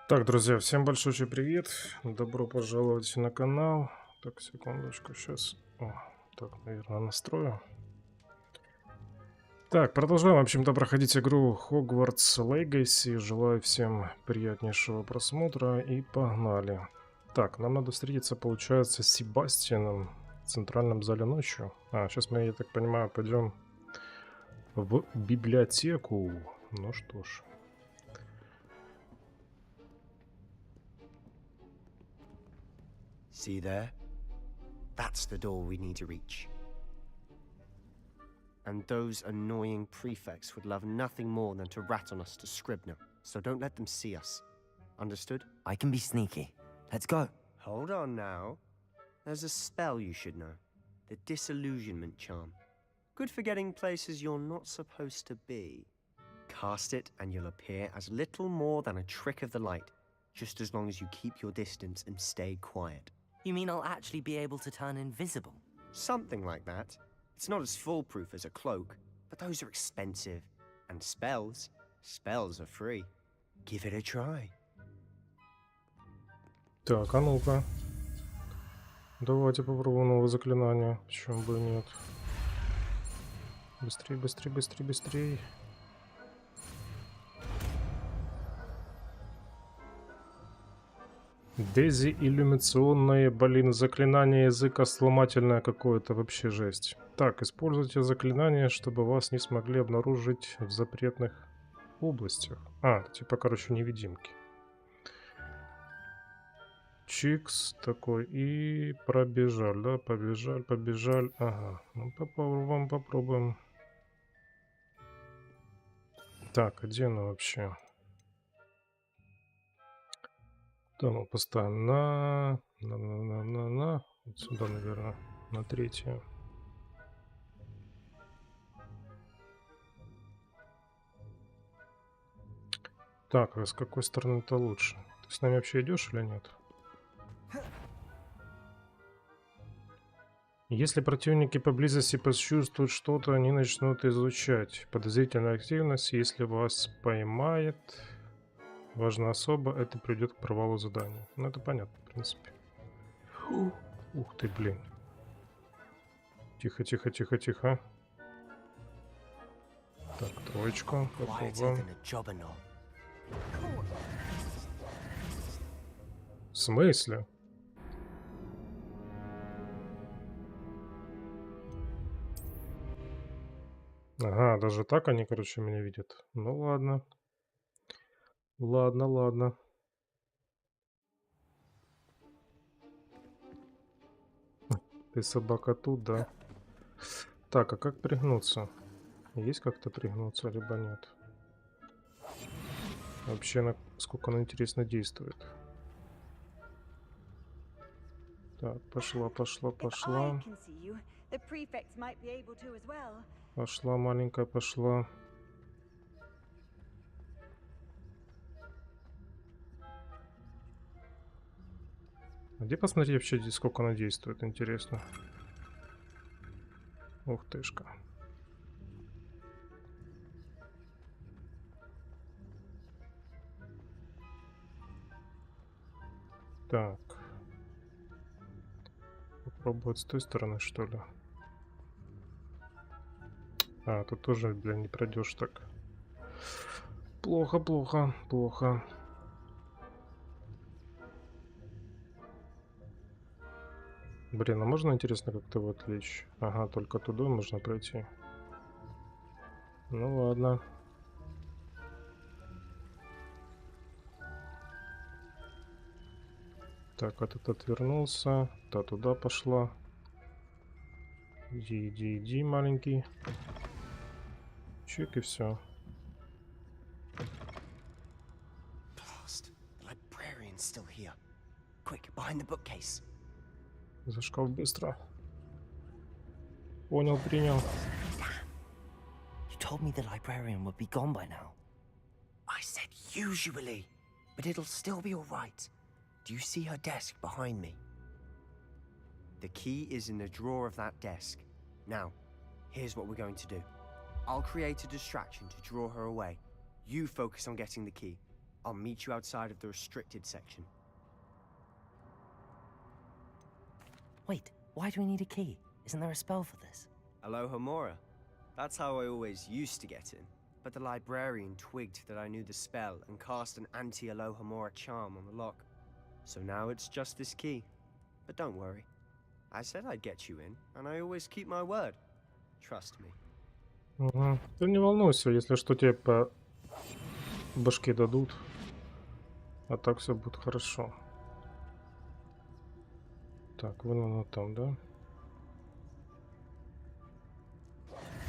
Так, друзья, всем большой привет. Добро пожаловать на канал. Так, секундочку, сейчас. Так, наверное, настрою. Так, продолжаем, в общем-то, проходить игру Hogwarts Legacy. Желаю всем приятнейшего просмотра и погнали. Так, нам надо встретиться, получается, с Себастьяном в центральном зале ночью. Сейчас мы, я так понимаю, пойдем в библиотеку. Ну что ж. See there? That's the door we need to reach. And those annoying prefects would love nothing more than to rat on us to Scribner, so don't let them see us. Understood? I can be sneaky. Let's go. Hold on now. There's a spell you should know. The Disillusionment Charm. Good for getting places you're not supposed to be. Cast it and you'll appear as little more than a trick of the light, just as long as you keep your distance and stay quiet. You mean I'll actually be able to turn invisible? Something like that. It's not as foolproof as a cloak, but those are expensive. And spells are free. Give it a try. Так, а ну-ка. Давайте попробуем новое заклинание. Почему бы и нет? Быстрей, быстрей, быстрей, быстрей. Дезиллюминационное, заклинание языка сломательное какое-то, вообще жесть. Так, используйте заклинание, чтобы вас не смогли обнаружить в запретных областях. Типа, короче, невидимки. Чикс такой, и пробежали, да, побежали. Ага, ну попробуем. Так, а где она вообще? Да, мы поставим на... Вот сюда, наверное, на третье. Так, а с какой стороны-то лучше? Ты с нами вообще идешь или нет? Если противники поблизости почувствуют что-то, они начнут изучать. Подозрительная активность, если вас поймает... Важно особо, это приведет к провалу задания. Ну, это понятно, в принципе. Ух ты, блин. Тихо, тихо, тихо, тихо. Так, троечку. Попробуем. В смысле? Ага, даже так они, короче, меня видят. Ну, ладно. Ладно. Ты собака тут, да? Так, а как пригнуться? Есть как-то пригнуться, либо нет? Вообще, сколько она интересно действует. Так, пошла. Пошла, маленькая, пошла. Где посмотреть вообще, сколько она действует, интересно. Ух тышка. Так. Попробовать с той стороны, что ли? Тут тоже, блин, не пройдешь так. Плохо. Блин, а можно, интересно, как-то его отвлечь? Ага, только туда можно пройти. Ну ладно. Так, этот отвернулся. Та туда пошла. Иди, маленький. Чик, и все. За шкаф быстро. Понял, принял. You told me the librarian would be gone by now. I said usually, but it'll still be all right. Do you see her desk behind me? The key is in the drawer of that desk. Now, here's what we're going to do. I'll create a distraction to draw her away. You focus on getting the key. I'll meet you outside of the restricted section. Wait, why do we need a key? Isn't there a spell for this? Alohomora. That's how I always used to get in. But the librarian twigged that I knew the spell and cast an anti-Alohomora charm on the lock. So now it's just this key. But don't worry. I said I'd get you in, and I always keep my word. Trust me. Угу. Ты не волнуйся, если что, тебе по башке дадут. А так все будет хорошо. Так, вон оно там, да?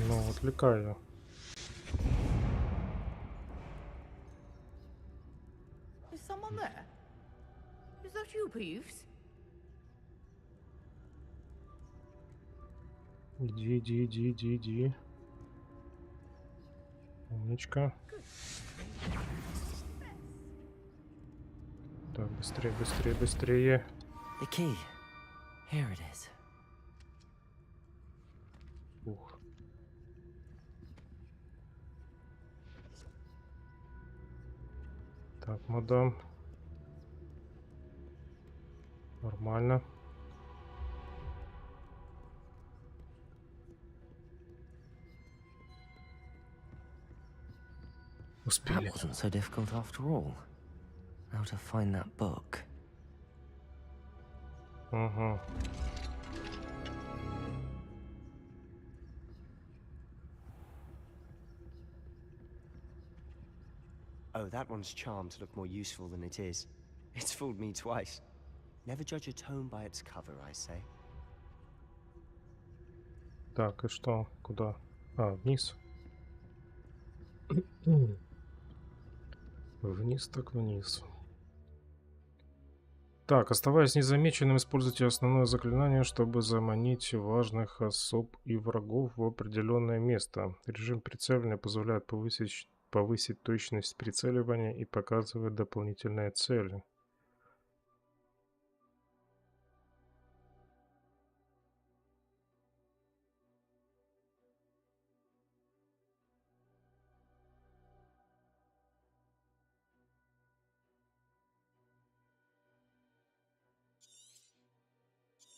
Ну, отвлекаю. Is someone there? Is that you, Peeves? Иди. Умничка. Так, быстрее. The key. Here it is. Ух. Так, мадам. Нормально. That Успели. wasn't so difficult after all. Now to find that book. Ага. Oh, that one's charmed to look more useful than it is. It's fooled me twice. Never judge a tome by its cover, I say. Так, и что? Куда? А, вниз. Вниз так вниз. Так, оставаясь незамеченным, используйте основное заклинание, чтобы заманить важных особ и врагов в определенное место. Режим прицеливания позволяет повысить точность прицеливания и показывает дополнительные цели.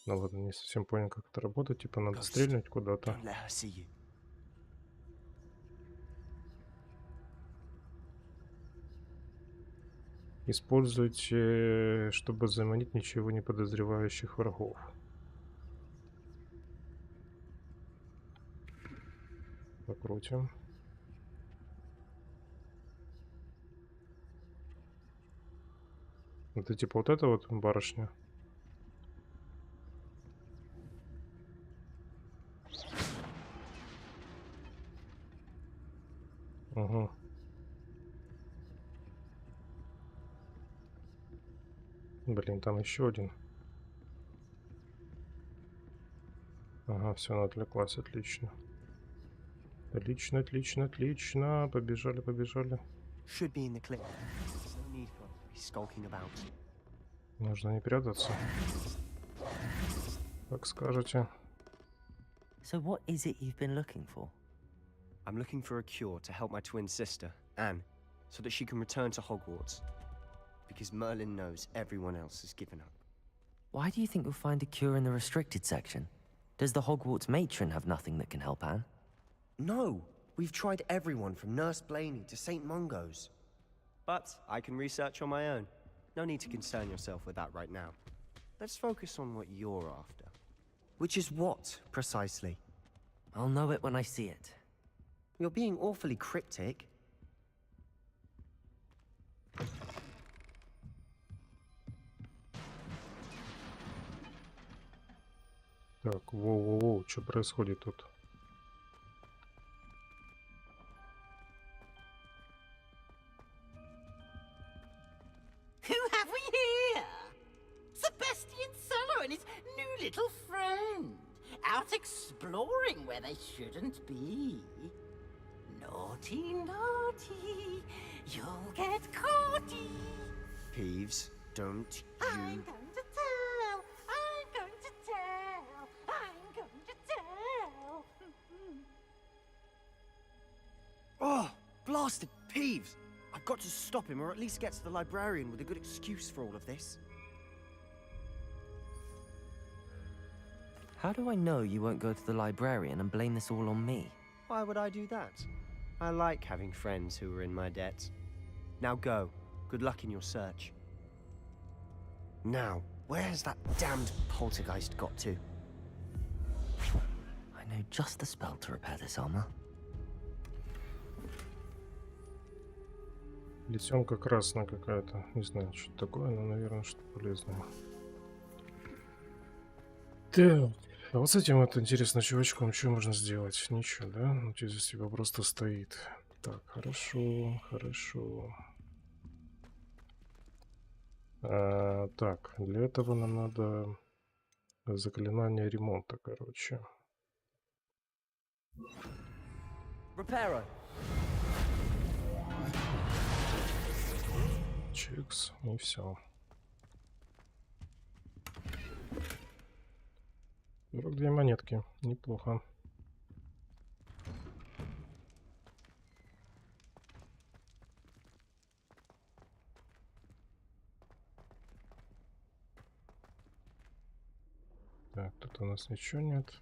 Ну ладно, не совсем понял, как это работает. Типа надо стрельнуть куда-то. Don't let her see you. Используйте, чтобы заманить ничего не подозревающих врагов. Покрутим. Это типа вот эта вот барышня. Угу. Блин, там еще один. Ага, все, она отвлеклась, отлично. Отлично. Побежали. Should be in the clip. No need for us to be skulking about. Нужно не прятаться. Как скажете. So what is it you've been looking for? I'm looking for a cure to help my twin sister, Anne, so that she can return to Hogwarts. Because Merlin knows everyone else has given up. Why do you think you'll find a cure in the restricted section? Does the Hogwarts matron have nothing that can help Anne? No! We've tried everyone from Nurse Blaney to St. Mungo's. But I can research on my own. No need to concern yourself with that right now. Let's focus on what you're after. Which is what, precisely? I'll know it when I see it. You're being awfully cryptic. Так, воу, что происходит тут? Who have we here? Sebastian Solo and his new little friend. Out exploring where they shouldn't be. Naughty, you'll get caughty. Peeves, don't I'm you... going to tell. Oh, blasted Peeves! I I've got to stop him, or at least get to the librarian with a good excuse for all of this. How do I know you won't go to the librarian and blame this all on me? Why would I do that? I like having friends who are in my debt. Now go. Good luck in your search. Now, where's that damned poltergeist got to? I know just the spell to repair this armor. Лисенка красная какая-то. Не знаю, что такое, но, наверное, что полезное. Так. А вот с этим вот интересно чувачком что можно сделать? Ничего, да? Ну, здесь типа просто стоит. Так, хорошо, хорошо. Так, для этого нам надо заклинание ремонта, короче. Reparo. Чикс, и все. 42 монетки, неплохо. Так, тут у нас ничего нет.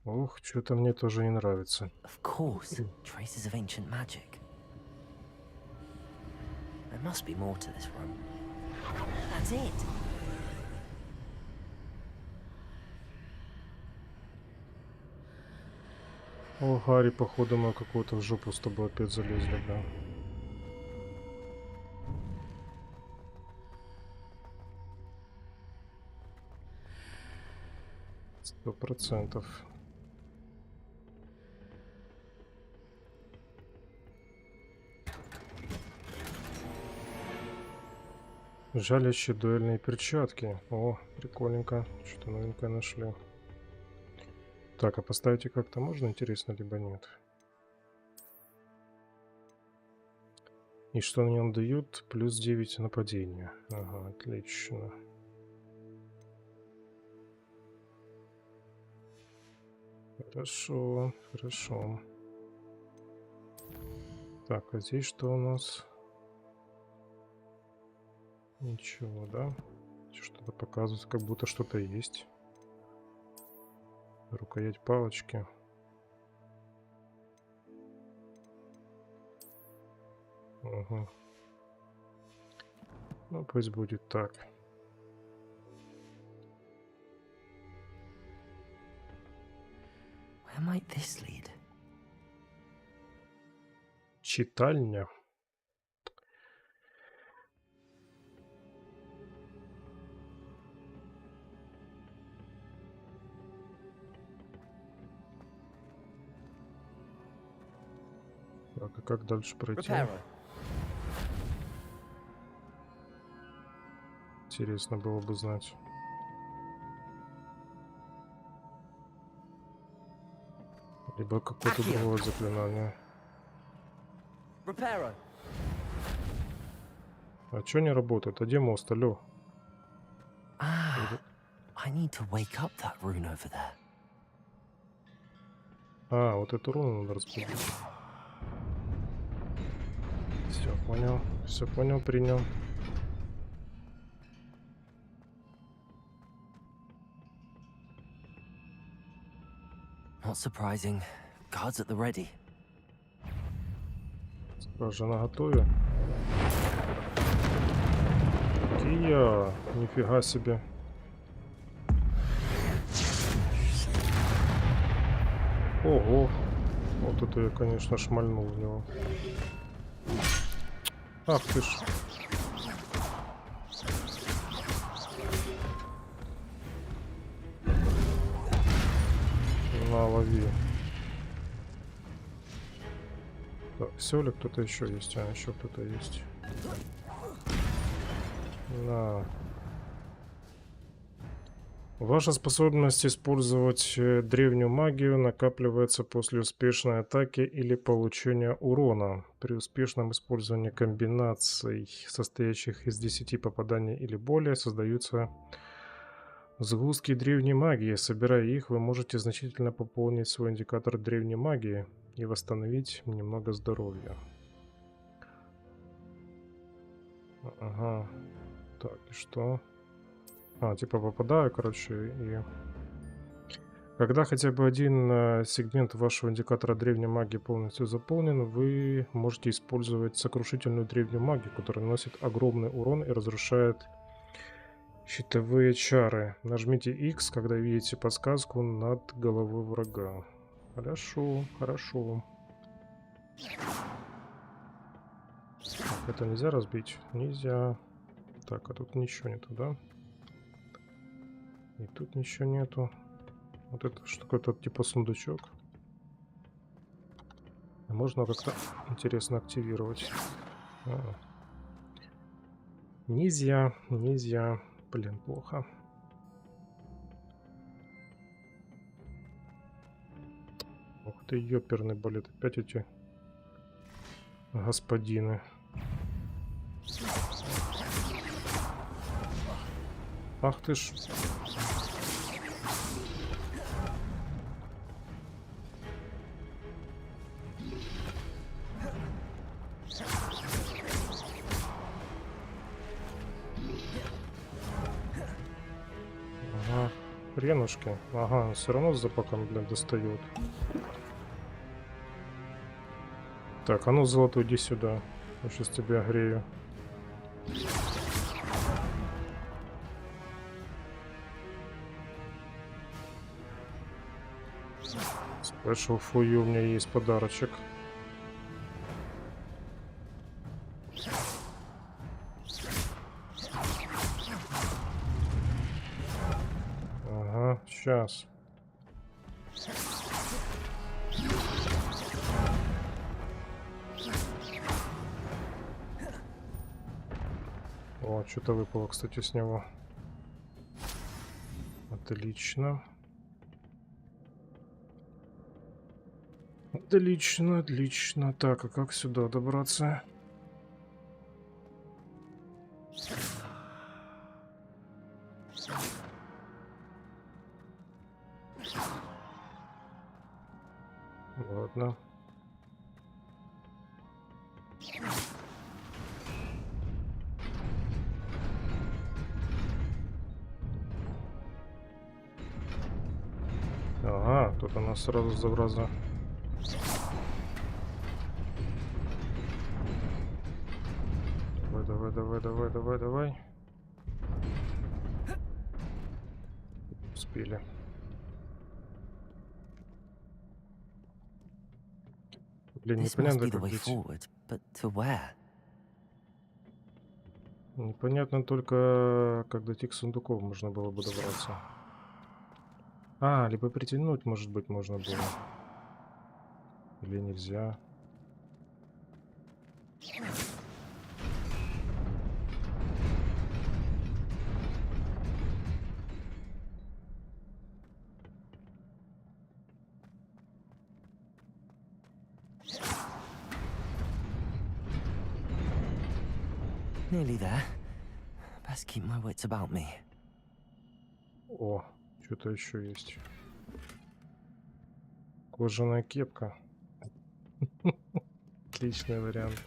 Ох, что-то мне тоже не нравится. Of course, traces of ancient magic. There must be more to this room. That's it. О, Гарри, походу, мы какую-то в жопу с тобой опять залезли, да. %100. Жалящие дуэльные перчатки. О, прикольненько. Что-то новенькое нашли. Так, а поставить их как-то можно, интересно, либо нет? И что на нем дают? Плюс 9 нападения. Ага, отлично. Хорошо, хорошо. Так, а здесь что у нас? Ничего, да? Что-то показывает, как будто что-то есть. Рукоять палочки. Угу. Ну, пусть будет так. Where might this lead? Читальня. Так, а как дальше пройти? Reparo. Интересно было бы знать. Либо какое-то другое заклинание. Reparo. А чё не работает? А где мост, алло? Ah, I need to wake up that rune over there. А, вот эту руну надо разбудить. Все понял, принял. Not surprising. Guards at the ready. Стража наготове. Кия, нифига себе. Ого. Вот это я, конечно, шмальнул в него. Ах ты ж. На, лови. Так, все ли кто-то еще есть? А, еще кто-то есть. На. Ваша способность использовать древнюю магию накапливается после успешной атаки или получения урона. При успешном использовании комбинаций, состоящих из 10 попаданий или более, создаются сгустки древней магии. Собирая их, вы можете значительно пополнить свой индикатор древней магии. и восстановить немного здоровья. Ага. Так, и что? Типа попадаю, короче, и... Когда хотя бы один сегмент вашего индикатора древней магии полностью заполнен, вы можете использовать сокрушительную древнюю магию, которая наносит огромный урон и разрушает щитовые чары. Нажмите X, когда видите подсказку над головой врага. Хорошо, хорошо. Так, это нельзя разбить? Нельзя. Так, а тут ничего нету, да? И тут ничего нету. Вот это что такое-то типа сундучок. Можно как-то интересно активировать. Нельзя, нельзя. Блин, плохо. Ух ты, ёперный болит. Опять эти господины. Ах ты ж. Ага, хренушки. Ага, все равно с запаком, блин, достает. Так, а ну, золотой, иди сюда. Я сейчас тебя грею. Special for you, у меня есть подарочек. Ага, сейчас. О, что-то выпало, кстати, с него. Отлично. Отлично, отлично. Так, а как сюда добраться? Ладно. Ага, тут она сразу зараза. Давай, давай, давай, давай, давай. Успели. Блин, непонятно, как быть. Непонятно только, как дойти к сундуку можно было бы добраться. Либо притянуть, может быть, можно было. Или нельзя. Nearly there. Best keep my wits about me. О, что-то еще есть. Кожаная кепка. Отличный вариант.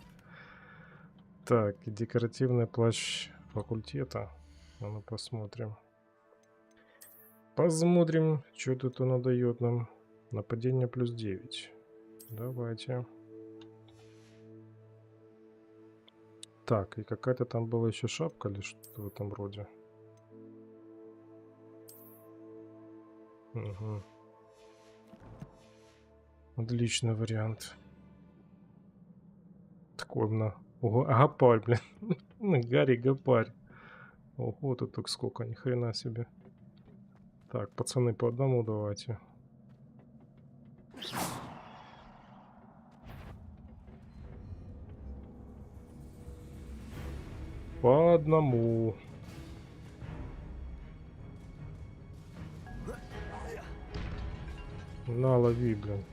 Так, декоративный плащ факультета. Ну, посмотрим. Посмотрим, что тут оно дает нам. Нападение плюс 9. Давайте. Так, и какая-то там была еще шапка или что-то в этом роде. Угу. Отличный вариант. Такой на... Ого, гопарь, блин. Гарри гопарь. Ого, тут так сколько, ни хрена себе. Так, пацаны, по одному давайте. По одному. На, лови, блин.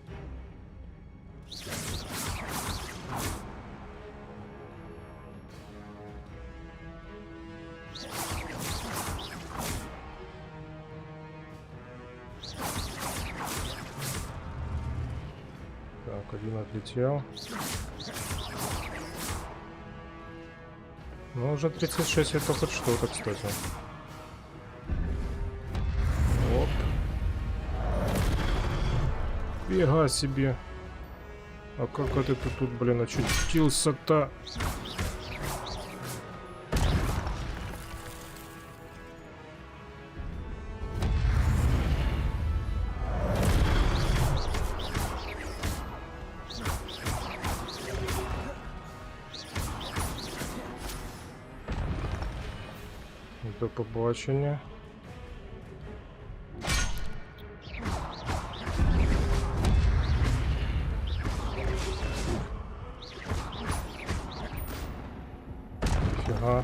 Так, Один отлетел. Ну, уже 36 это хоть что-то, кстати. Оп. Бега себе. А как это ты тут, блин, очутился-то? До побачення. Фига.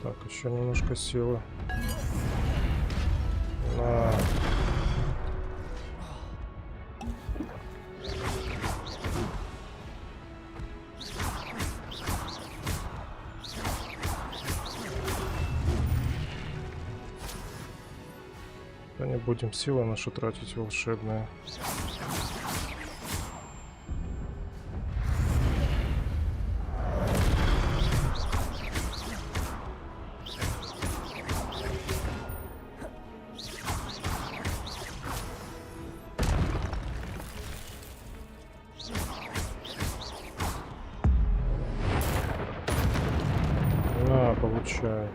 Так, еще немножко силы. На. Да не будем силы наши тратить волшебные. На, получай.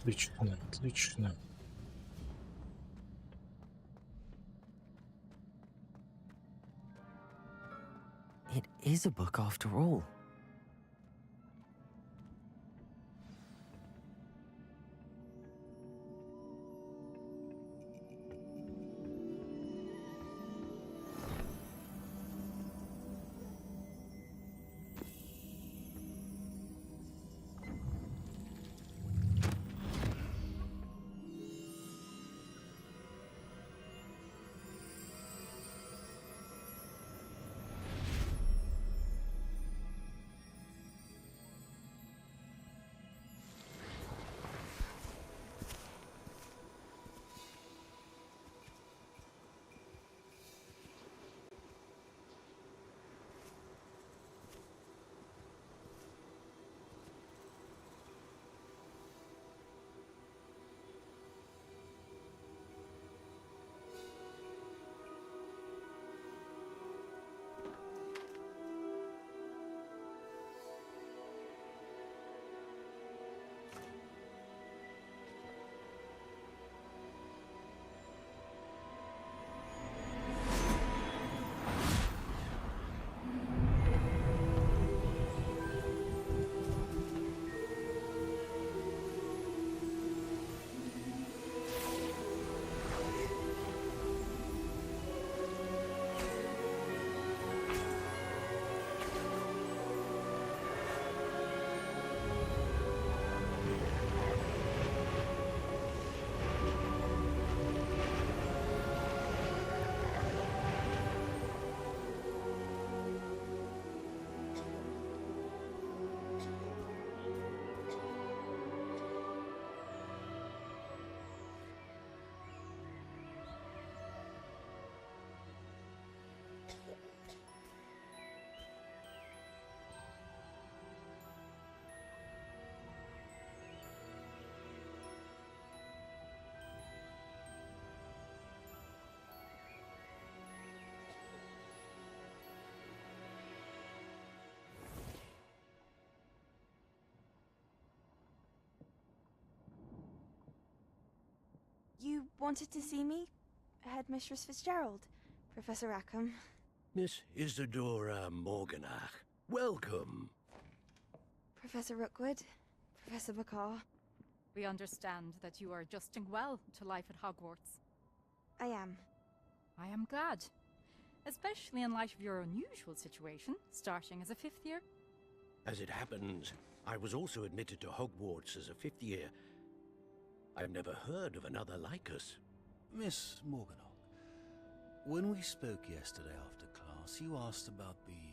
Отлично, отлично. It is a book after all. You wanted to see me? Headmistress Fitzgerald, Professor Rackham. Miss Isadora Morganach, welcome. Professor Rookwood, Professor Macaw. We understand that you are adjusting well to life at Hogwarts. I am. I am glad. Especially in light of your unusual situation, starting as a 5th year. As it happens, I was also admitted to Hogwarts as a 5th year. I've never heard of another like us. Miss Morganach, when we spoke yesterday after class, you asked about the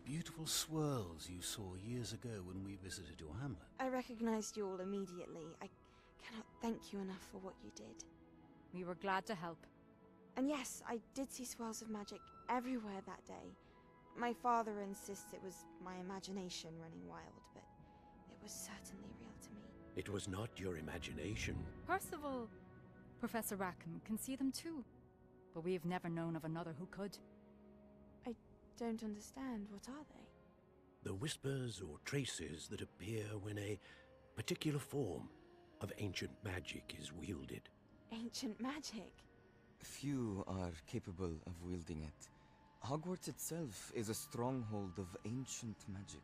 Beautiful swirls you saw years ago when we visited your hamlet. I recognized you all immediately. I cannot thank you enough for what you did. We were glad to help. And yes, I did see swirls of magic everywhere that day. My father insists it was my imagination running wild, but it was certainly real to me. It was not your imagination. Percival, Professor Rackham can see them too. But we have never known of another who could. I don't understand. What are they? The whispers or traces that appear when a particular form of ancient magic is wielded. Ancient magic? Few are capable of wielding it. Hogwarts itself is a stronghold of ancient magic.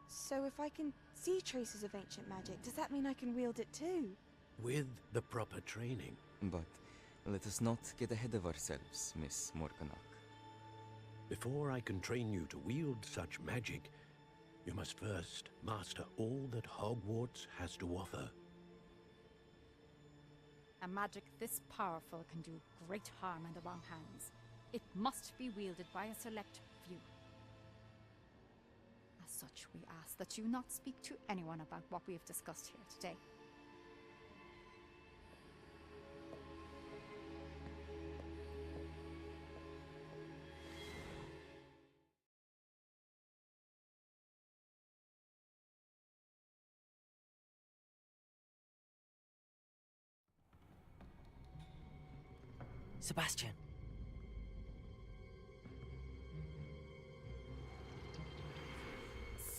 So if I can see traces of ancient magic, does that mean I can wield it too? With the proper training. But let us not get ahead of ourselves, Miss Morganach. Before I can train you to wield such magic, you must first master all that Hogwarts has to offer. A magic this powerful can do great harm in the wrong hands. It must be wielded by a select few. As such, we ask that you not speak to anyone about what we have discussed here today. Sebastian.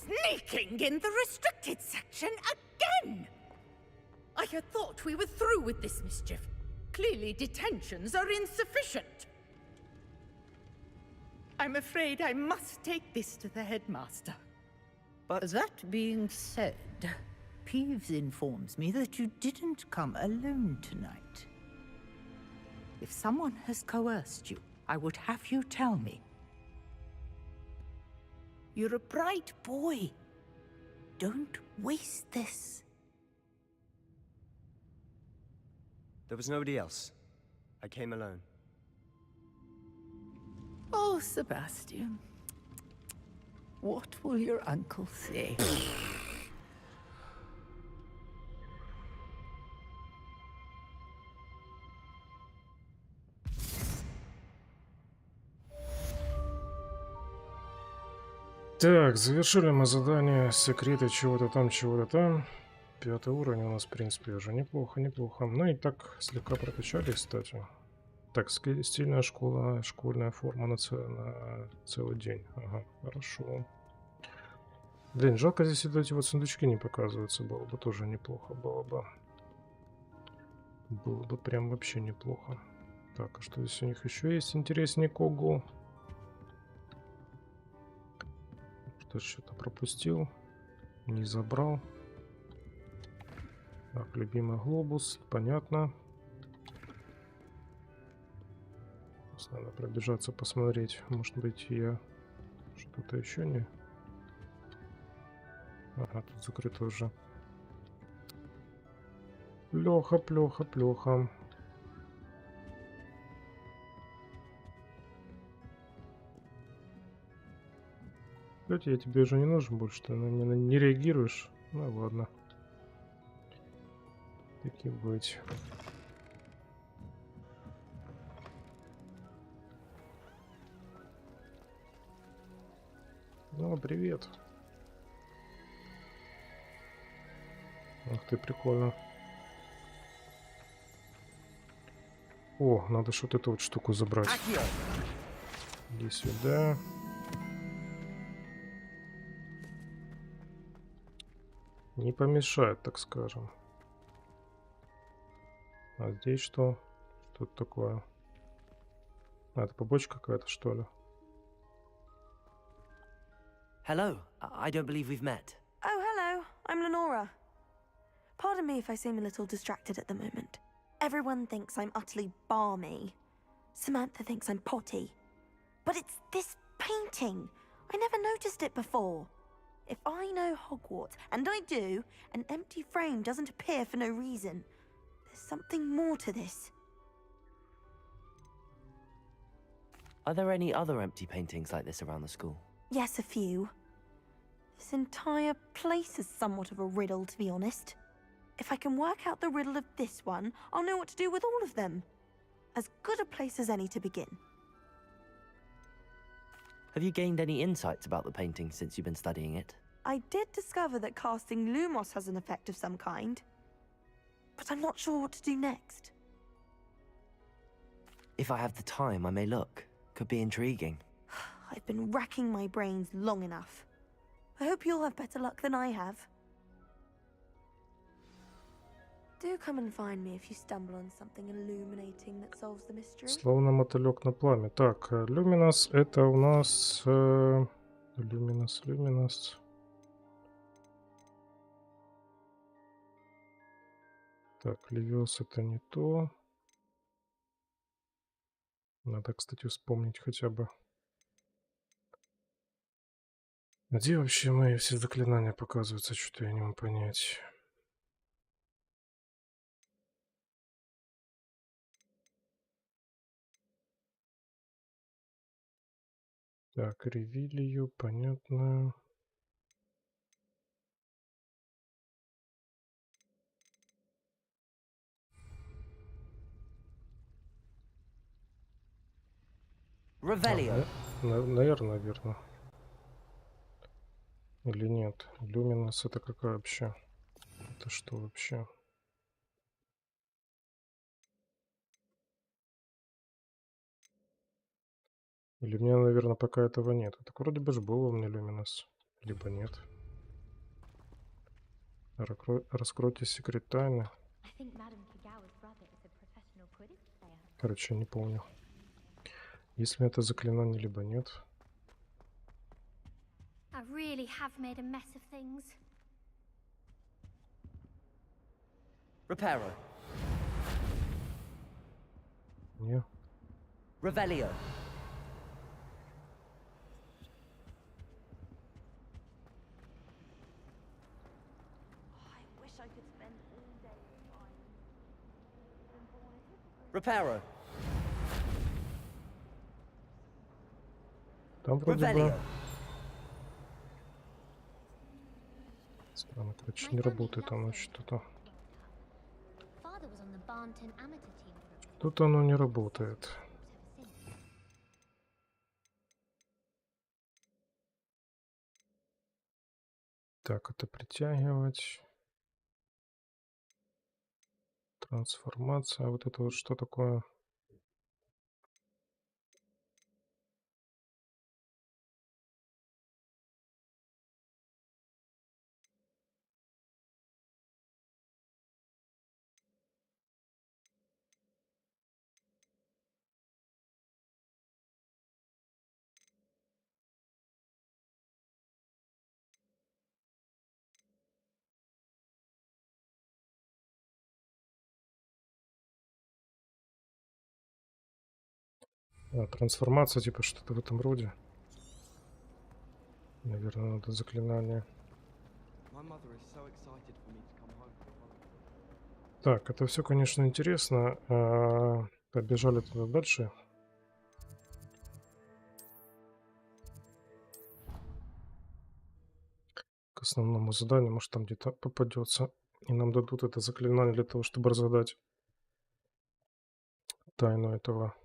Sneaking in the restricted section again! I had thought we were through with this mischief. Clearly detentions are insufficient. I'm afraid I must take this to the headmaster. But that being said, Peeves informs me that you didn't come alone tonight. If someone has coerced you, I would have you tell me. You're a bright boy. Don't waste this. There was nobody else. I came alone. Oh, Sebastian. What will your uncle say? Так, завершили мы задание секреты чего-то там, чего-то там. 5 уровень у нас, в принципе, уже неплохо, неплохо. Ну и так слегка прокачались, кстати. Так, стильная школа, школьная форма на целый день. Ага, хорошо. Блин, жалко, здесь вот эти вот сундучки не показываются. Было бы тоже неплохо, было бы. Было бы прям вообще неплохо. Так, а что здесь у них еще есть интересненького? Кто что-то пропустил, не забрал. Так, любимый глобус, понятно. Сейчас надо пробежаться, посмотреть. Может быть, я что-то еще не... Ага, тут закрыто уже. Плохо, плохо, плохо. Кстати, я тебе уже не нужен больше, ты не реагируешь. Ну ладно. Так и быть. Ну, привет. Ах ты, прикольно. О, надо что-то эту вот штуку забрать. Иди сюда. Не помешает, так скажем. А здесь что? Что это такое? А, это побочка какая-то, что ли? Hello. I don't believe we've met. Oh, hello. I'm Lenora. Pardon me if I seem a little distracted at the moment. Everyone thinks I'm utterly balmy. Samantha thinks I'm potty. But it's this painting. I never noticed it before. If I know Hogwarts, and I do, an empty frame doesn't appear for no reason. There's something more to this. Are there any other empty paintings like this around the school? Yes, a few. This entire place is somewhat of a riddle, to be honest. If I can work out the riddle of this one, I'll know what to do with all of them. As good a place as any to begin. Have you gained any insights about the painting since you've been studying it? I did discover that casting Lumos has an effect of some kind, but I'm not sure what to do next. If I have the time, I may look. Could be intriguing. I've been racking my brains long enough. I hope you'll have better luck than I have. Do come and find me if you stumble on something illuminating that solves the mystery. Словно мотылек на пламя. Так, Люминос это у нас... Люминос. Так, Левиос это не то. Надо, кстати, вспомнить хотя бы. Где вообще мои все заклинания показываются? Что-то я не могу понять. Так, Ревилию, понятно. Ревелио. Наверное, верно. Или нет? Люминос это какая вообще? Это что вообще? Или у меня, наверное, пока этого нет. Так вроде бы же был у меня Люминос. Либо нет. Раскройте секрет тайны. Короче, не помню. Если это заклинание, либо нет. I really have made a mess of things. Reparo. Не. Revelio. Reparo. Там вроде Revelio. бы... Странно, короче, не работает оно что-то. Тут оно не работает. Так, это притягивать. Трансформация. А вот это вот что такое? А, трансформация, типа что-то в этом роде. Наверное, надо заклинание. Так, это все, конечно, интересно. Побежали туда дальше. К основному заданию, может, там где-то попадется. И нам дадут это заклинание для того, чтобы разгадать тайну этого.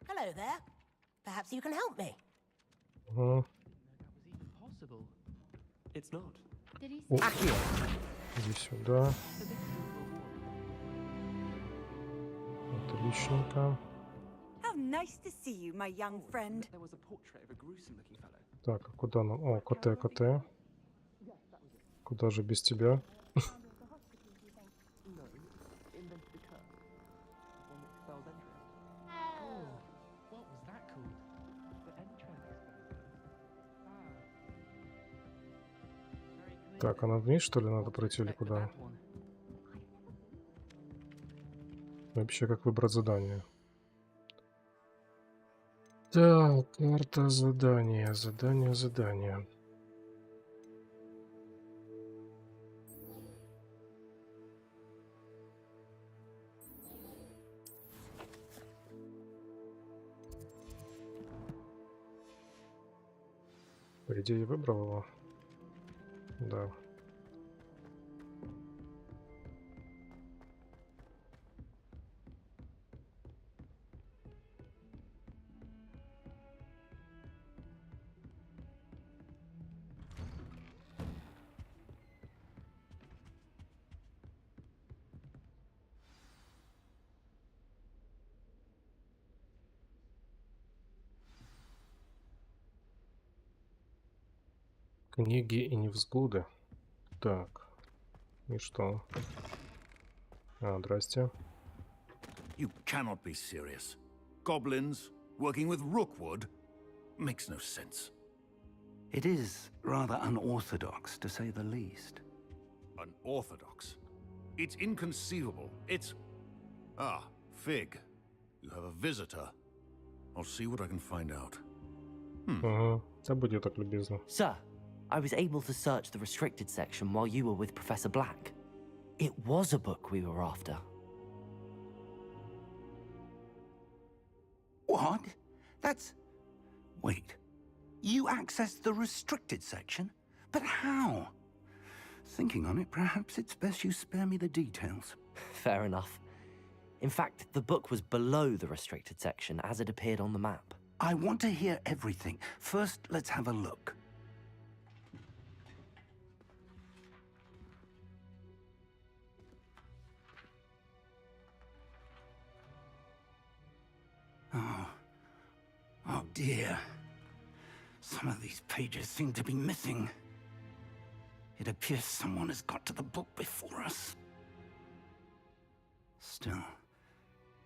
Hello there. Perhaps you can help me. Угу. О, иди сюда. Отличненько. How nice to see you, my young friend. Так, а куда нам? О, КТ. Куда же без тебя? Так, а нам вниз, что ли, надо пройти или куда? Вообще, как выбрать задание? Так, карта задания. Задание. По идее, выбрал его. Да. Книги и невзгоды. Так. И что? А, здрасте. You cannot be serious. Goblins working with Rookwood makes no sense. It is rather unorthodox, to say the least. Unorthodox? It's inconceivable. It's... Ah, Fig. You have a visitor. I'll see what I can find out. Ага. Да будь так любезно. Sir, I was able to search the restricted section while you were with Professor Black. It was a book we were after. What? That's... Wait. You accessed the restricted section? But how? Thinking on it, perhaps it's best you spare me the details. Fair enough. In fact, the book was below the restricted section as it appeared on the map. I want to hear everything. First, let's have a look. Oh dear. Some of these pages seem to be missing. It appears someone has got to the book before us. Still,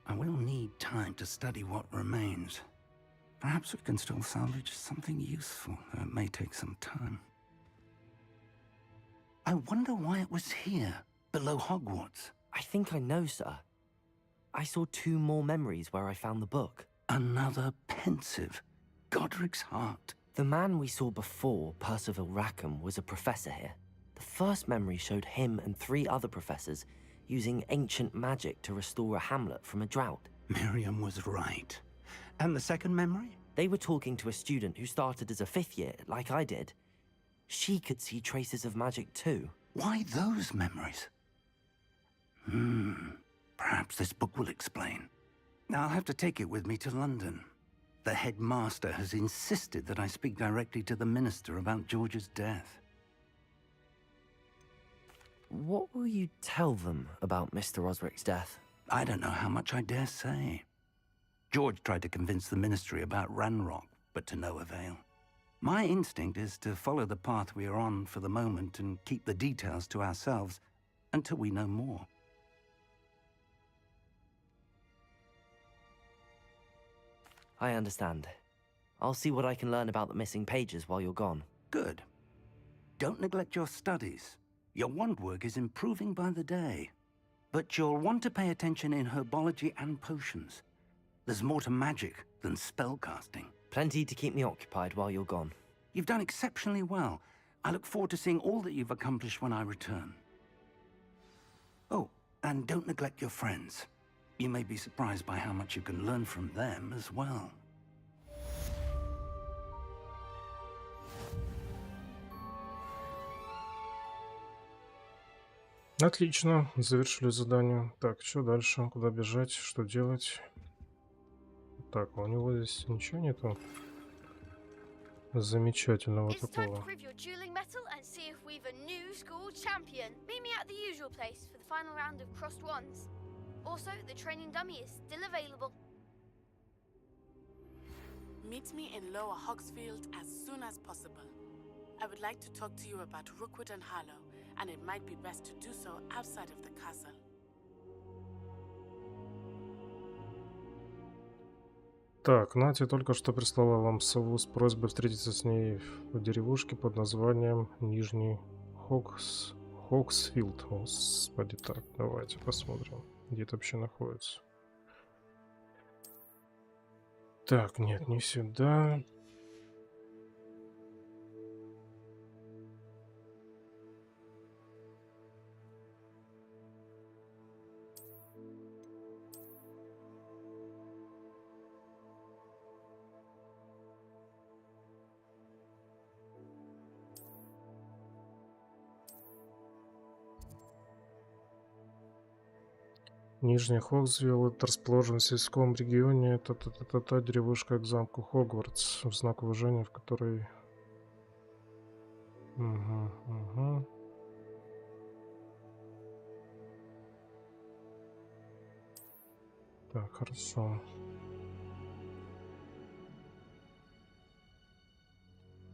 I will need time to study what remains. Perhaps we can still salvage something useful, though it may take some time. I wonder why it was here, below Hogwarts. I think I know, sir. I saw 2 more memories where I found the book. Another pensive. Godric's heart. The man we saw before, Percival Rackham, was a professor here. The first memory showed him and 3 other professors using ancient magic to restore a hamlet from a drought. Miriam was right. And the second memory? They were talking to a student who started as a 5th year, like I did. She could see traces of magic too. Why those memories? Perhaps this book will explain. I'll have to take it with me to London. The headmaster has insisted that I speak directly to the minister about George's death. What will you tell them about Mr. Osric's death? I don't know how much I dare say. George tried to convince the ministry about Ranrock, but to no avail. My instinct is to follow the path we are on for the moment and keep the details to ourselves until we know more. I understand. I'll see what I can learn about the missing pages while you're gone. Good. Don't neglect your studies. Your wand work is improving by the day. But you'll want to pay attention in herbology and potions. There's more to magic than spellcasting. Plenty to keep me occupied while you're gone. You've done exceptionally well. I look forward to seeing all that you've accomplished when I return. Oh, and don't neglect your friends. You may be surprised by how much you can learn from them as well. Отлично, завершили задание. Так, что дальше? Куда бежать? Что делать? Так, у него здесь ничего нету замечательного такого. Also, the training dummy is still available. Meet me in Lower Hogsfield as soon as possible. I would like to talk to you about Rookwood and Harlow, and it might be best to do so outside of the castle. Так, Натя только что прислала вам сову с просьбой встретиться с ней в деревушке под названием Нижний Хогсфилд. Господи, так, давайте посмотрим, где это вообще находится. Так, нет, не сюда. Нижний Хогсвилл, это расположен в сельском регионе. Это та деревушка к замку Хогвартс, в знак уважения, в которой... Угу. Так, хорошо.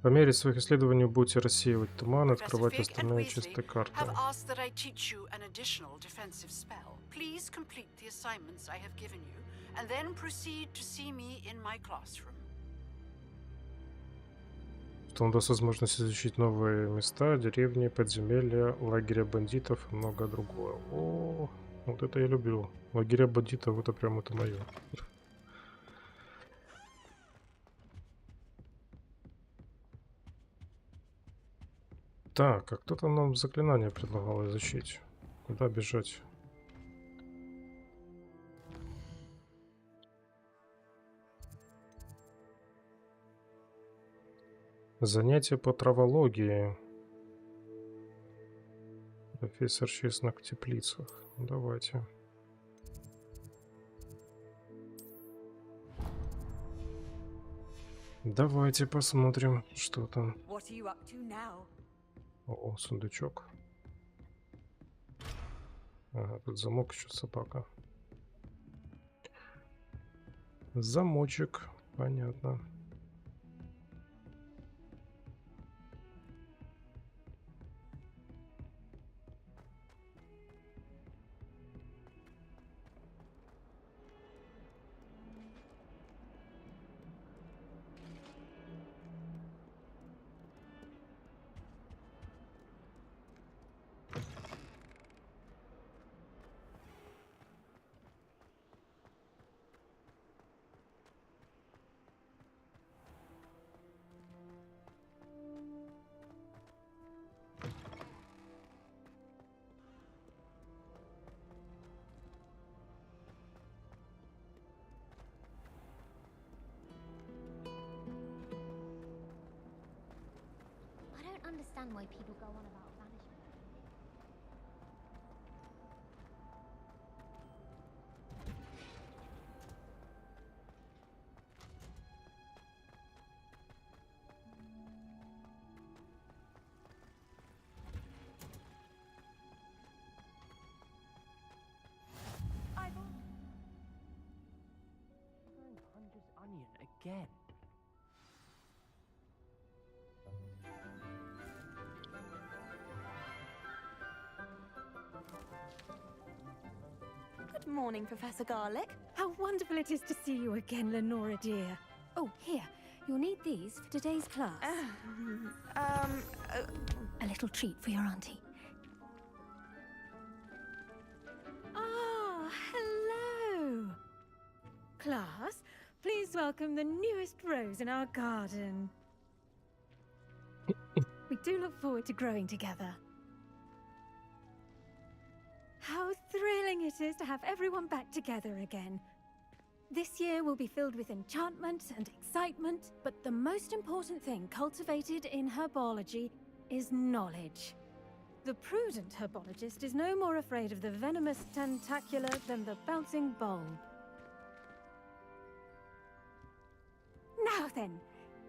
По мере своих исследований будете рассеивать туман, открывать остальные чистые карты. Have asked that I teach you an additional defensive spell. Please complete the assignments I have given you, and then proceed to see me in my classroom. Что он даст возможность изучить новые места, деревни, подземелья, лагеря бандитов и многое другое. О, вот это я люблю. Лагеря бандитов, это прям это мое. Так, а кто-то нам заклинание предлагал изучить. Куда бежать? Занятие по травологии. Профессор Честнок в теплицах. Давайте. Давайте посмотрим, что там. О, сундучок. Ага, тут замок, еще собака. Замочек, понятно. Understand why people go on about banishment. Hunter's onion again. Good morning, Professor Garlic. How wonderful it is to see you again, Lenora dear. Oh, here. You'll need these for today's class. A little treat for your auntie. Ah, hello. Class, please welcome the newest rose in our garden. We do look forward to growing together. How thrilling it is to have everyone back together again. This year will be filled with enchantment and excitement, but the most important thing cultivated in herbology is knowledge. The prudent herbologist is no more afraid of the venomous tentacular than the bouncing bulb. Now then,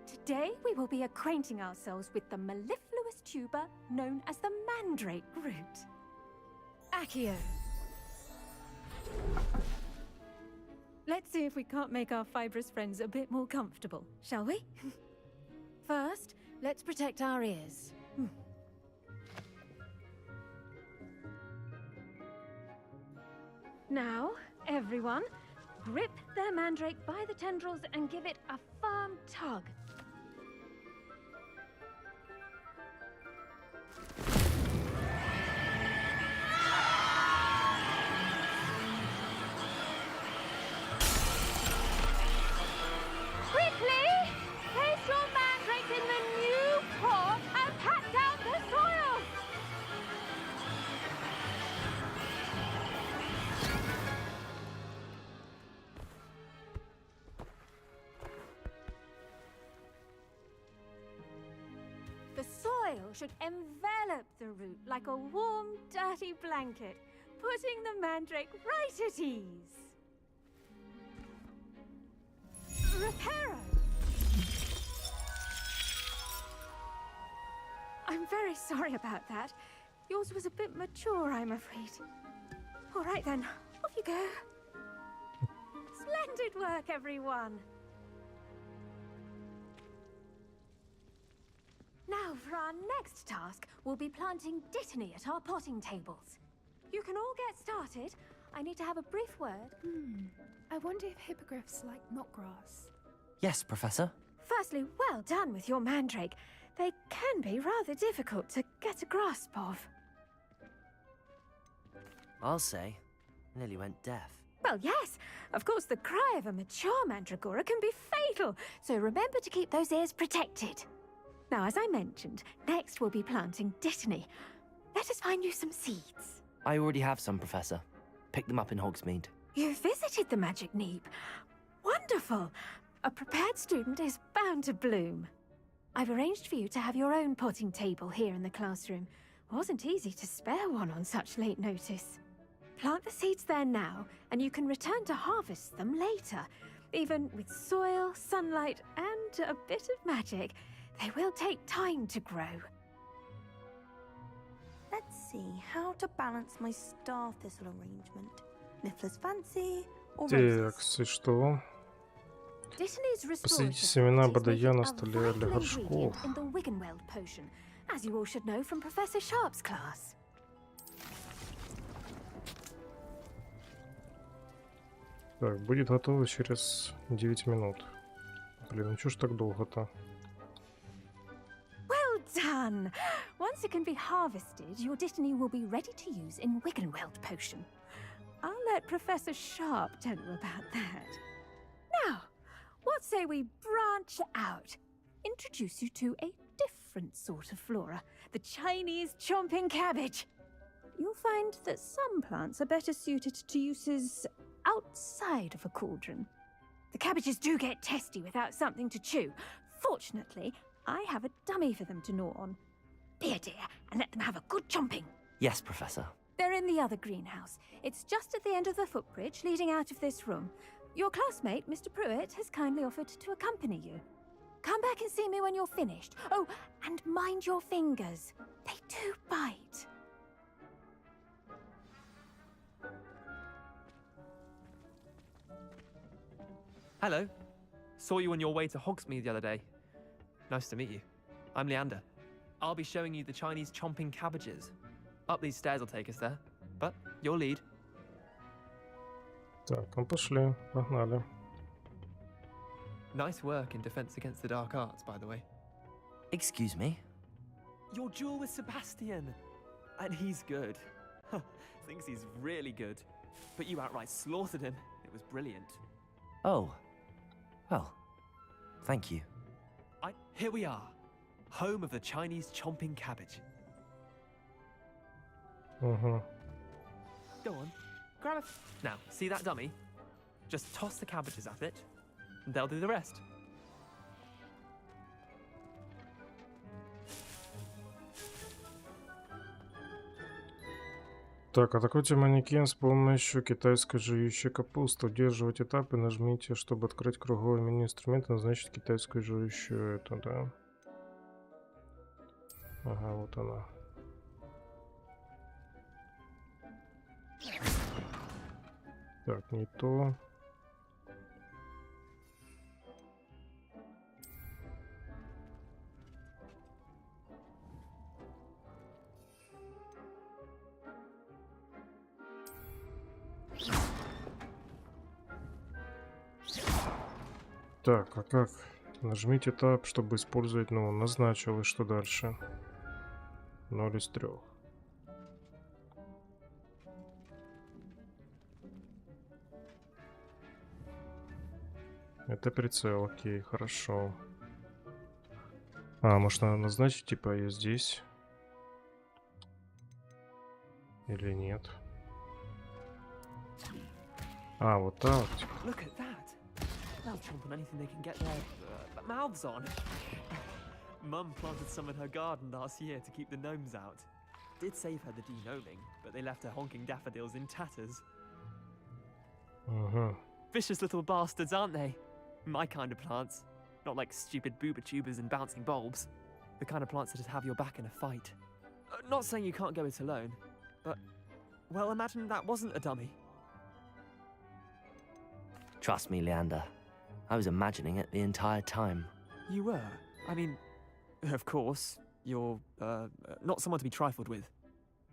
today we will be acquainting ourselves with the mellifluous tuber known as the mandrake root. Accio. Let's see if we can't make our fibrous friends a bit more comfortable, shall we? First, let's protect our ears. Now, everyone, grip their mandrake by the tendrils and give it a firm tug. Quickly! Place your mandrake in the new pot and pat down the soil! The soil should envelop the root like a warm, dirty blanket. putting the mandrake right at ease. Reparo! I'm very sorry about that. Yours was a bit mature, I'm afraid. All right then, off you go. Splendid work, everyone. Now, for our next task, we'll be planting dittany at our potting tables. You can all get started. I need to have a brief word. I wonder if hippogriffs like knotgrass. Yes, Professor. Firstly, well done with your mandrake. They can be rather difficult to get a grasp of. I'll say. Nearly went deaf. Well, yes. Of course, the cry of a mature mandragora can be fatal, so remember to keep those ears protected. Now, as I mentioned, next we'll be planting dittany. Let us find you some seeds. I already have some, Professor. Picked them up in Hogsmeade. You visited the Magic Neep. Wonderful. A prepared student is bound to bloom. I've arranged for you to have your own potting table here in the classroom. Wasn't easy to spare one on such late notice. Plant the seeds there now, and you can return to harvest them later. Even with soil, sunlight, and a bit of magic, they will take time to grow. Let's see how to balance my star thistle arrangement. Niffler's fancy or roses? Так, и что? Посадите семена бодая на столе для горшков. As you all should know from Professor Sharp's class. Так, будет готово через 9 минут. Блин, ну чё ж так долго-то? Well done! Once it can be harvested, your dittany will be ready to use in Wiggenweld potion. I'll let Professor Sharp tell you about that. Now, what say we branch out? Introduce you to a different sort of flora, the Chinese chomping cabbage. You'll find that some plants are better suited to uses outside of a cauldron. The cabbages do get testy without something to chew. Fortunately, I have a dummy for them to gnaw on. Be a dear and let them have a good chomping. Yes, Professor. They're in the other greenhouse. It's just at the end of the footbridge leading out of this room. Your classmate, Mr. Pruitt, has kindly offered to accompany you. Come back and see me when you're finished. Oh, and mind your fingers. They do bite. Hello. Saw you on your way to Hogsmeade the other day. Nice to meet you. I'm Leander. I'll be showing you the Chinese chomping cabbages. Up these stairs will take us there. But your lead. Так, ну пошли, погнали. Nice work in Defense Against the Dark Arts, by the way. Excuse me? Your duel with Sebastian. And he's good. Thinks he's really good. But you outright slaughtered him. It was brilliant. Oh. Well, thank you. Here we are. Home of the Chinese chomping cabbage. Угу. Go on. Grab a... Now, see that dummy? Just toss the cabbages at it, and they'll do the rest. Так, атакуйте манекен с помощью китайской жующей капусты. Удерживать этап и нажмите, чтобы открыть круговое меню инструмента, назначить китайскую жующую эту, да? Ага, вот она. Так, не то. Так, а как? Нажмите Tab, чтобы использовать, ну, назначил, и что дальше? 0 из 3. Это прицел, окей, хорошо. А, может, надо назначить, типа, я здесь? Или нет? А, вот так. Look at that. They'll chomp on anything they can get their mouths on. Mum planted some in her garden last year to keep the gnomes out. did save her the de-gnoming, but they left her honking daffodils in tatters. Vicious little bastards, aren't they? My kind of plants. Not like stupid booba tubers and bouncing bulbs. The kind of plants that have your back in a fight. Not saying you can't go it alone, but, well, imagine that wasn't a dummy. Trust me, Leander. I was imagining it the entire time. You were? I mean, of course, you're, not someone to be trifled with.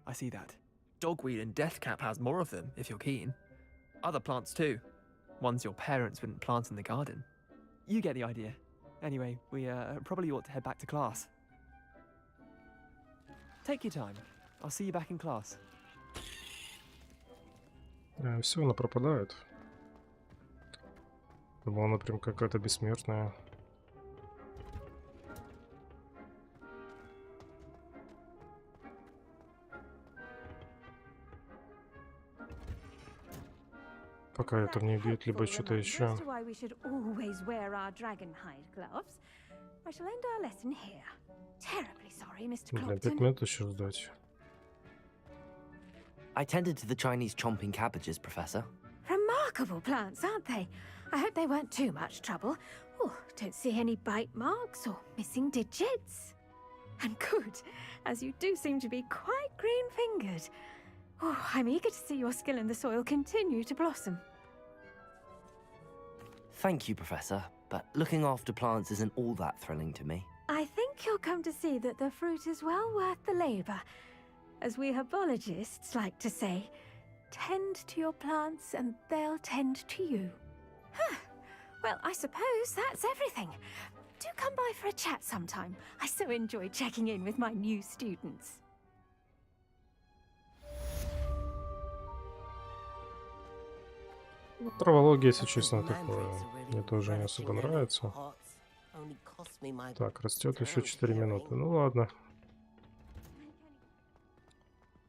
I see that. Dogweed and deathcap has more of them, if you're keen. Other plants too. Ones your parents wouldn't plant in the garden. You get the idea. Anyway, we probably ought to head back to class. Take your time. I'll see you back in class. Все, она пропадает. Думал, она прям какая-то бессмертная. Пока это не бьет, либо что-то еще. As to why we should always wear our dragon hide gloves. I shall end our lesson here. Terribly sorry, Mr. Блин, 5 Clopton. минут еще ждать. I tended to the Chinese chomping cabbages, Professor. Remarkable plants, aren't they? I hope they weren't too much trouble. Oh, don't see any bite marks or missing digits. And good, as you do seem to be quite green-fingered. Oh, I'm eager to see your skill in the soil continue to blossom. Thank you, Professor, but looking after plants isn't all that thrilling to me. I think you'll come to see that the fruit is well worth the labor. As we herbologists like to say, tend to your plants and they'll tend to you. Huh. Well, I suppose that's everything. Do come by for a chat sometime. I so enjoy checking in with my new students. Травология, если честно, такое. Мне тоже не особо нравится. Так, растет еще 4 минуты. Ну ладно.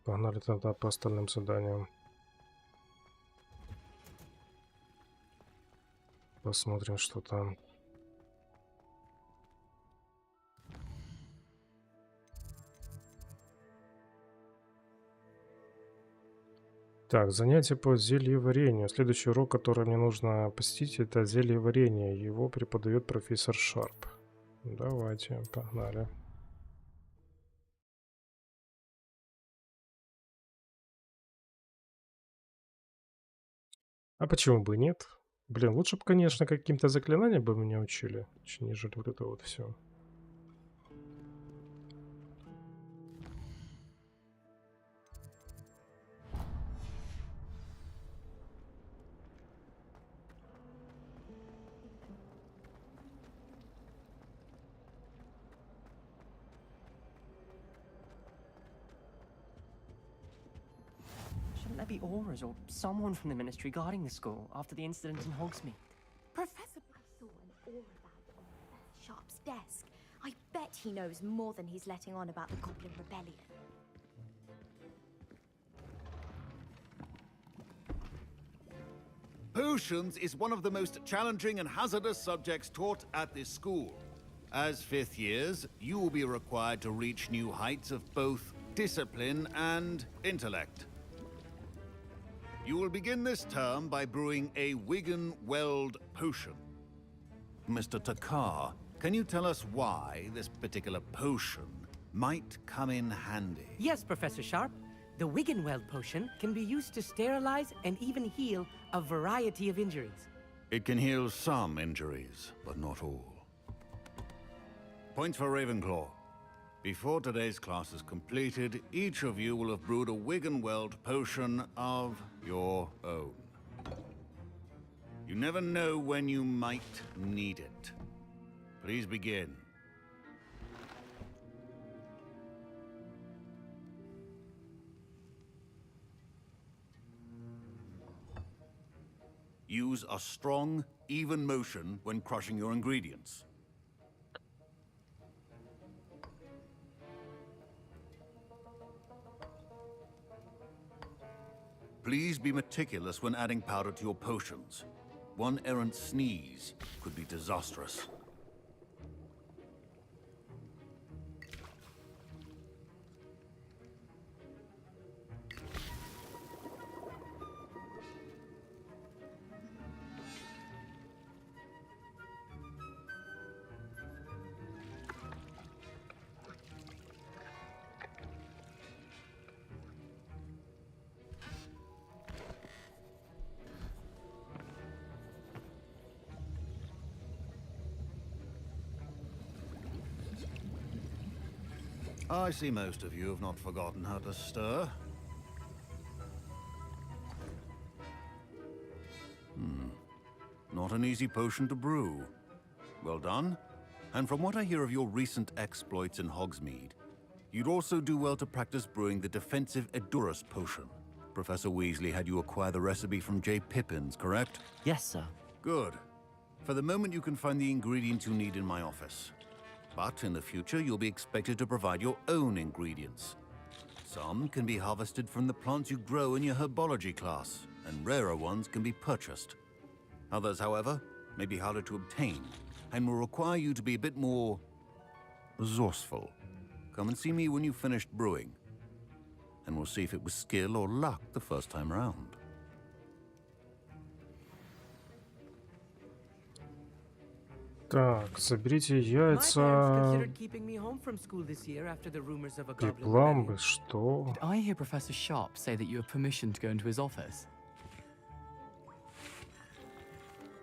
Погнали тогда по остальным заданиям. Посмотрим, что там. Так, занятие по зельеварению. Следующий урок, который мне нужно посетить, это зельеварение. Его преподает профессор Шарп. Давайте, погнали. А почему бы и нет? Блин, лучше бы, конечно, каким-то заклинанием бы меня учили, нежели вот это вот все. Shouldn't there be auras or someone from the ministry guarding the school after the incident in Hogsmeade? Professor, I saw an aura bag on Professor Sharp's desk. I bet he knows more than he's letting on about the Goblin Rebellion. Potions is one of the most challenging and hazardous subjects taught at this school. As 5th years, you will be required to reach new heights of both discipline and intellect. You will begin this term by brewing a Wigan-Weld potion. Mr. Takar, can you tell us why this particular potion might come in handy? Yes, Professor Sharp. The Wigan-Weld potion can be used to sterilize and even heal a variety of injuries. It can heal some injuries, but not all. Point for Ravenclaw. Before today's class is completed, each of you will have brewed a Wigan-Weld potion of your own. You never know when you might need it. Please begin. Use a strong, even motion when crushing your ingredients. Please be meticulous when adding powder to your potions. One errant sneeze could be disastrous. I see most of you have not forgotten how to stir. Not an easy potion to brew. Well done. And from what I hear of your recent exploits in Hogsmeade, you'd also do well to practice brewing the defensive Edurus potion. Professor Weasley had you acquire the recipe from J. Pippin's, correct? Yes, sir. Good. For the moment, you can find the ingredients you need in my office. But in the future, you'll be expected to provide your own ingredients. Some can be harvested from the plants you grow in your herbology class, and rarer ones can be purchased. Others, however, may be harder to obtain, and will require you to be a bit more resourceful. Come and see me when you've finished brewing, and we'll see if it was skill or luck the first time round. Так, соберите My parents яйца. considered keeping me home from school this year after the rumors of a goblin Пепламбы, rebellion. что? Did I hear Professor Sharp say that you have permission to go into his office?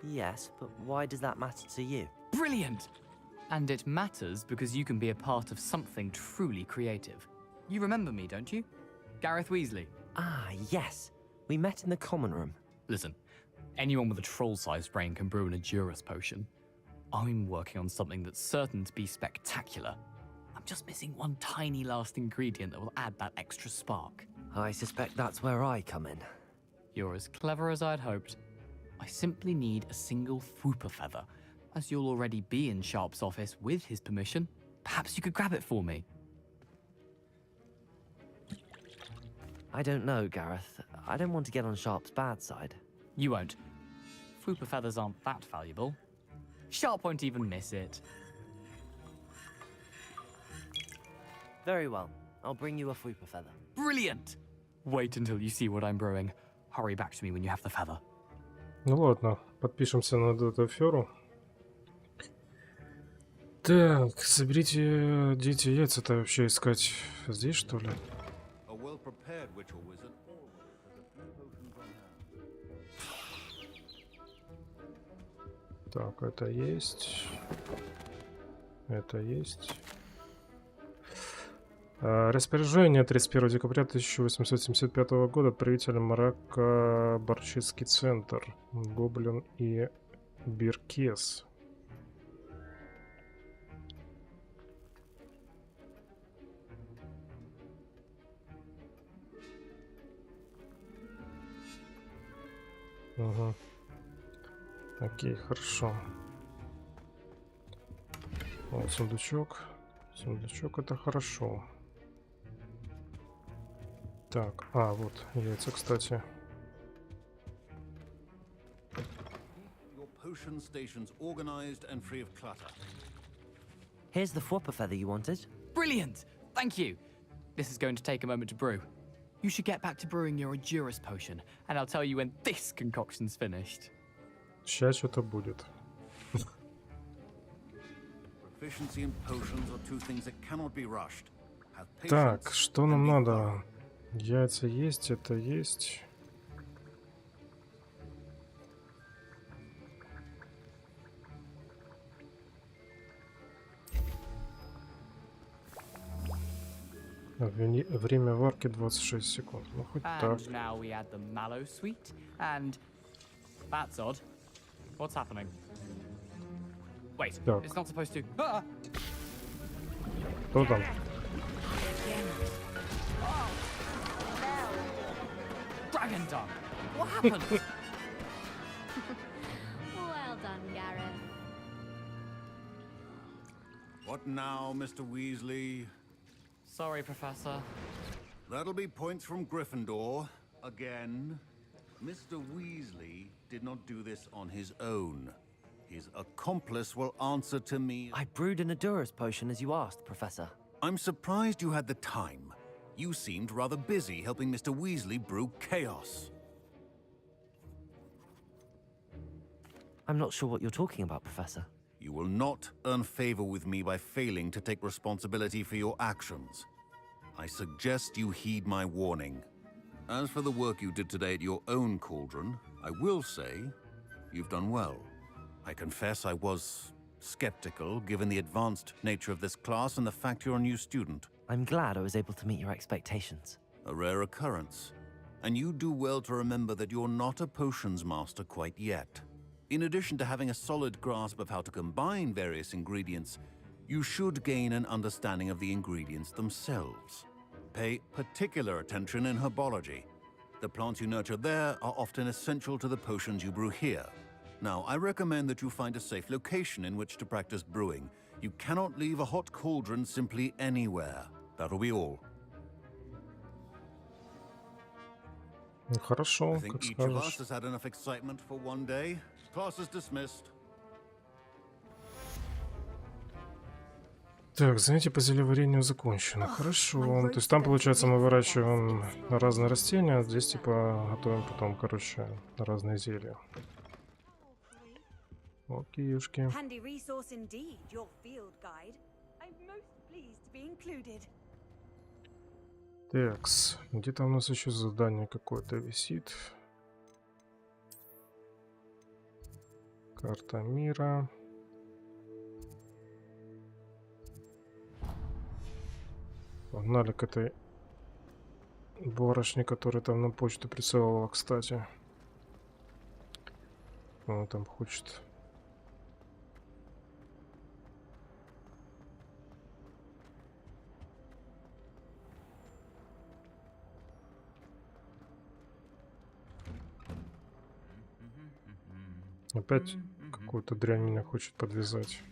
Yes, but why does that matter to you? Brilliant! And it matters because you can be a part of something truly creative. You remember me, don't you? Gareth Weasley. Ah, yes. We met in the common room. Listen, anyone with a troll-sized brain can brew an Edurus potion. I'm working on something that's certain to be spectacular. I'm just missing one tiny last ingredient that will add that extra spark. I suspect that's where I come in. You're as clever as I'd hoped. I simply need a single Fwooper feather. As you'll already be in Sharp's office with his permission, perhaps you could grab it for me. I don't know, Gareth. I don't want to get on Sharp's bad side. You won't. Fwooper feathers aren't that valuable. Sharp won't even miss it. Very well. I'll bring you a Fwooper feather. Brilliant! Wait until you see what I'm brewing. Hurry back to me when you have the feather. Ну ладно, подпишемся на эту аферу. Так, соберите, дети, яйца-то вообще искать здесь, что ли? A well-prepared witch or wizard always has a few potions on hand. Так, это есть. Это есть. Распоряжение 31 декабря 1875 года от правителя Марака Барчистский центр. Гоблин и Биркес. Угу. Окей, хорошо. Вот сундучок. Сундучок это хорошо. Так, вот яйца, кстати. Your potion station's organized and free of clutter. Here's the Fwooper feather you wanted. Brilliant! Thank you! This is going to take a moment to brew. You should get back to brewing your Edurus potion, and I'll tell you when this concoction's finished. Сейчас что-то будет. Proficiency and potions are two things that cannot be rushed. Have Так, patience что нам and be надо? thorough. Яйца есть, это есть. Время варки 26 секунд. Ну, хоть так. And now we add the mallow sweet, and... That's odd. What's happening? Wait, Так. it's not supposed to... Ah! Что там? Dragon Dung! What happened? Well done, Gareth. What now, Mr. Weasley? Sorry, Professor. That'll be points from Gryffindor. Again. Mr. Weasley did not do this on his own. His accomplice will answer to me. I brewed an Edurus potion as you asked, Professor. I'm surprised you had the time. You seemed rather busy helping Mr. Weasley brew chaos. I'm not sure what you're talking about, Professor. You will not earn favor with me by failing to take responsibility for your actions. I suggest you heed my warning. As for the work you did today at your own cauldron, I will say you've done well. I confess I was skeptical given the advanced nature of this class and the fact you're a new student. I'm glad I was able to meet your expectations. A rare occurrence. And you do well to remember that you're not a potions master quite yet. In addition to having a solid grasp of how to combine various ingredients, you should gain an understanding of the ingredients themselves. Pay particular attention in herbology. The plants you nurture there are often essential to the potions you brew here. Now, I recommend that you find a safe location in which to practice brewing. You cannot leave a hot cauldron simply anywhere. That'll be all. Хорошо, I think как each of us скажешь. has had enough excitement for one day. Class is dismissed. Так, занятие по зелеварению закончено. Хорошо. То есть там, получается, мы выращиваем разные растения, а здесь, типа, готовим потом, короче, разные зелья. Окейушки. Handy resource indeed, your field guide. I'm most pleased to be included. Такс, где-то у нас еще задание какое-то висит. Карта мира. Погнали к этой барышне, которая там на почту присылала, кстати. Она там хочет. Опять какую-то дрянь меня хочет подвязать.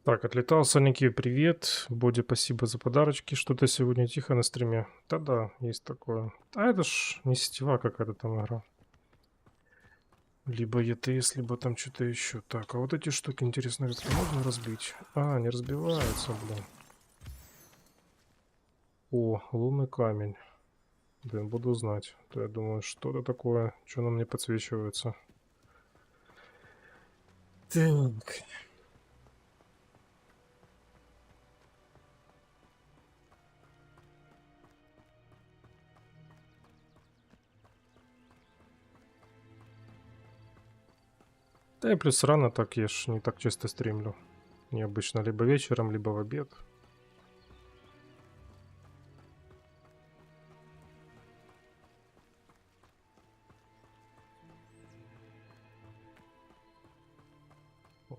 Так, отлетался Ники, привет. Боди, спасибо за подарочки. Что-то сегодня тихо на стриме. Да-да, есть такое. А это ж не сетевая какая-то там игра. Либо ETS, либо там что-то еще. Так, а вот эти штуки, интересно, можно разбить? А, не разбиваются, блин. О, лунный камень. Блин, буду знать. То я думаю, что-то такое, что нам не подсвечивается. Так. Да и плюс рано так, я ж не так часто стримлю. Необычно либо вечером, либо в обед.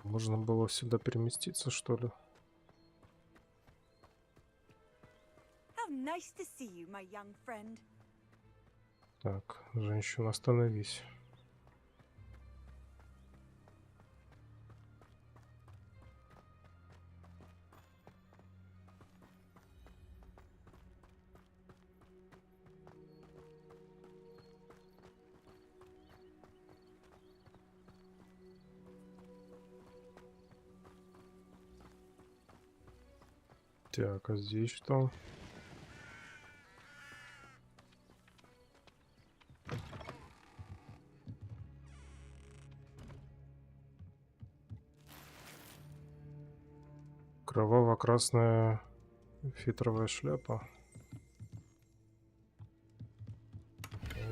Можно было сюда переместиться, что ли? How nice to see you, my young friend. Так, женщина, остановись. Так, а здесь что? Кроваво-красная фетровая шляпа.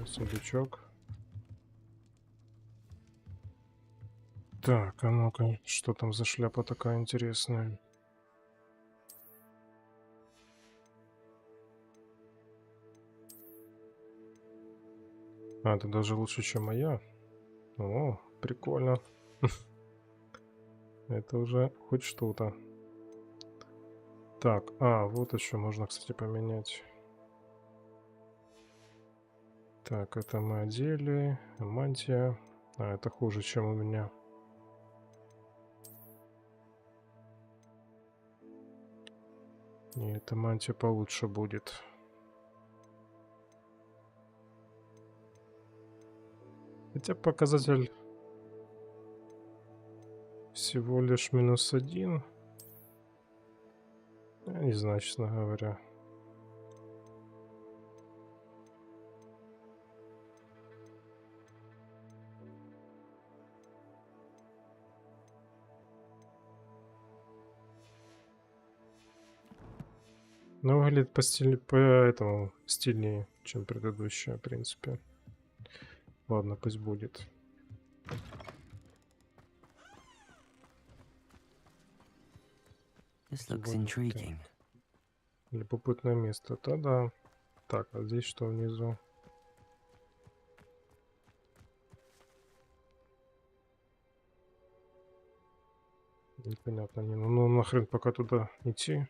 Сундучок. Так, а ну-ка, что там за шляпа такая интересная? А, это даже лучше, чем моя. О, прикольно. Это уже хоть что-то. Так, а, вот еще можно, кстати, поменять. Так, это мы одели. Мантия. А, это хуже, чем у меня. И эта мантия получше будет. Хотя показатель всего лишь -1. Я не знаю, честно говоря. Но выглядит по этому стильнее, чем предыдущая, в принципе. Ладно, пусть будет. This looks intriguing. Любопытное место. Да-да. Так, а здесь что внизу? Непонятно. Не, ну нахрен пока туда идти.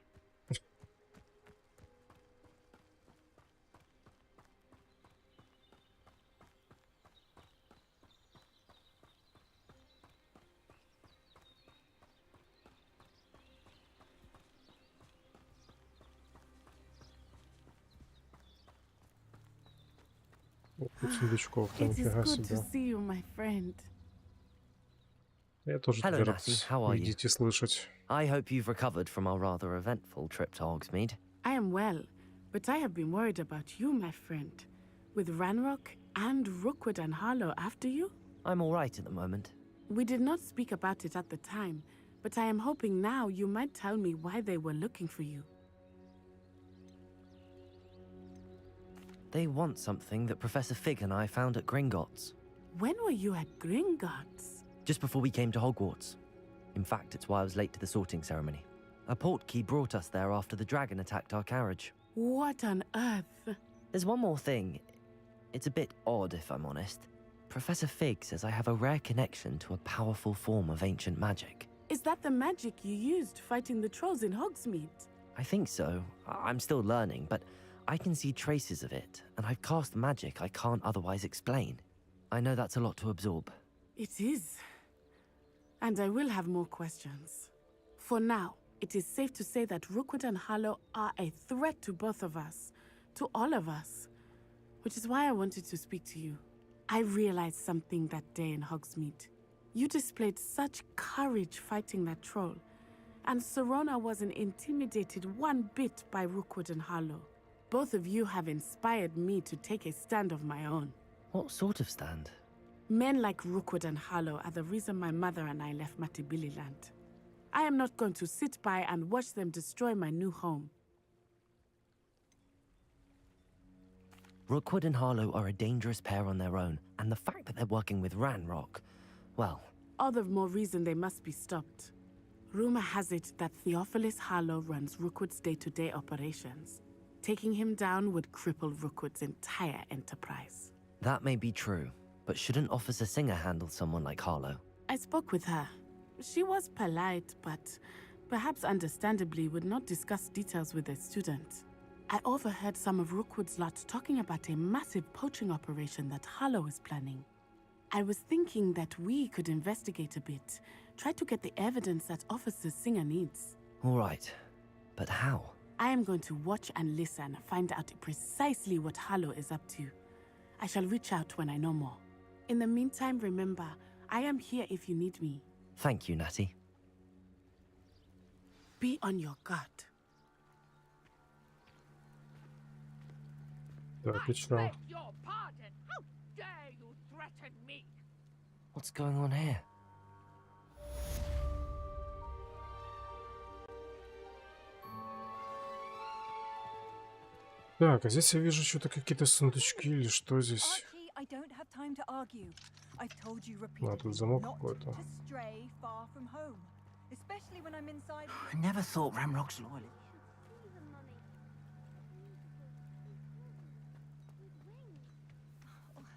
Сундучков-то нифига себе. Я тоже Hello, рад Natty. How are you? видеть и слышать. I hope you've recovered from our rather eventful trip to Hogsmeade. I am well, but I have been worried about you, my friend. With Ranrock and Rookwood and Harlow after you? I'm all right at the moment. We did not speak about it at the time, but I am hoping now you might tell me why they were looking for you. They want something that Professor Fig and I found at Gringotts. When were you at Gringotts? Just before we came to Hogwarts. In fact, it's why I was late to the sorting ceremony. A portkey brought us there after the dragon attacked our carriage. What on earth? There's one more thing. It's a bit odd, if I'm honest. Professor Fig says I have a rare connection to a powerful form of ancient magic. Is that the magic you used fighting the trolls in Hogsmeade? I think so. I'm still learning, but I can see traces of it, and I've cast magic I can't otherwise explain. I know that's a lot to absorb. It is. And I will have more questions. For now, it is safe to say that Rookwood and Harlow are a threat to both of us, to all of us. Which is why I wanted to speak to you. I realized something that day in Hogsmeade. You displayed such courage fighting that troll, and Serona wasn't intimidated one bit by Rookwood and Harlow. Both of you have inspired me to take a stand of my own. What sort of stand? Men like Rookwood and Harlow are the reason my mother and I left Matibili land. I am not going to sit by and watch them destroy my new home. Rookwood and Harlow are a dangerous pair on their own, and the fact that they're working with Ranrock, well... All the more reason they must be stopped. Rumor has it that Theophilus Harlow runs Rookwood's day-to-day operations. Taking him down would cripple Rookwood's entire enterprise. That may be true, but shouldn't Officer Singer handle someone like Harlow? I spoke with her. She was polite, but perhaps understandably would not discuss details with a student. I overheard some of Rookwood's lot talking about a massive poaching operation that Harlow is planning. I was thinking that we could investigate a bit, try to get the evidence that Officer Singer needs. All right, but how? I am going to watch and listen, find out precisely what Harlow is up to. I shall reach out when I know more. In the meantime, remember, I am here if you need me. Thank you, Natty. Be on your guard. Отлично. What's going on here? Так, а здесь я вижу что-то какие-то сундучки или что здесь? А, тут замок какой-то. I never thought Ramrock's loyal.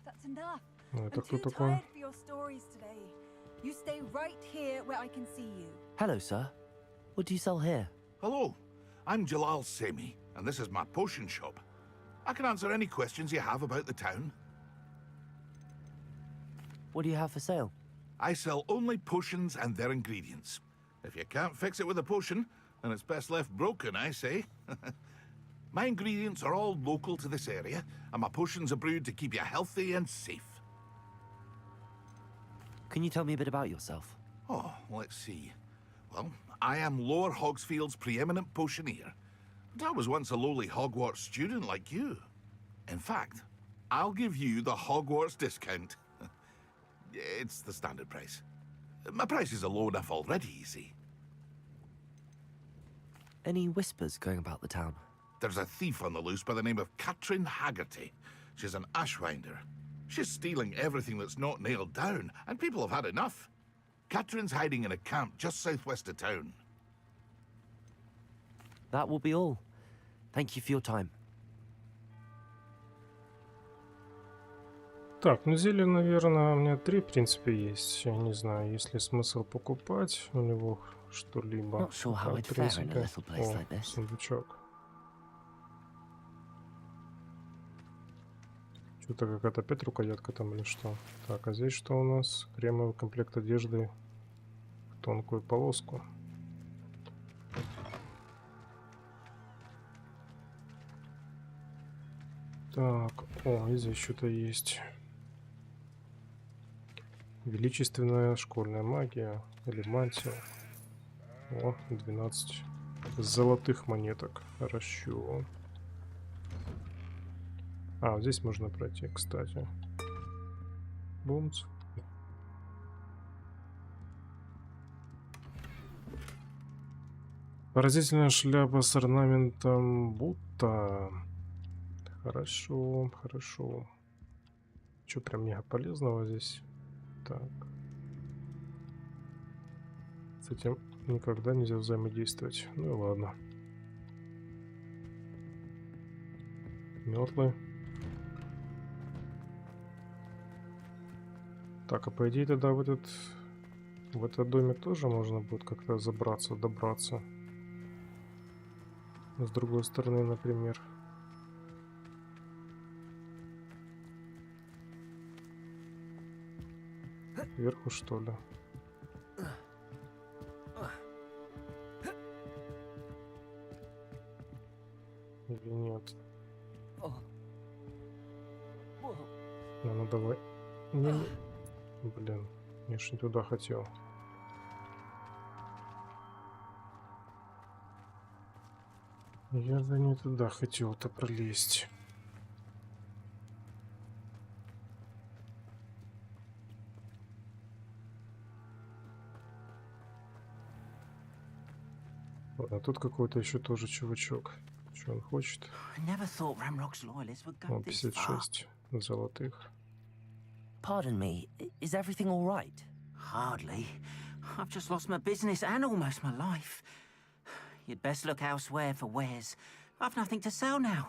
That's enough. Это кто такой? You stay right here where I can see you. Hello, sir. What do you sell here? Hello, I'm Jalal Semi, and this is my potion shop. I can answer any questions you have about the town. What do you have for sale? I sell only potions and their ingredients. If you can't fix it with a potion, then it's best left broken, I say. My ingredients are all local to this area, and my potions are brewed to keep you healthy and safe. Can you tell me a bit about yourself? Oh, let's see. Well, I am Lower Hogsfield's preeminent potioneer. But I was once a lowly Hogwarts student like you. In fact, I'll give you the Hogwarts discount. It's the standard price. My prices are low enough already, you see. Any whispers going about the town? There's a thief on the loose by the name of Katrin Haggerty. She's an ashwinder. She's stealing everything that's not nailed down, and people have had enough. Katrin's hiding in a camp just southwest of town. That will be all. Thank you for your time. Так, ну зелье, наверное, у меня 3, в принципе, есть. Я не знаю, есть ли смысл покупать у него что-либо. В принципе, о, сундучок. Что-то какая-то опять рукоятка там или что? Так, а здесь что у нас? Кремовый комплект одежды в тонкую полоску. Так, о, и здесь что-то есть. Величественная школьная магия или мантия. О, 12 золотых монеток. Хорошо. А, вот здесь можно пройти, кстати. Бумц. Поразительная шляпа с орнаментом будто. Хорошо, хорошо. Что прям мега полезного здесь? Так. С этим никогда нельзя взаимодействовать. Ну и ладно. Метлы. Так, а по идее тогда в этот домик тоже можно будет как-то забраться, добраться. С другой стороны, например. Сверху, что ли? Или нет? Ну давай. Не. Блин, я ж не туда хотел. Я же не туда хотел-то пролезть. А тут какой-то еще тоже чувачок. Что он хочет? О, 56 золотых. Pardon me, is everything all right? Hardly. I've just lost my business and almost my life. You'd best look elsewhere for wares. I've nothing to sell now.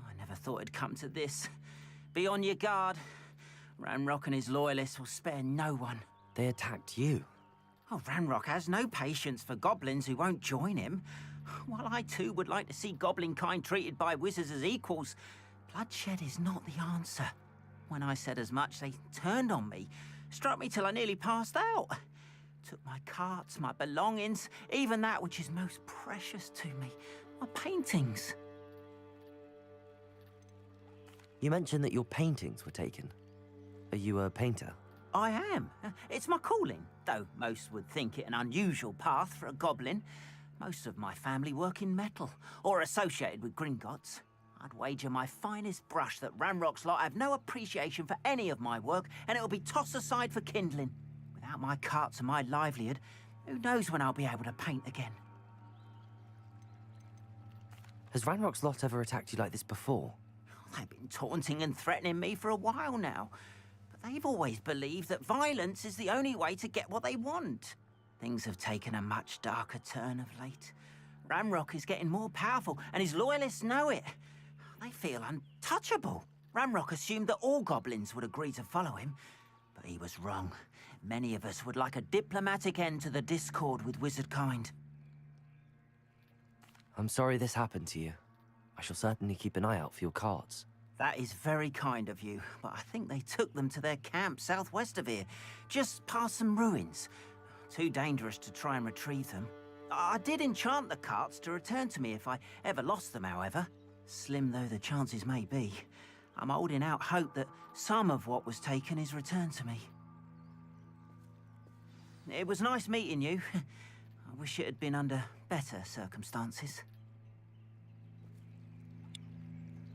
I never thought it'd come to this. Be on your guard. Ranrock and his loyalists will spare no one. They attacked you? Oh, Ranrock has no patience for goblins who won't join him. While I too would like to see goblin kind treated by wizards as equals, bloodshed is not the answer. When I said as much, they turned on me, struck me till I nearly passed out. Took my carts, my belongings, even that which is most precious to me, my paintings. You mentioned that your paintings were taken. Are you a painter? I am. It's my calling, though most would think it an unusual path for a goblin. Most of my family work in metal, or associated with Gringotts. I'd wager my finest brush that Ranrock's lot have no appreciation for any of my work, and it'll be tossed aside for kindling. Without my carts and my livelihood, who knows when I'll be able to paint again. Has Ranrock's lot ever attacked you like this before? They've been taunting and threatening me for a while now. But they've always believed that violence is the only way to get what they want. Things have taken a much darker turn of late. Ranrock is getting more powerful, and his loyalists know it. They feel untouchable. Ranrock assumed that all goblins would agree to follow him, but he was wrong. Many of us would like a diplomatic end to the discord with wizard kind. I'm sorry this happened to you. I shall certainly keep an eye out for your carts. That is very kind of you, but I think they took them to their camp southwest of here, just past some ruins. Too dangerous to try and retrieve them. I did enchant the carts to return to me if I ever lost them, however. Slim though the chances may be, I'm holding out hope that some of what was taken is returned to me. It was nice meeting you. I wish it had been under better circumstances.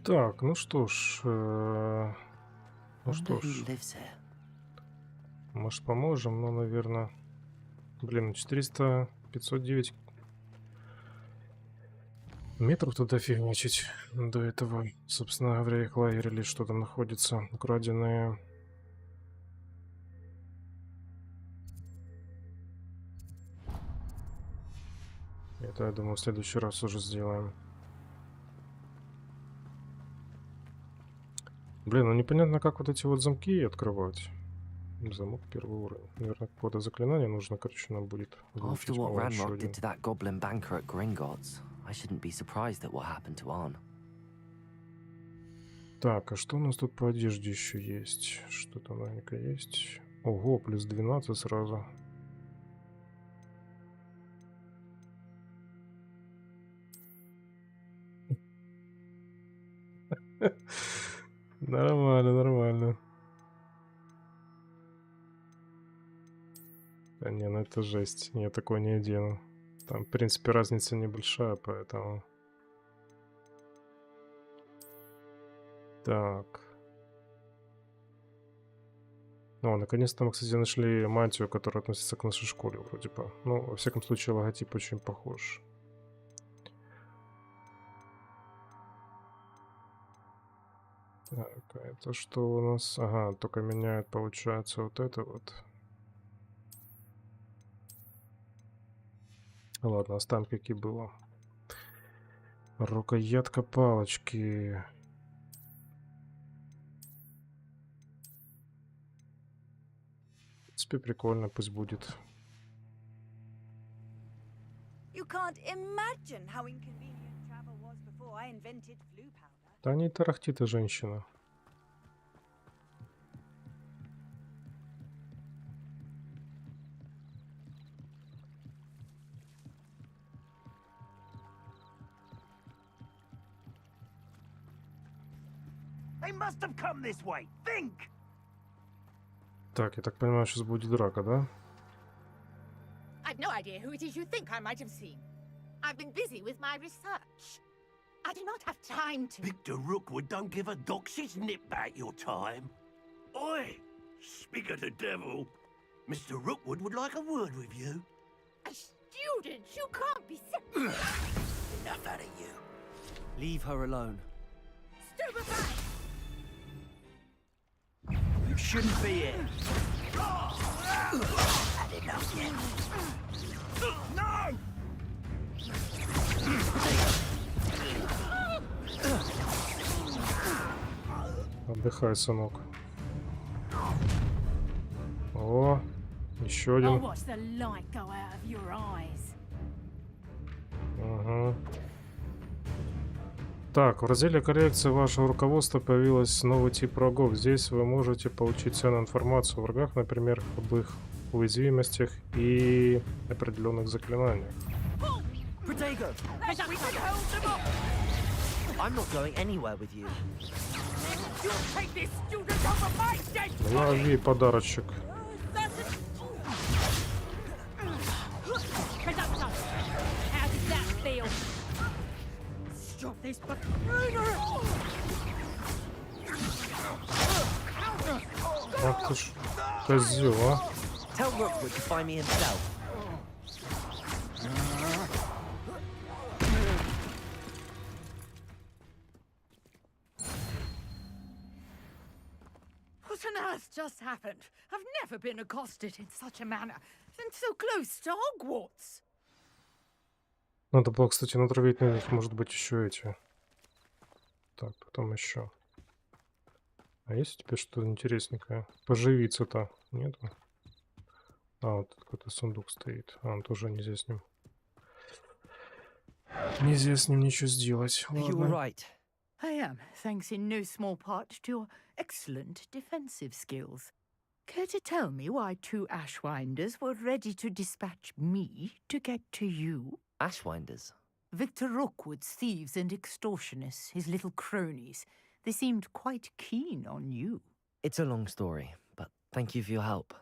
Так, ну что ж, может поможем, но, наверное, блин, 400, 509 метров туда фигничать до этого, собственно говоря, их лагерь или что там находится, украденные. Это, я думаю, в следующий раз уже сделаем. Блин, ну непонятно, как вот эти вот замки открывать. Замок первый уровень. Наверное, какое-то заклинание нужно, короче, нам будет. After what Ranrock did to that goblin banker at Gringotts, I shouldn't be surprised at what happened to Arn. Так, а что у нас тут по одежде еще есть? Что-то новенькое есть. Ого, плюс 12 сразу. Нормально, нормально. Да не, ну это жесть. Я такое не одену. Там, в принципе, разница небольшая, поэтому... Так. О, наконец-то мы, кстати, нашли мантию, которая относится к нашей школе, вроде бы. Ну, во всяком случае, логотип очень похож. Так, а это что у нас? Ага, только меняет, получается, вот это вот. Ладно, оставим, как и было. Рукоятка палочки. В принципе, прикольно, пусть будет. You can't imagine how inconvenient travel was before I invented flu powder. Да не тарахтит и женщина. They must have come this way. Think! Так, я так понимаю, сейчас будет драка, да? I've no idea who it is you think I might have seen. I've been busy with my research. I do not have time to... Victor Rookwood don't give a doxy's nip back your time. Oi! Speak of the devil. Mr. Rookwood would like a word with you. A student? You can't be... Enough out of you. Leave her alone. Stupefy! You shouldn't be here. Had enough yet. No! Отдыхай, сынок. О, еще один. watch the light go out of your eyes. Ага. Так, в разделе коллекции вашего руководства появилась новый тип врагов. Здесь вы можете получить ценную информацию о врагах, например, об их уязвимостях и определенных заклинаниях. I'm not going anywhere with you. Лови подарочек. Ах ты ж, козёл, а. Tell Rookwood to find me himself. What on earth just happened? I've never been accosted in such a manner, and so close to Hogwarts. Надо было, кстати, натравить на них, может быть, еще эти. Так, потом еще. А есть у тебя что-то интересненькое? Поживиться-то нету? А, вот какой-то сундук стоит. А, он тоже нельзя с ним. Нельзя с ним ничего сделать. You're Ладно. right. I am, thanks in no small part to your excellent defensive skills. Care to tell me why two Ashwinders were ready to dispatch me to get to you? Ashwinders? Victor Rookwood's thieves and extortionists, his little cronies. They seemed quite keen on you. It's a long story, but thank you for your help.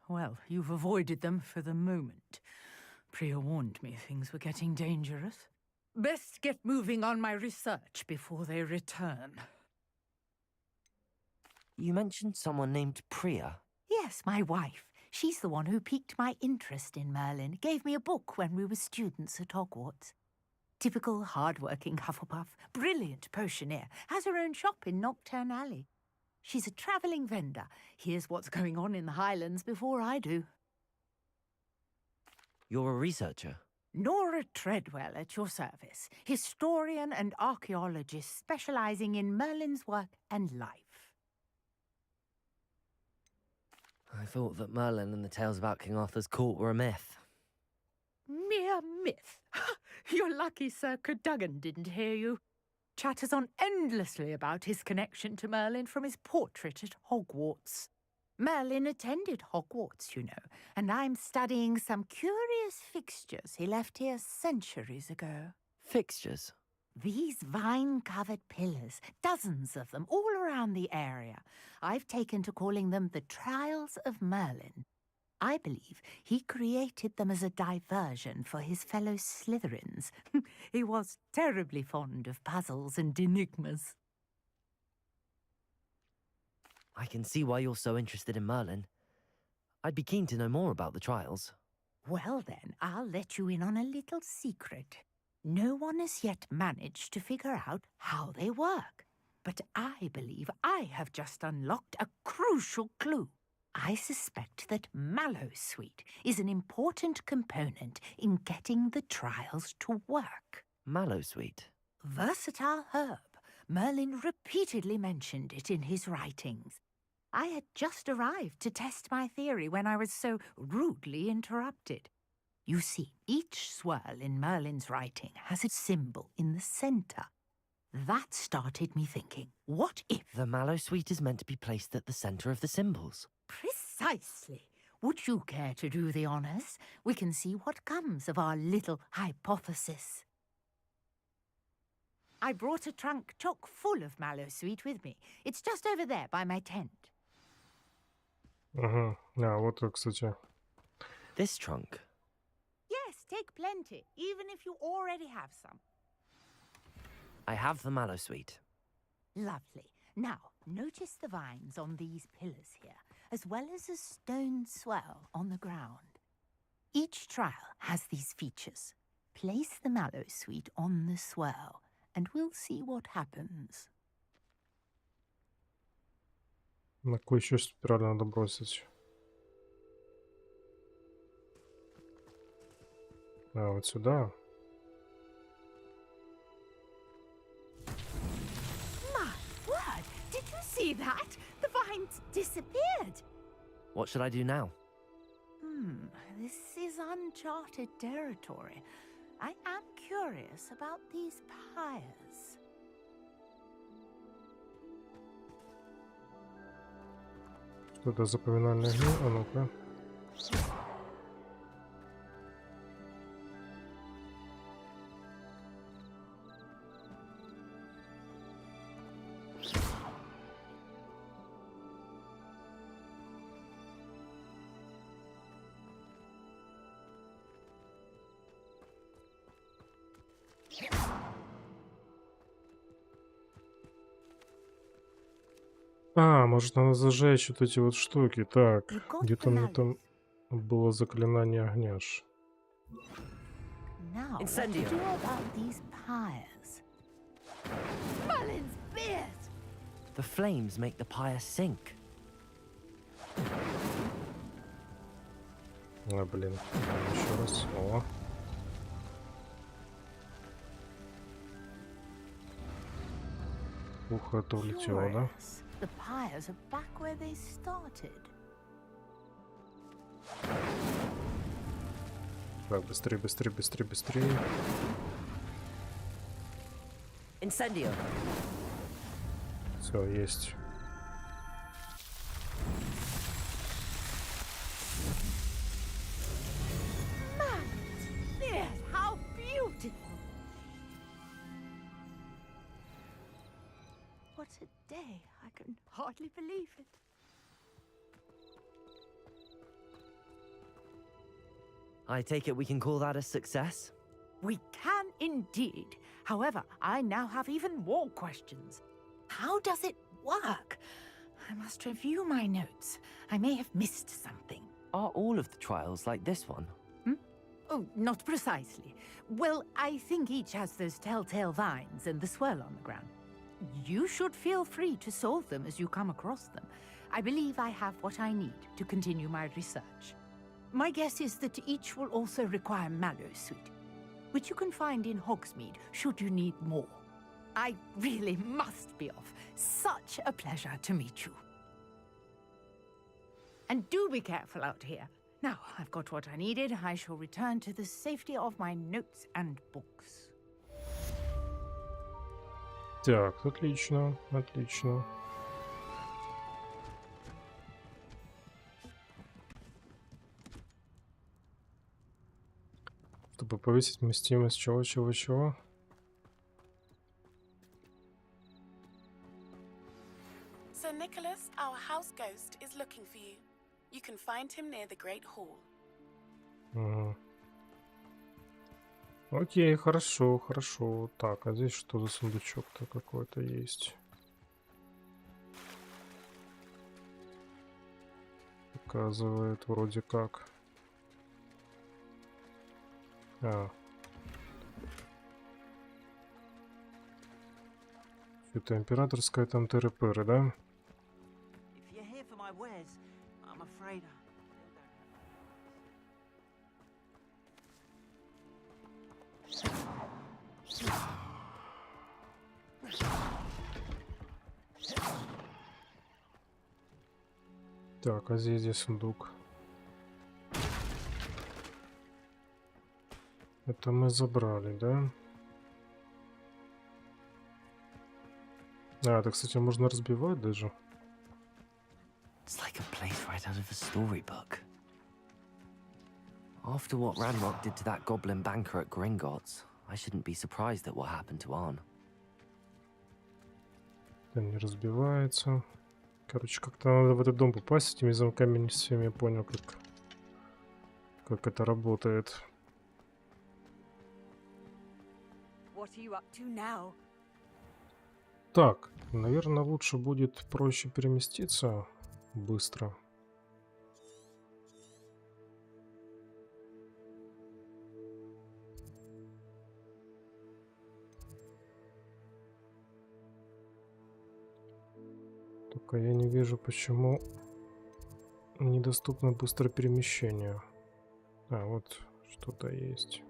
Well, you've avoided them for the moment. Priya warned me things were getting dangerous. Best get moving on my research before they return. You mentioned someone named Priya. Yes, my wife. She's the one who piqued my interest in Merlin, gave me a book when we were students at Hogwarts. Typical hard-working Hufflepuff, brilliant potioneer, has her own shop in Nocturne Alley. She's a travelling vendor, hears what's going on in the Highlands before I do. You're a researcher? Nora Treadwell at your service, historian and archaeologist specialising in Merlin's work and life. I thought that Merlin and the tales about King Arthur's court were a myth. Mere myth. You're lucky Sir Cadogan didn't hear you. Chatters on endlessly about his connection to Merlin from his portrait at Hogwarts. Merlin attended Hogwarts, you know, and I'm studying some curious fixtures he left here centuries ago. Fixtures? These vine-covered pillars, dozens of them, all around the area. I've taken to calling them the Trials of Merlin. I believe he created them as a diversion for his fellow Slytherins. He was terribly fond of puzzles and enigmas. I can see why you're so interested in Merlin. I'd be keen to know more about the trials. Well then, I'll let you in on a little secret. No one has yet managed to figure out how they work. But I believe I have just unlocked a crucial clue. I suspect that Mallowsweet is an important component in getting the trials to work. Mallowsweet? Versatile herb. Merlin repeatedly mentioned it in his writings. I had just arrived to test my theory when I was so rudely interrupted. You see, each swirl in Merlin's writing has a symbol in the centre. That started me thinking, what if... The Mallowsweet is meant to be placed at the centre of the symbols. Precisely. Would you care to do the honours? We can see what comes of our little hypothesis. I brought a trunk chock full of mallow sweet with me. It's just over there by my tent. Ага. А, вот, кстати. This trunk? Yes, take plenty, even if you already have some. I have the mallow sweet. Lovely. Now, notice the vines on these pillars here, as well as a stone swell on the ground. Each trial has these features. Place the mallow sweet on the swell, and we'll see what happens. На какую еще спираль надо бросить? А, вот сюда. My word! Did you see that? The vines disappeared. What should I do now? This is uncharted territory. I am curious about these pyres. Что это за поминальный огни? А ну-ка. А, может надо зажечь вот эти вот штуки. Так, где-то мне там было заклинание огня. Now, what to do about these pyres? Merlin's beard! The flames make the pyre sink. А, блин. Еще раз. О. Ух, это улетело, да? The pyres are back where they started. Так, быстрее, быстрее, быстрее, быстрее. Incendio. Все, есть. Yes, how beautiful! What a day! I can hardly believe it. I take it we can call that a success? We can indeed. However, I now have even more questions. How does it work? I must review my notes. I may have missed something. Are all of the trials like this one? Oh, not precisely. Well, I think each has those telltale vines and the swirl on the ground. You should feel free to solve them as you come across them. I believe I have what I need to continue my research. My guess is that each will also require mallow sweet, which you can find in Hogsmeade should you need more. I really must be off. Such a pleasure to meet you. And do be careful out here. Now, I've got what I needed. I shall return to the safety of my notes and books. Так, отлично, отлично. Чтобы повысить вместимость чего? Sir Nicholas, our house ghost, is looking for you. You can find him near the Great Hall. Угу. Окей, хорошо, хорошо. Так, а здесь что за сундучок-то какой-то есть? Показывает вроде как. А. Это императорская там тыры-пыры, да? If you're here for my wares, I'm afraid Так, а здесь сундук. Это мы забрали, да? А, это, кстати, можно разбивать даже. It's like a place right out of a storybook. After what Ranrock did to that goblin banker at Gringotts, I shouldn't be surprised at what happened to Arn. Не разбивается. Короче, как-то надо в этот дом попасть с этими замками, не всеми я понял, как это работает. Так, наверное, лучше будет проще переместиться быстро. Только я не вижу, почему недоступно быстрое перемещение. А, вот что-то есть.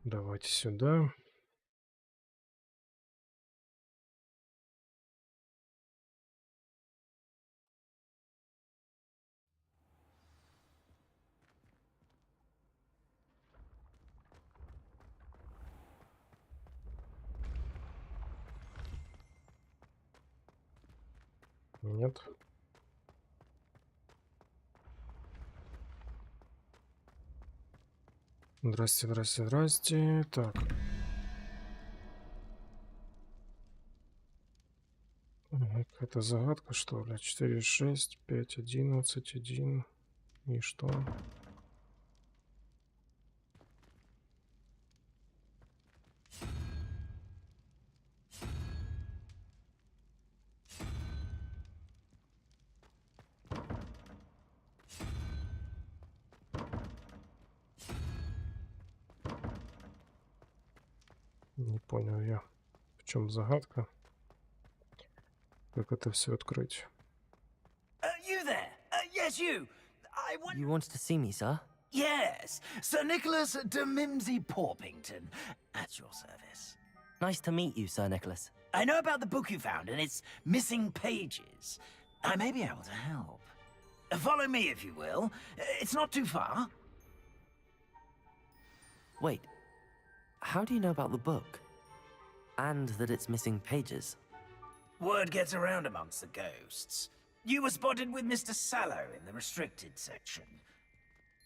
Давайте сюда. Нет. Здрасте, здрасте, здрасте. Так. Какая-то загадка, что ли? 4, 6, 5, 11, 1. И что? Не понял я, в чем загадка. Как это все открыть? You there? Yes, you. I want... You wanted to see me, sir? Yes, Sir Nicholas de Mimsy Porpington, at your service. Nice to meet you, Sir Nicholas. I know about the book you found and its missing pages. I may be able to help. Follow me, if you will. It's not too far. Wait, how do you know about the book? And that it's missing pages? Word gets around amongst the ghosts. You were spotted with Mr. Sallow in the restricted section.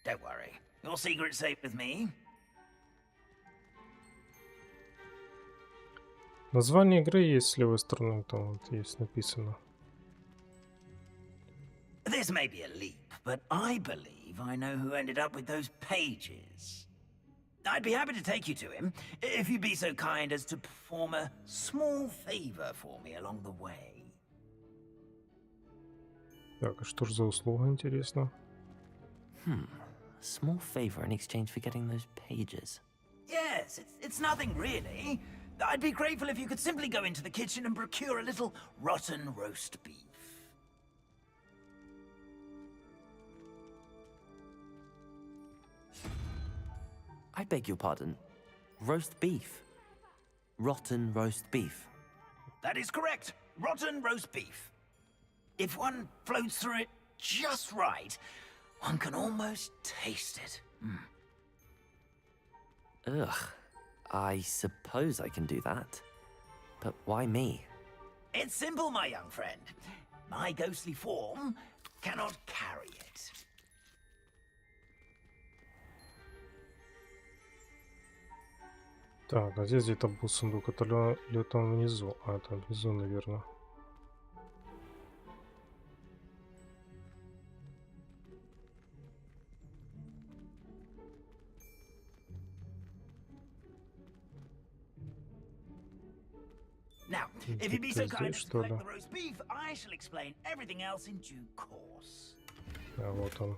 Don't worry, your secret's safe with me. Название игры есть с левой стороны, там вот есть написано. This may be a leap, but I believe I know who ended up with those pages. I'd be happy to take you to him, if you'd be so kind as to perform a small favor for me along the way. Так, а что ж за услуга, интересно? A small favor in exchange for getting those pages. Yes, it's nothing really. I'd be grateful if you could simply go into the kitchen and procure a little rotten roast beef. I beg your pardon. Roast beef. Rotten roast beef. That is correct. Rotten roast beef. If one floats through it just right, one can almost taste it. Ugh. I suppose I can do that. But why me? It's simple, my young friend. My ghostly form cannot carry it. Так, а здесь где-то был сундук, это ли там внизу? А, там внизу, наверное. Now, if you'd be so kind as to что ли? collect the roast beef, I shall explain everything else in due course. А вот он.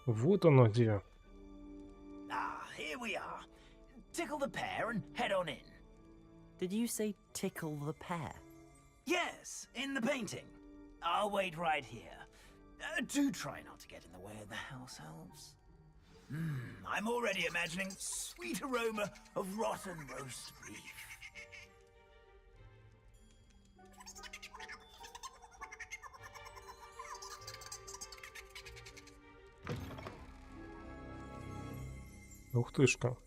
Вот оно где. Ah, here we are. Tickle the pear and head on in. Did you say tickle the pear? Yes, in the painting. I'll wait right here. Do try not to get in the way of the house elves. I'm already imagining sweet aroma of rotten roast beef. Ух тышка.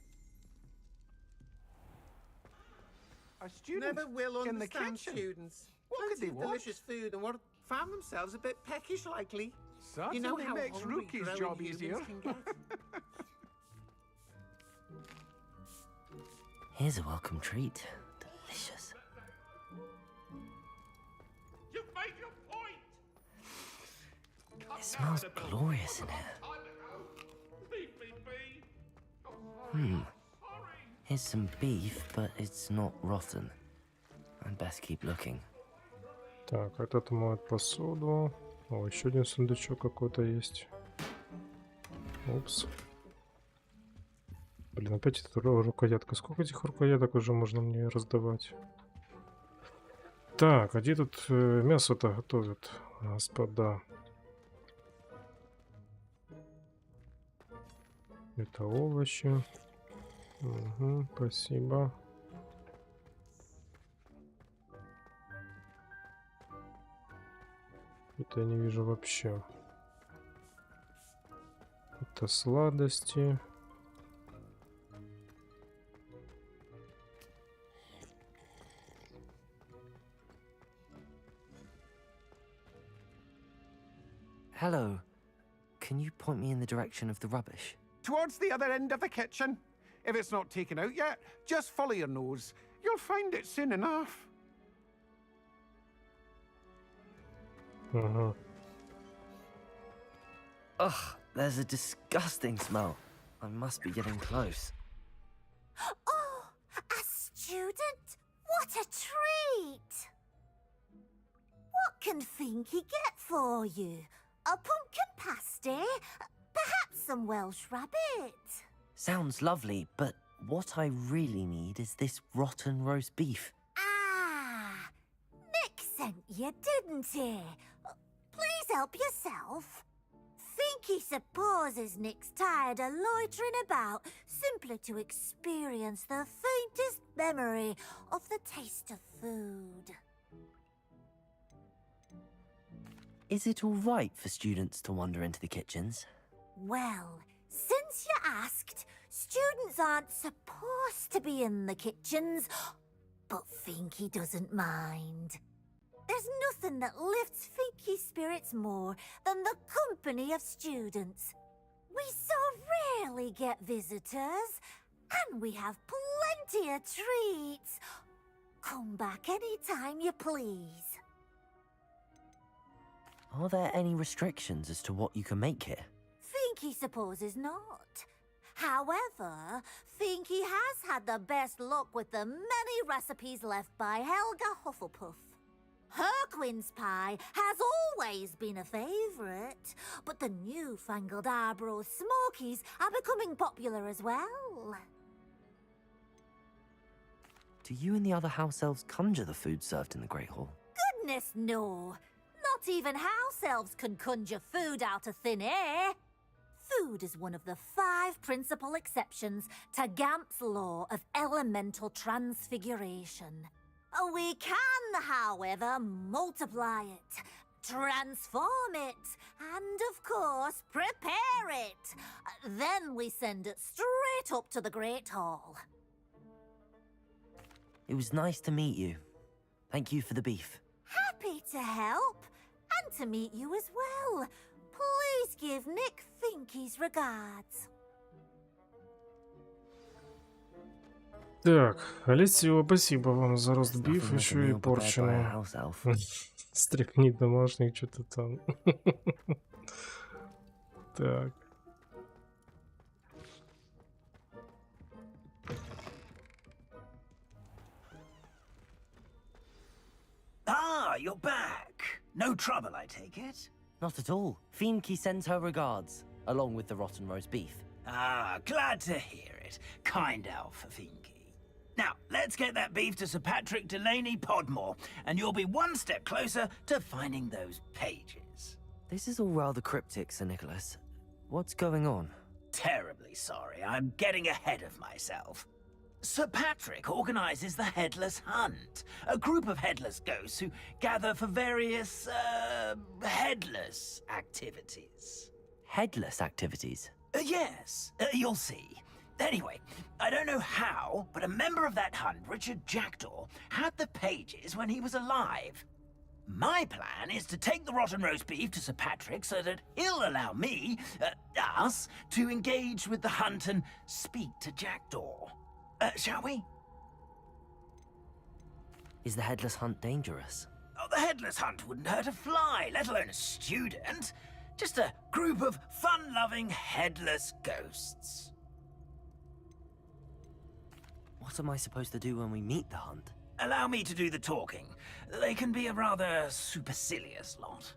Our students Never will in the understand kitchen. students. What could Plenty they of want? delicious food and what found themselves a bit peckish likely. Certainly you know how makes hungry Rookie's growing job humans easier. can get. Here's a welcome treat. Delicious. You've made your point. It smells glorious in here. Leave me be. Here's some beef, but it's not rotten. I'd best keep looking. Так, этот моет посуду. О, еще один сундучок какой-то есть. Упс. Блин, опять эта рукоятка. Сколько этих рукояток уже можно мне раздавать? Так, а где тут мясо-то готовят, господа? Это овощи. Угу, спасибо. Это я не вижу вообще. Это сладости. Hello. Can you point me in the direction of the rubbish? Towards the other end of the kitchen. If it's not taken out yet, just follow your nose. You'll find it soon enough. Ага. Ugh, there's a disgusting smell. I must be getting close. Oh, a student? What a treat! What can Finky get for you? A pumpkin pasty? Perhaps some Welsh rabbit? Sounds lovely, but what I really need is this rotten roast beef. Ah, Nick sent you, didn't he? Please help yourself. Finky supposes Nick's tired of loitering about simply to experience the faintest memory of the taste of food. Is it all right for students to wander into the kitchens? Well, since you asked, students aren't supposed to be in the kitchens, but Finky doesn't mind. There's nothing that lifts Finky's spirits more than the company of students. We so rarely get visitors, and we have plenty of treats. Come back anytime you please. Are there any restrictions as to what you can make here? Finky supposes not. However, Finky has had the best luck with the many recipes left by Helga Hufflepuff. Her quince pie has always been a favourite, but the newfangled Arborough Smokies are becoming popular as well. Do you and the other house elves conjure the food served in the Great Hall? Goodness no! Not even house elves can conjure food out of thin air. Food is one of the 5 principal exceptions to Gamp's law of elemental transfiguration. We can, however, multiply it, transform it, and, of course, prepare it. Then we send it straight up to the Great Hall. It was nice to meet you. Thank you for the beef. Happy to help, and to meet you as well. Please give Nick Finky's regards. Так, Алексеева, спасибо вам за ростбиф, еще и порченый. Стряпни домашних, что-то там. Так. Ah, you're back. No trouble, I take it? Not at all. Finky sends her regards, along with the rotten roast beef. Ah, glad to hear it. Kind elf for Finky. Now, let's get that beef to Sir Patrick Delaney Podmore, and you'll be one step closer to finding those pages. This is all rather cryptic, Sir Nicholas. What's going on? Terribly sorry, I'm getting ahead of myself. Sir Patrick organizes the Headless Hunt, a group of headless ghosts who gather for various, headless activities. Headless activities? Yes, you'll see. Anyway, I don't know how, but a member of that hunt, Richard Jackdaw, had the pages when he was alive. My plan is to take the rotten roast beef to Sir Patrick so that he'll allow me, us, to engage with the hunt and speak to Jackdaw. Shall we? Is the headless hunt dangerous? Oh, the headless hunt wouldn't hurt a fly, let alone a student. Just a group of fun-loving headless ghosts. What am I supposed to do when we meet the hunt? Allow me to do the talking. They can be a rather supercilious lot.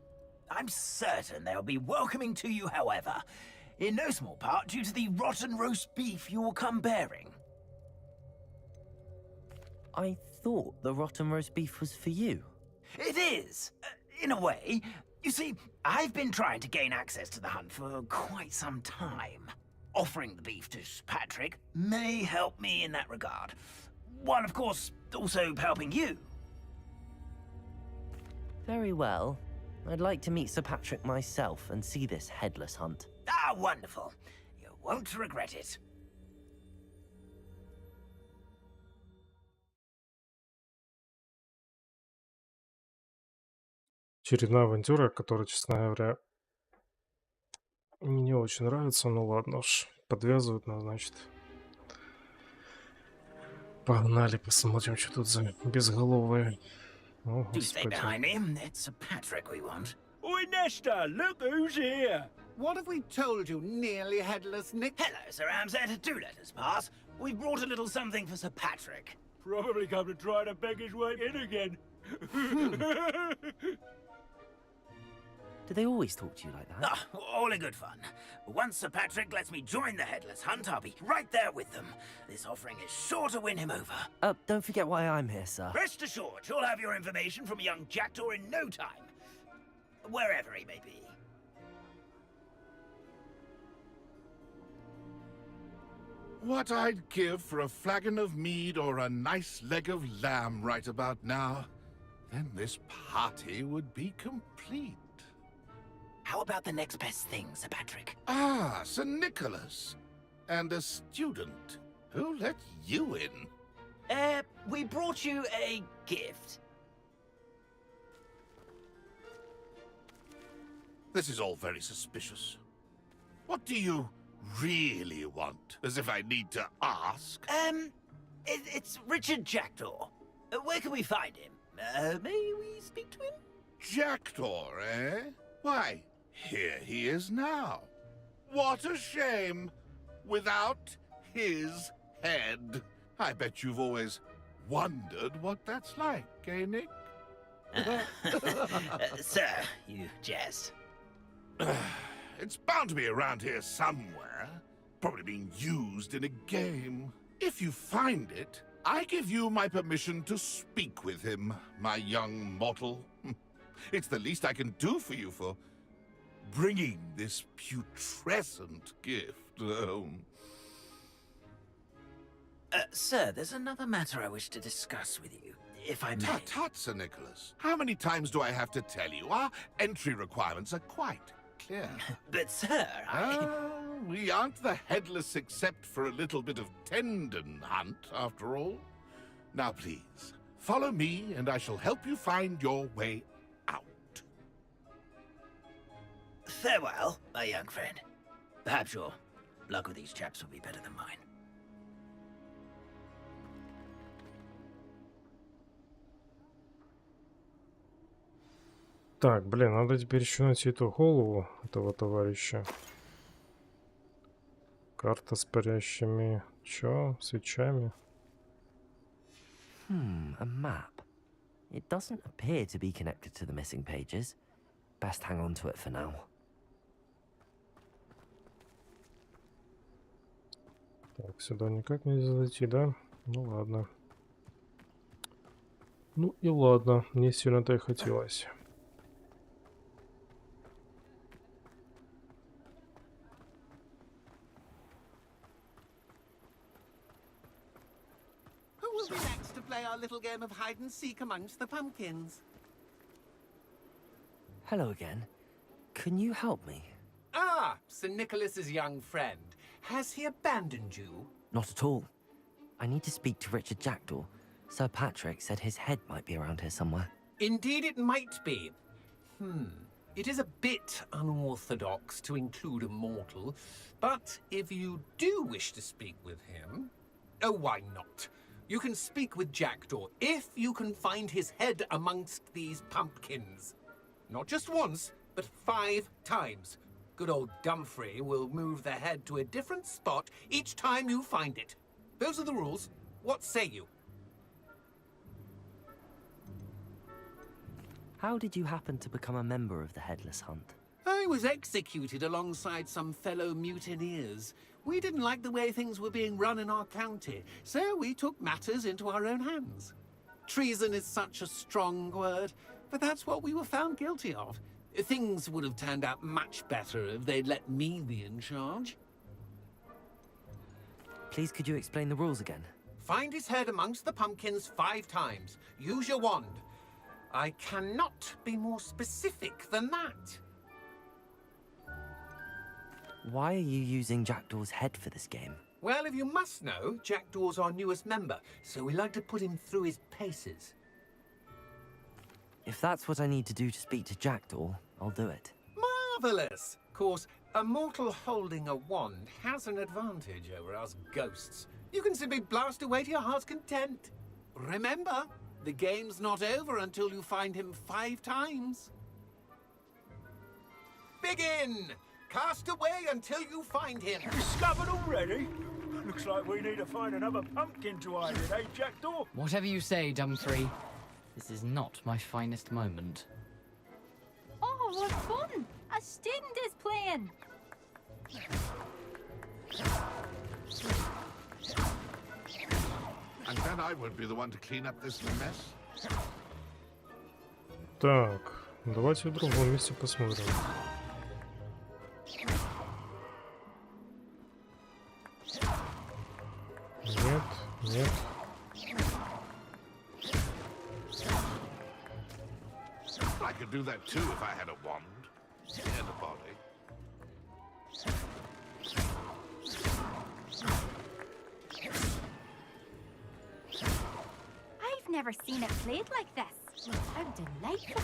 I'm certain they'll be welcoming to you, however, in no small part due to the rotten roast beef you'll come bearing. I thought the rotten roast beef was for you. It is, in a way. You see, I've been trying to gain access to the hunt for quite some time. Offering the beef to Sir Patrick may help me in that regard. While, of course, also helping you. Very well. I'd like to meet Sir Patrick myself and see this headless hunt. Ah, wonderful. You won't regret it. Очередная авантюра, которая, честно говоря, мне не очень нравится. Ну ладно уж, подвязывают нас, значит. Погнали, посмотрим, что тут за безголовые. О, Do stay господи. behind me. It's Sir Patrick we want. Oi, Nesta, look who's here. What have we told you, nearly headless Nick? Hello, Sir Ramsed. Do let us pass. We've brought a little something for Sir Patrick. Probably come to try to beg his way in again. Do they always talk to you like that? Ah, all in good fun. Once Sir Patrick lets me join the headless hunt, I'll be right there with them. This offering is sure to win him over. Don't forget why I'm here, sir. Rest assured, you'll have your information from a young jackdaw in no time. Wherever he may be. What I'd give for a flagon of mead or a nice leg of lamb right about now. Then this party would be complete. How about the next best thing, Sir Patrick? Ah, Sir Nicholas. And a student. Who let you in? We brought you a gift. This is all very suspicious. What do you really want? As if I need to ask. It's Richard Jackdaw. Where can we find him? May we speak to him? Jackdaw, eh? Why, here he is now. What a shame. Without his head. I bet you've always wondered what that's like, eh, Nick? Sir, you jest. It's bound to be around here somewhere. Probably being used in a game. If you find it, I give you my permission to speak with him, my young mortal. It's the least I can do for you for bringing this putrescent gift home. Sir, there's another matter I wish to discuss with you, if I may. Tut, tut, Sir Nicholas. How many times do I have to tell you? Our entry requirements are quite clear. But, sir, we aren't the headless except for a little bit of tendon hunt, after all. Now, please, follow me, and I shall help you find your way out. Farewell, my young friend. Perhaps your luck with these chaps will be better than mine. Так, блин, надо теперь еще найти эту голову этого товарища. Карта с парящими... Чё? Свечами? A map. It doesn't appear to be connected to the missing pages. Best hang on to it for now. Так, сюда никак нельзя зайти, да? Ну ладно. Ну и ладно, не сильно-то и хотелось. Who will be next to play our little game of hide and seek amongst the pumpkins? Hello again. Can you help me? Ah, Sir Nicholas's young friend. Has he abandoned you? Not at all. I need to speak to Richard Jackdaw. Sir Patrick said his head might be around here somewhere. Indeed it might be. It is a bit unorthodox to include a mortal, but if you do wish to speak with him... Oh, why not? You can speak with Jackdaw if you can find his head amongst these pumpkins. Not just once, but 5 times. Good old Dumfrey will move the head to a different spot each time you find it. Those are the rules. What say you? How did you happen to become a member of the Headless Hunt? I was executed alongside some fellow mutineers. We didn't like the way things were being run in our county, so we took matters into our own hands. Treason is such a strong word, but that's what we were found guilty of. Things would have turned out much better if they'd let me be in charge. Please, could you explain the rules again? Find his head amongst the pumpkins 5 times. Use your wand. I cannot be more specific than that. Why are you using Jackdaw's head for this game? Well, if you must know, Jackdaw's our newest member, so we like to put him through his paces. If that's what I need to do to speak to Jackdaw, I'll do it. Marvellous! Of course, a mortal holding a wand has an advantage over us ghosts. You can simply blast away to your heart's content. Remember, the game's not over until you find him 5 times. Begin! Cast away until you find him. Discovered already? Looks like we need to find another pumpkin to hide in, eh, Jackdaw? Whatever you say, Dumfrey. This is not my finest moment. Oh, what fun! A student is playing! And then I would be the one to clean up this mess. Так, давайте в другом месте посмотрим. Нет, нет. I could do that too if I had a wand and a body. I've never seen it played like this. How delightful.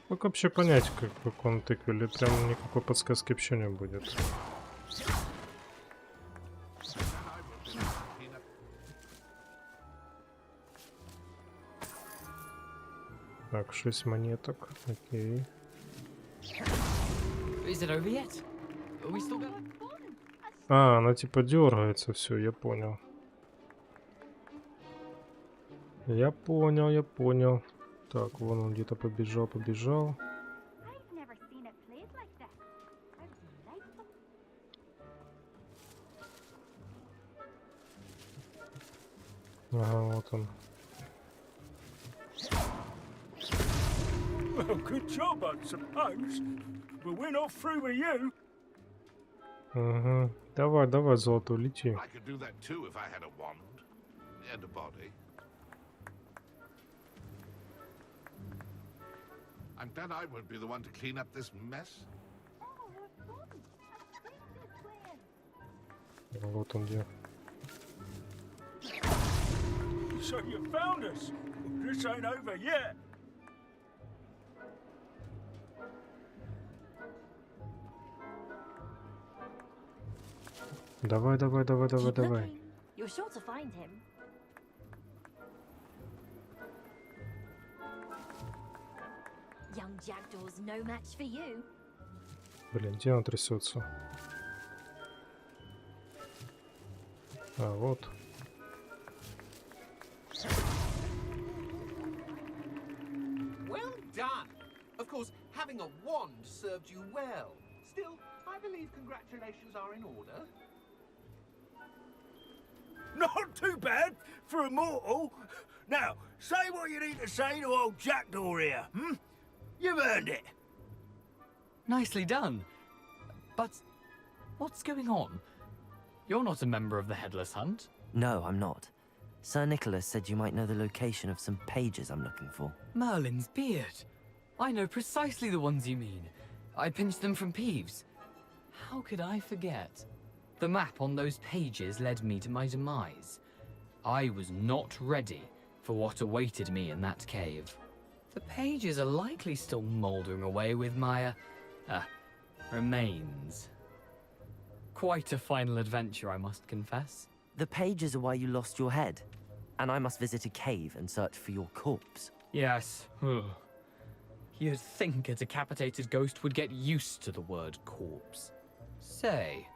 Как вообще понять, как он тыкве, или прям никакой подсказки вообще не будет? Так, 6 монеток, окей. Is it over yet? Are we still going? А, она типа дергается, все, я понял. Я понял. Так, вон он где-то побежал. Ага, вот он. Well, good job, I suppose. But we're not through with you. Ага. Давай, золото, лети. I could do that too if I had a wand and a body. And then I would be the one to clean up this mess. Вот он где. So you found us. This ain't over yet. Давай. You're sure to find him. Young Jackdaw's no match for you. Блин, где он трясется? А, вот. Well done. Of course, having a wand served you well. Still, I believe congratulations are in order. Not too bad for a mortal. Now, say what you need to say to old Jackdaw here, hmm? You've earned it. Nicely done. But what's going on? You're not a member of the Headless Hunt. No, I'm not. Sir Nicholas said you might know the location of some pages I'm looking for. Merlin's beard. I know precisely the ones you mean. I pinched them from Peeves. How could I forget? The map on those pages led me to my demise. I was not ready for what awaited me in that cave. The pages are likely still mouldering away with my, remains. Quite a final adventure, I must confess. The pages are why you lost your head. And I must visit a cave and search for your corpse. Yes. You'd think a decapitated ghost would get used to the word corpse. Say,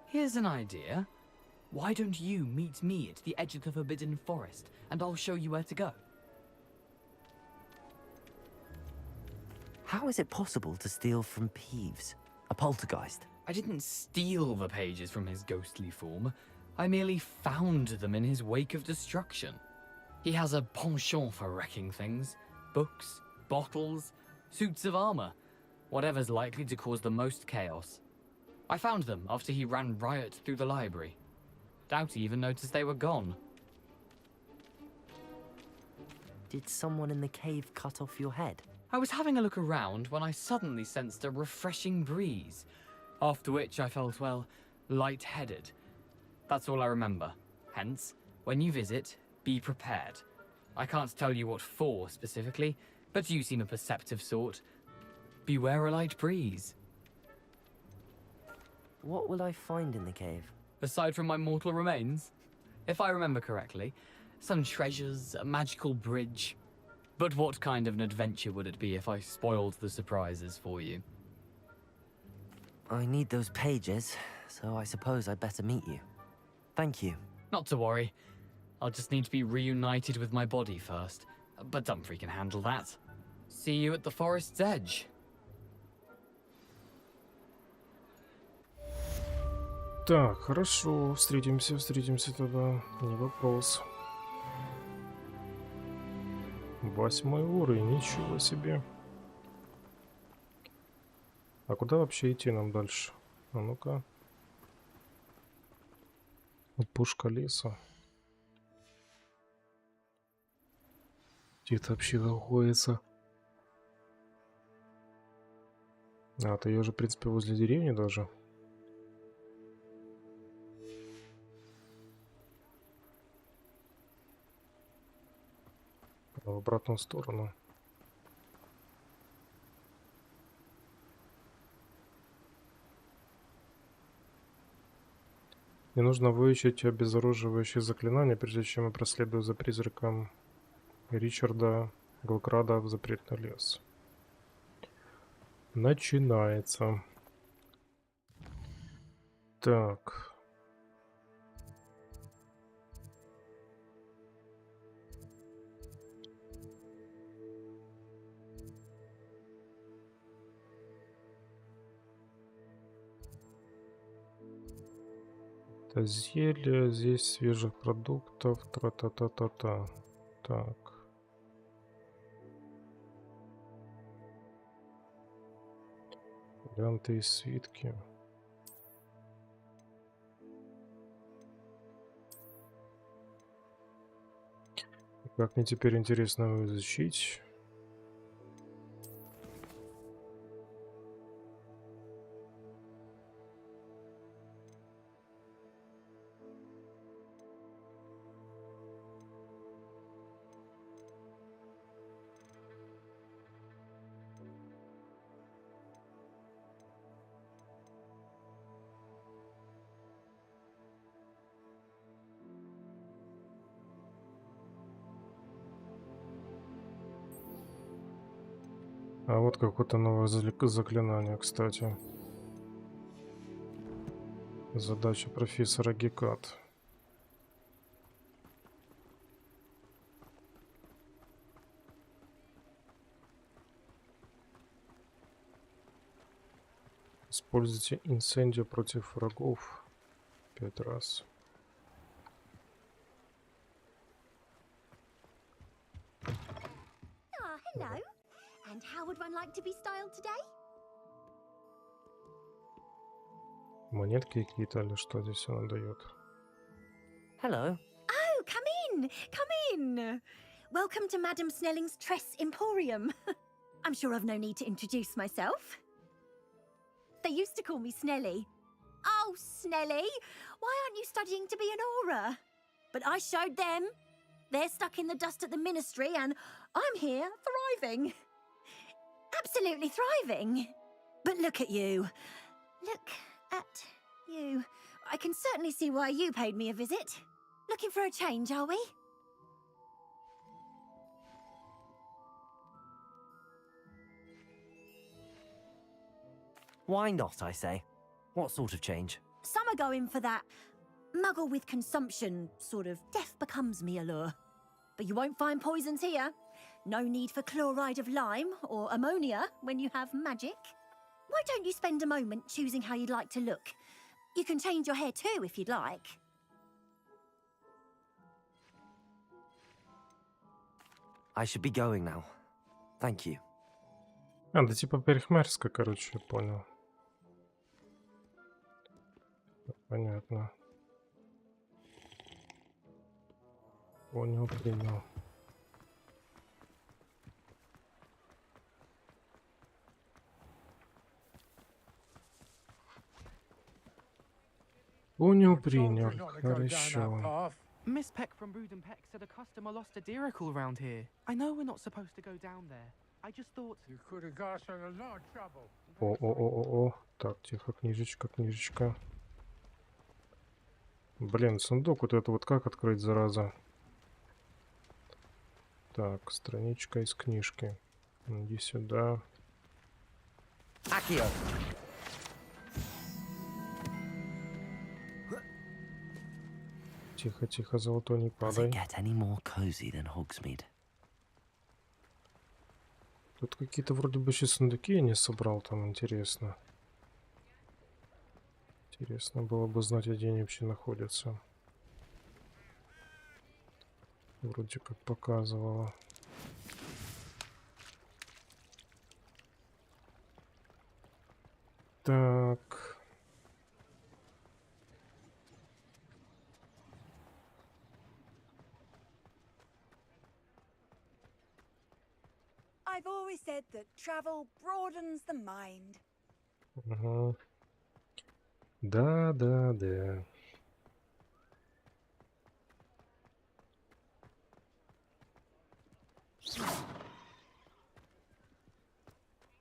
here's an idea. Why don't you meet me at the edge of the Forbidden Forest, and I'll show you where to go? How is it possible to steal from Peeves, a poltergeist? I didn't steal the pages from his ghostly form. I merely found them in his wake of destruction. He has a penchant for wrecking things. Books, bottles, suits of armor. Whatever's likely to cause the most chaos. I found them after he ran riot through the library. Doubt he even noticed they were gone. Did someone in the cave cut off your head? I was having a look around when I suddenly sensed a refreshing breeze, after which I felt, well, lightheaded. That's all I remember. Hence, when you visit, be prepared. I can't tell you what for specifically, but you seem a perceptive sort. Beware a light breeze. What will I find in the cave? Aside from my mortal remains? If I remember correctly, some treasures, a magical bridge. But what kind of an adventure would it be if I spoiled the surprises for you? I need those pages, so I suppose I'd better meet you. Thank you. Not to worry. I'll just need to be reunited with my body first. But Dumfries can handle that. See you at the forest's edge. Так, хорошо, встретимся тогда, не вопрос. 8-й уровень, ничего себе. А куда вообще идти нам дальше? А ну-ка. Опушка леса. Где это вообще находится? А, ты ее же, в принципе, возле деревни даже. В обратную сторону. Мне нужно выучить обезоруживающие заклинания, прежде чем я проследую за призраком Ричарда Глкрада в запретный лес. Начинается. Так. Это зелье, здесь свежих продуктов, тра-та-та-та-та. Так. Варианты и свитки. Как мне теперь интересно его изучить? А вот какое-то новое заклинание, кстати. Задача профессора Гекат. Используйте инсендио против врагов 5 раз. Hello. And how would one like to be styled today? Монетки какие-то или что здесь она дает? Hello. Oh, come in! Come in! Welcome to Madame Snelling's Tress Emporium. I'm sure I've no need to introduce myself. They used to call me Snelly. Oh, Snelly! Why aren't you studying to be an aura? But I showed them. They're stuck in the dust at the ministry and I'm here thriving. Absolutely thriving. But look at you. Look at you. I can certainly see why you paid me a visit. Looking for a change, are we? Why not, I say? What sort of change? Some are going for that muggle with consumption, sort of death becomes me allure. But you won't find poisons here. No need for chloride of lime or ammonia when you have magic. Why don't you spend a moment choosing how you'd like to look? You can change your hair too if you'd like. I should be going now. Thank you. А, да типа парикмахерская, короче, я понял. Понятно. Понял, принял. Понял, принял. Хорошо. Miss Peck from Brood and Peck said a customer lost a deeracle around here. I know we're not supposed to go down there. I just thought... You could have got us in a lot of trouble. О. Так, тихо, книжечка. Блин, сундук вот это вот как открыть, зараза? Так, страничка из книжки. Иди сюда. Акио. Тихо, золотой, не падай. Тут какие-то вроде бы еще сундуки я не собрал, там интересно. Интересно было бы знать, где они вообще находятся. Вроде как показывало. Так. I've always said that travel broadens the mind. Угу. Да.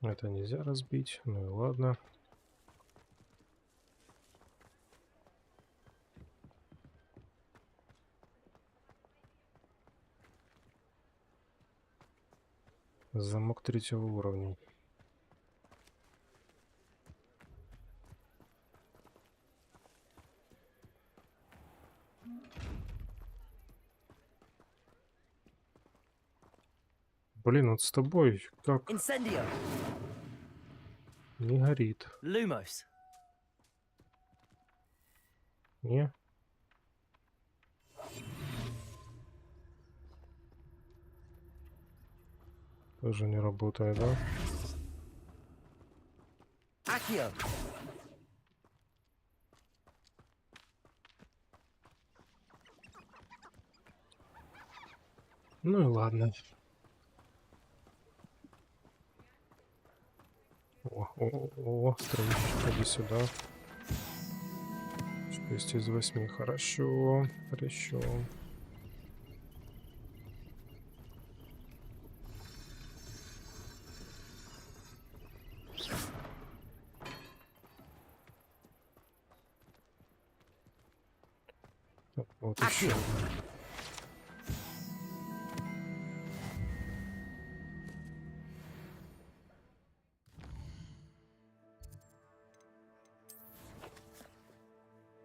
Это нельзя разбить, ну и ладно. Замок 3-го уровня. Блин, вот с тобой как... Incendio. Не горит. Lumos. Не? Тоже не работает, да? Акио. Ну и ладно. О, страничка, иди сюда. 6 из 8, хорошо. Вот еще.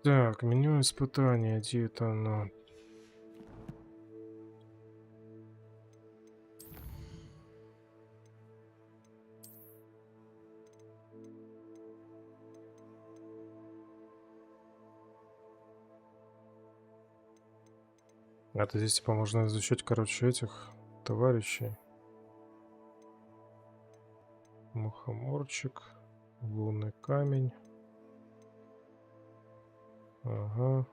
Так, меню испытания, где это оно? Это здесь типа можно изучать, короче, этих товарищей. Мухоморчик, лунный камень. Ага.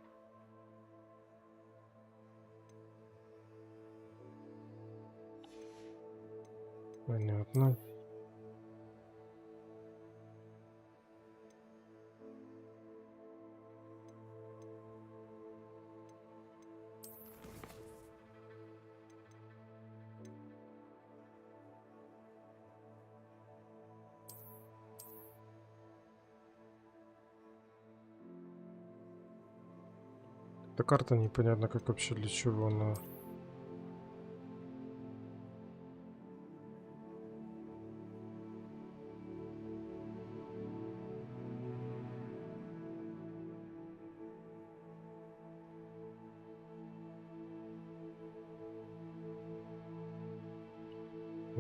Понятно. Эта карта непонятно как вообще для чего она.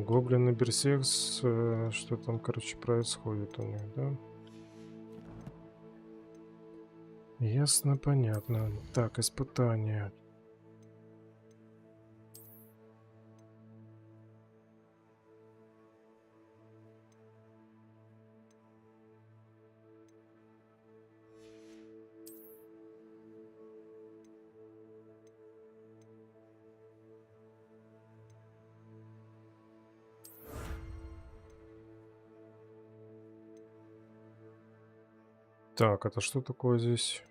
Гоблин и Берсекс, что там, короче, происходит у них, да? Ясно, понятно. Так, испытания. Так, это что такое здесь?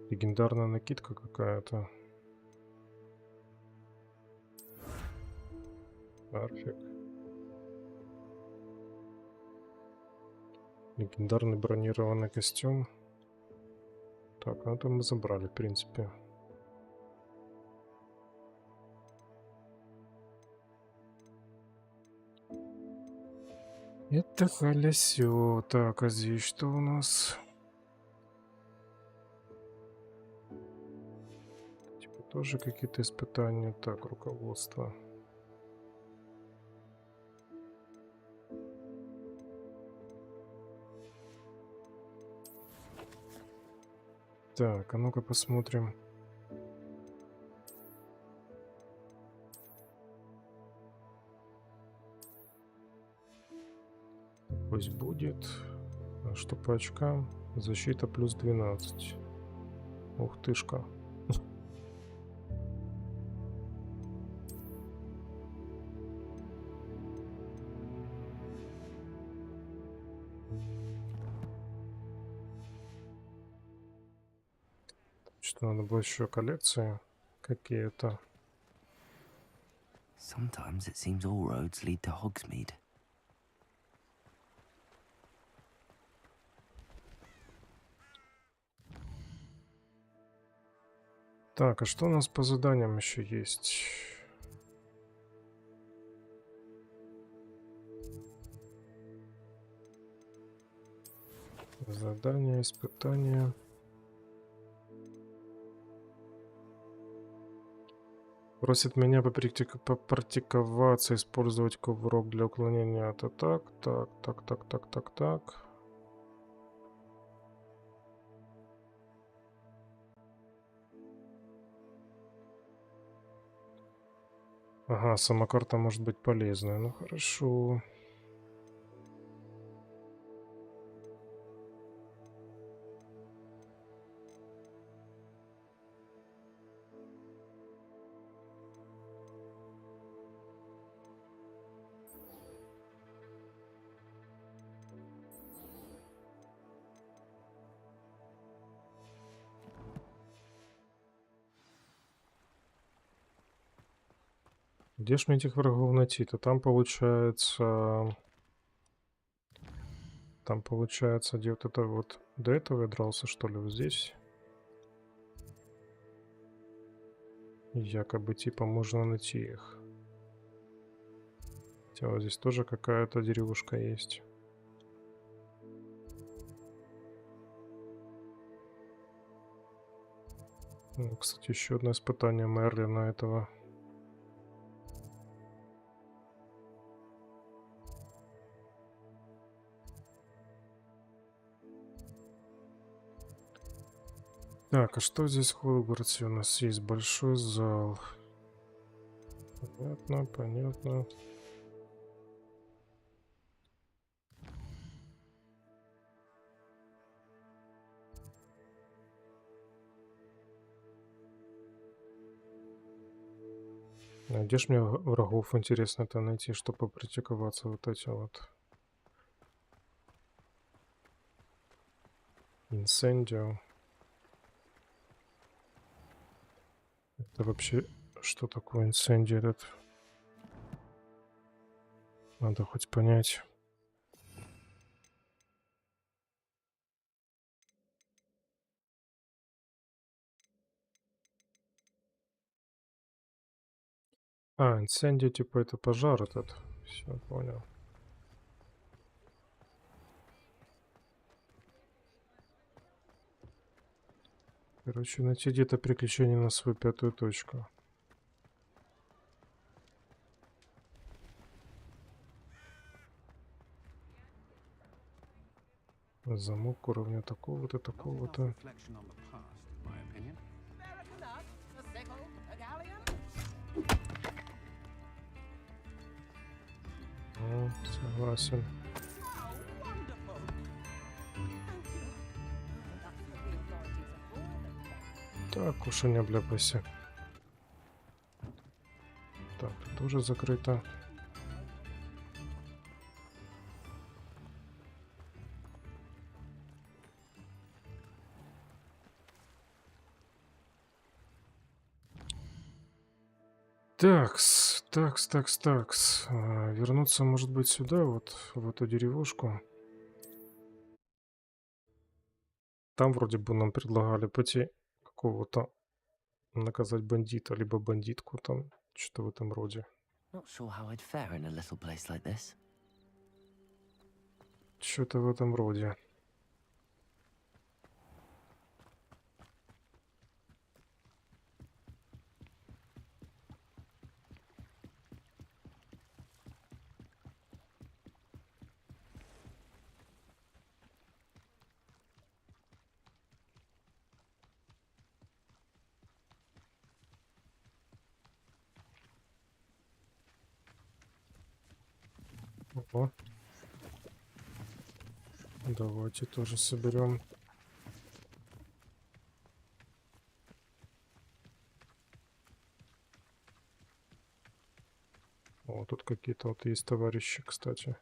Легендарная накидка какая-то. Арфик. Легендарный бронированный костюм. Так, ну это мы забрали, в принципе. Это халясё. Так, а здесь что у нас? Типа тоже какие-то испытания. Так, руководство. Так, а ну-ка посмотрим. Пусть будет. А что по очкам? Защита плюс 12. Ух тышка. Что надо было еще коллекции какие-то. Sometimes it seems all roads lead to Hogsmeade. Так, а что у нас по заданиям еще есть? Задания, испытания. Просит меня попрактиковаться, использовать кувырок для уклонения от атак. Так. Ага, сама карта может быть полезная. Ну хорошо. Где ж мне этих врагов найти-то? Там получается, где вот это вот... До этого я дрался, что ли, вот здесь? Якобы, типа, можно найти их. Хотя вот здесь тоже какая-то деревушка есть. Ну, кстати, еще одно испытание Мерлина этого. Так, а что здесь в Хогвартсе? У нас есть большой зал. Понятно. А где ж мне врагов интересно-то найти, чтобы попрактиковаться вот эти вот? Инсендио. Это вообще что такое инсендио этот? Надо хоть понять. А, инсендио, типа это пожар этот. Все, понял. Короче, найти где-то приключение на свою пятую точку. Замок уровня такого-то, такого-то. О, согласен. Так, уж не обляпайся. Так, тут тоже закрыто. Такс. Вернуться, может быть, сюда, вот в эту деревушку. Там вроде бы нам предлагали пойти какого-то наказать бандита, либо бандитку там, что-то в этом роде. Что-то в этом роде. О. Давайте тоже соберем. О, тут какие-то вот есть товарищи, кстати.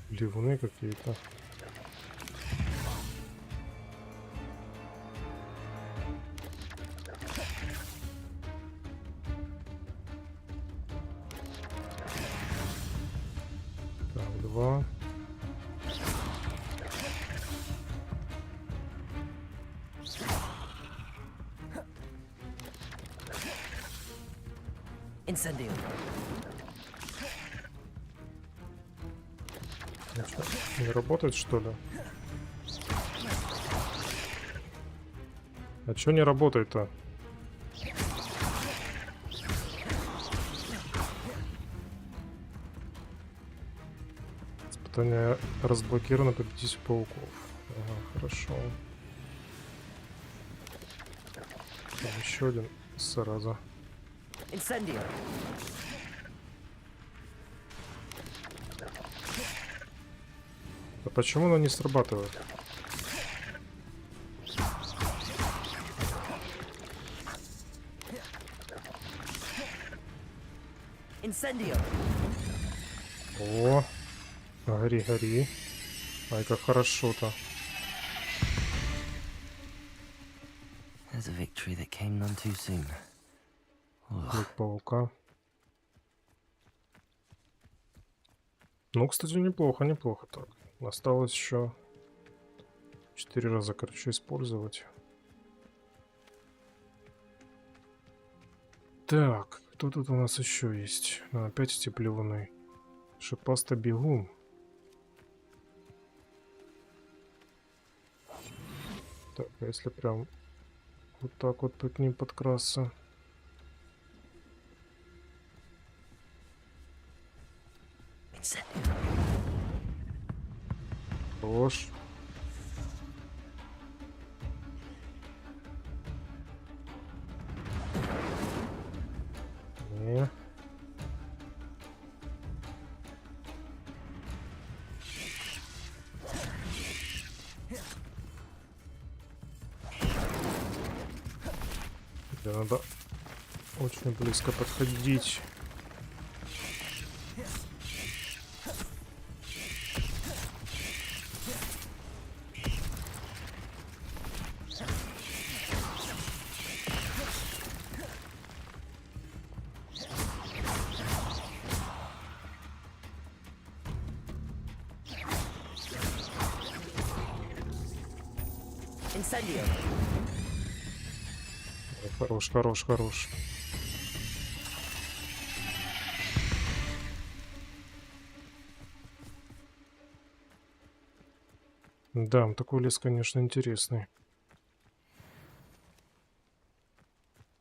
Ливны какие-то. Так, 2. Incendio. Не работает, что ли? А чё не работает-то? Испытание разблокировано, победить пауков. Ага, хорошо. Там еще один сразу. Incendio. А почему оно не срабатывает? Incendio. О, гори, гори. Ай, как хорошо-то. There's a victory that came none too soon. Клик паука. Ну, кстати, неплохо, неплохо так. Осталось еще 4 раза, короче, использовать. Так, кто тут у нас еще есть? Опять эти плевуны. Шипаста бегун. Так, а если прям вот так вот к ним подкрасться? Хорош. Не. Тебе надо очень близко подходить. Incendio. Хорош, хорош, хорош. Да, такой лес, конечно, интересный.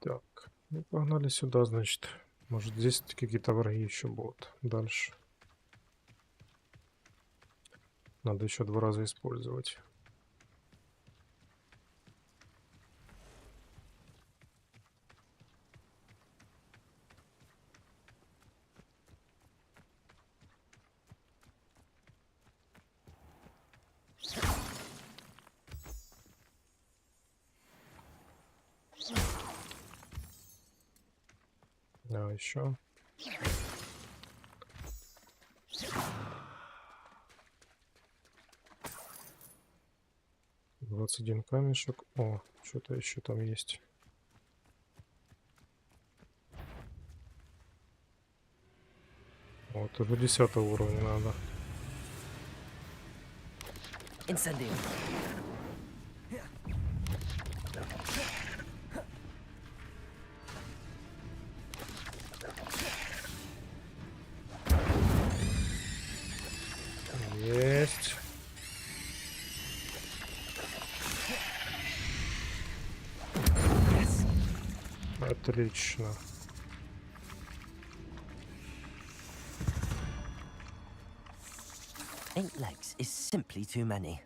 Так, ну погнали сюда, значит. Может, здесь какие-то враги еще будут дальше. Надо еще 2 раза использовать. А еще 21 камешек. О, что-то еще там есть. Вот уже 10 уровня надо. Incendio. Есть. Отлично. Eight legs is simply too many.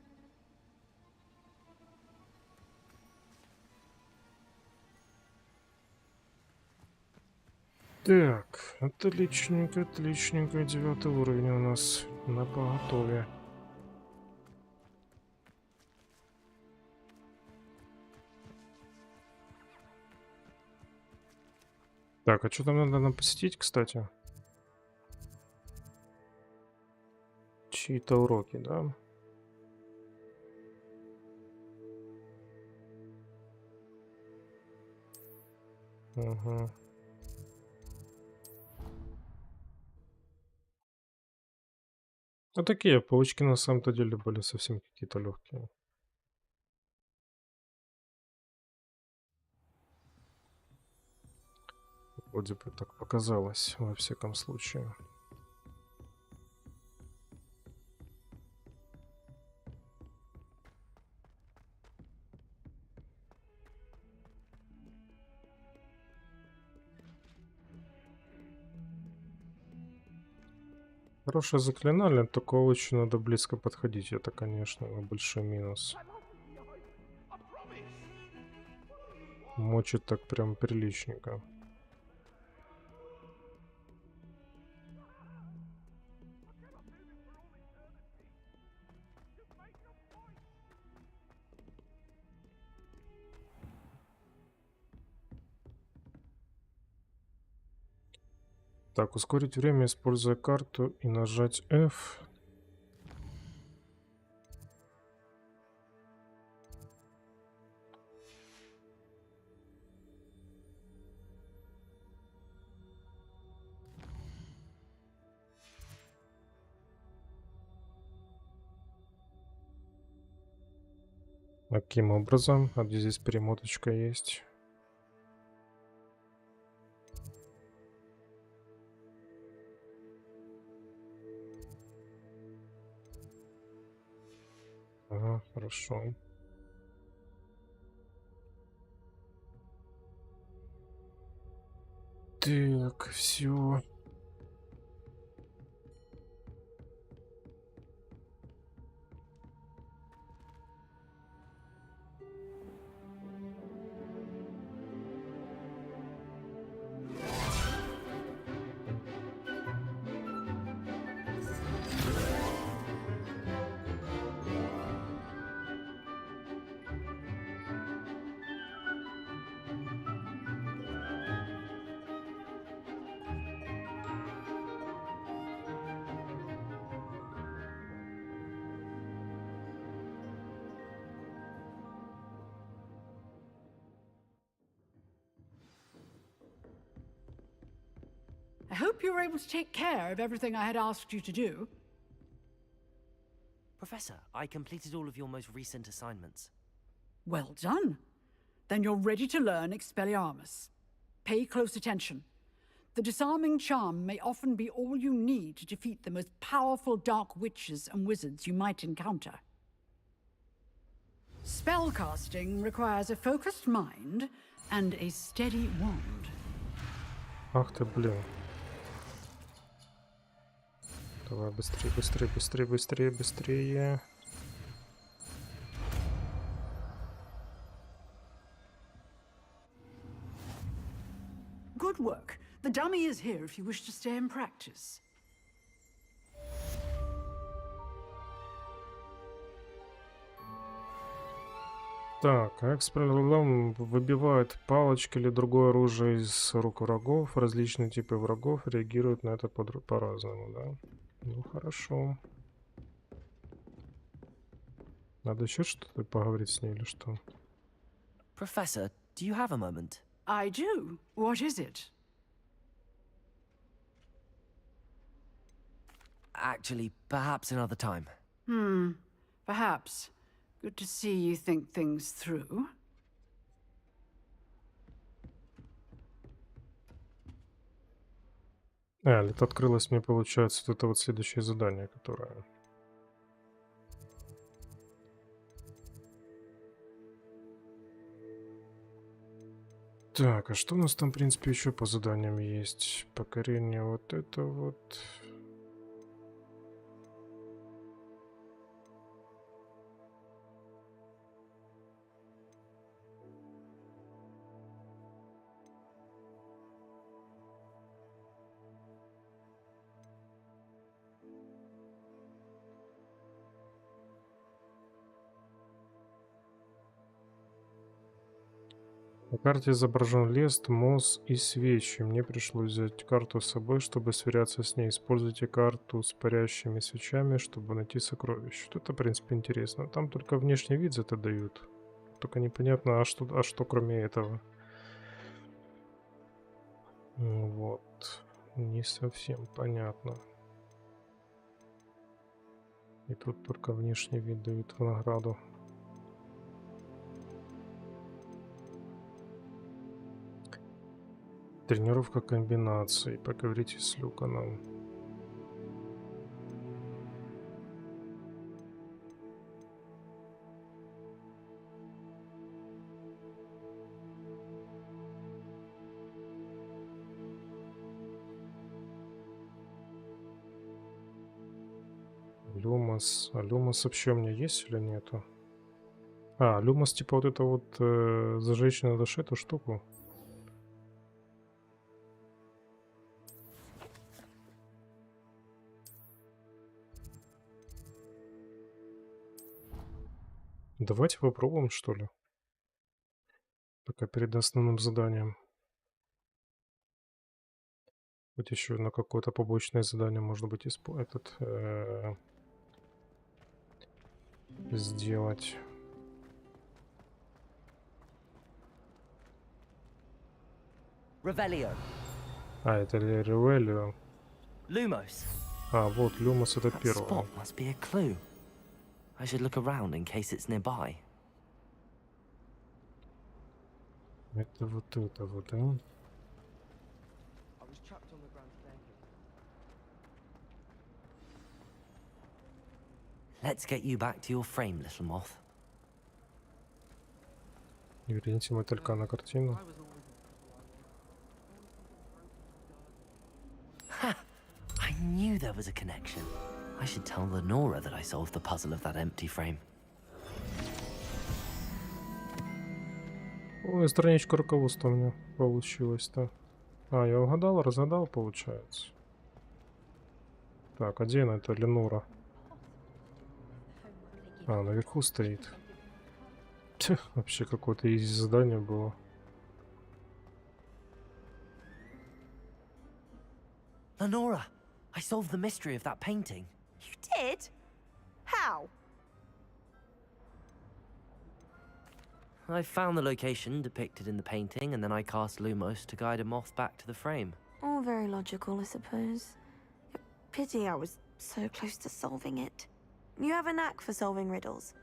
Так, отличненько, отличненько. 9 уровень у нас на поготове. Так, а что там надо нам посетить, кстати? Чьи-то уроки, да? Ага. А такие паучки на самом-то деле были совсем какие-то легкие. Вроде бы так показалось, во всяком случае. Хорошее заклинание, только очень надо близко подходить. Это, конечно, большой минус. Мочит так прям приличненько. Так, ускорить время, используя карту и нажать F. Каким образом? А где здесь перемоточка есть? Ага, хорошо. Так, все. I hope you were able to take care of everything I had asked you to do. Professor, I completed all of your most recent assignments. Well done. Then you're ready to learn Expelliarmus. Pay close attention. The disarming charm may often be all you need to defeat the most powerful dark witches and wizards you might encounter. Spellcasting requires a focused mind and a steady wand. Ах ты, блин. Давай быстрее, быстрее, быстрее, быстрее, быстрее. Good work. The dummy is here if you wish to stay and practice. Так, экс-правилам выбивают палочки или другое оружие из рук врагов. Различные типы врагов реагируют на это по-разному, да? Ну, хорошо. Надо еще что-то поговорить с ней или что? Professor, do you have a moment? I do. What is it? Actually, perhaps another time. Perhaps. Good to see you think things through. Это открылось мне, получается, вот это вот следующее задание, которое... Так, а что у нас там, в принципе, еще по заданиям есть? Покорение вот это вот... На карте изображен лес, мост и свечи. Мне пришлось взять карту с собой, чтобы сверяться с ней. Используйте карту с парящими свечами, чтобы найти сокровища. Это, в принципе, интересно. Там только внешний вид зато дают. Только непонятно, а что кроме этого. Вот. Не совсем понятно. И тут только внешний вид дают в награду. Тренировка комбинаций. Поговорите с Люканом. Люмос. А Люмос вообще у меня есть или нету? А, Люмос типа вот это вот зажечь на душе эту штуку. Давайте попробуем, что ли. Пока перед основным заданием. Вот еще на какое-то побочное задание, может быть, сделать. Revelio. А, это Ревелио. Lumos. А, вот, Люмос это That первое. spot must be a clue. I should look around in case it's nearby. Это вот, да? Let's get you back to your frame, little moth. Верните мотылька на картину. Ha! I knew there was a connection. I should tell Lenora that I solved the puzzle of that empty frame. Ой, страничка руководства у меня получилась-то. А, я угадал, разгадал, получается. Так, а где она, это Ленора? А, наверху стоит. Тьфу, вообще какое-то изи задание было. Lenora, I solved the mystery of that painting. You did? How? I found the location depicted in the painting, and then I cast Lumos to guide a moth back to the frame. All very logical, I suppose. Pity I was so close to solving it. You have a knack for solving riddles.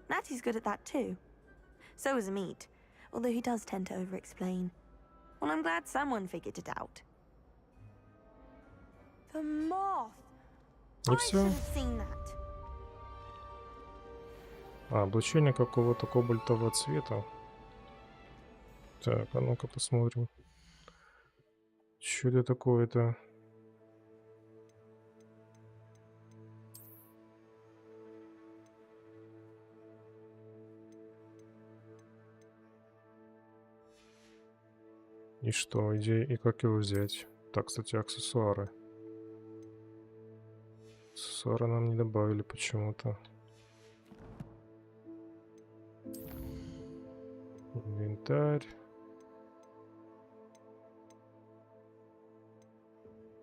Natty's good at that too. So is Meat, although he does tend to over-explain. Well, I'm glad someone figured it out. The moth! И I все. should have seen that. А, облачение какого-то кобальтового цвета. Так, а ну-ка посмотрим. Что это такое-то? И что, идея, и как его взять? Так, кстати, аксессуары. Аксессуары нам не добавили почему-то. Инвентарь.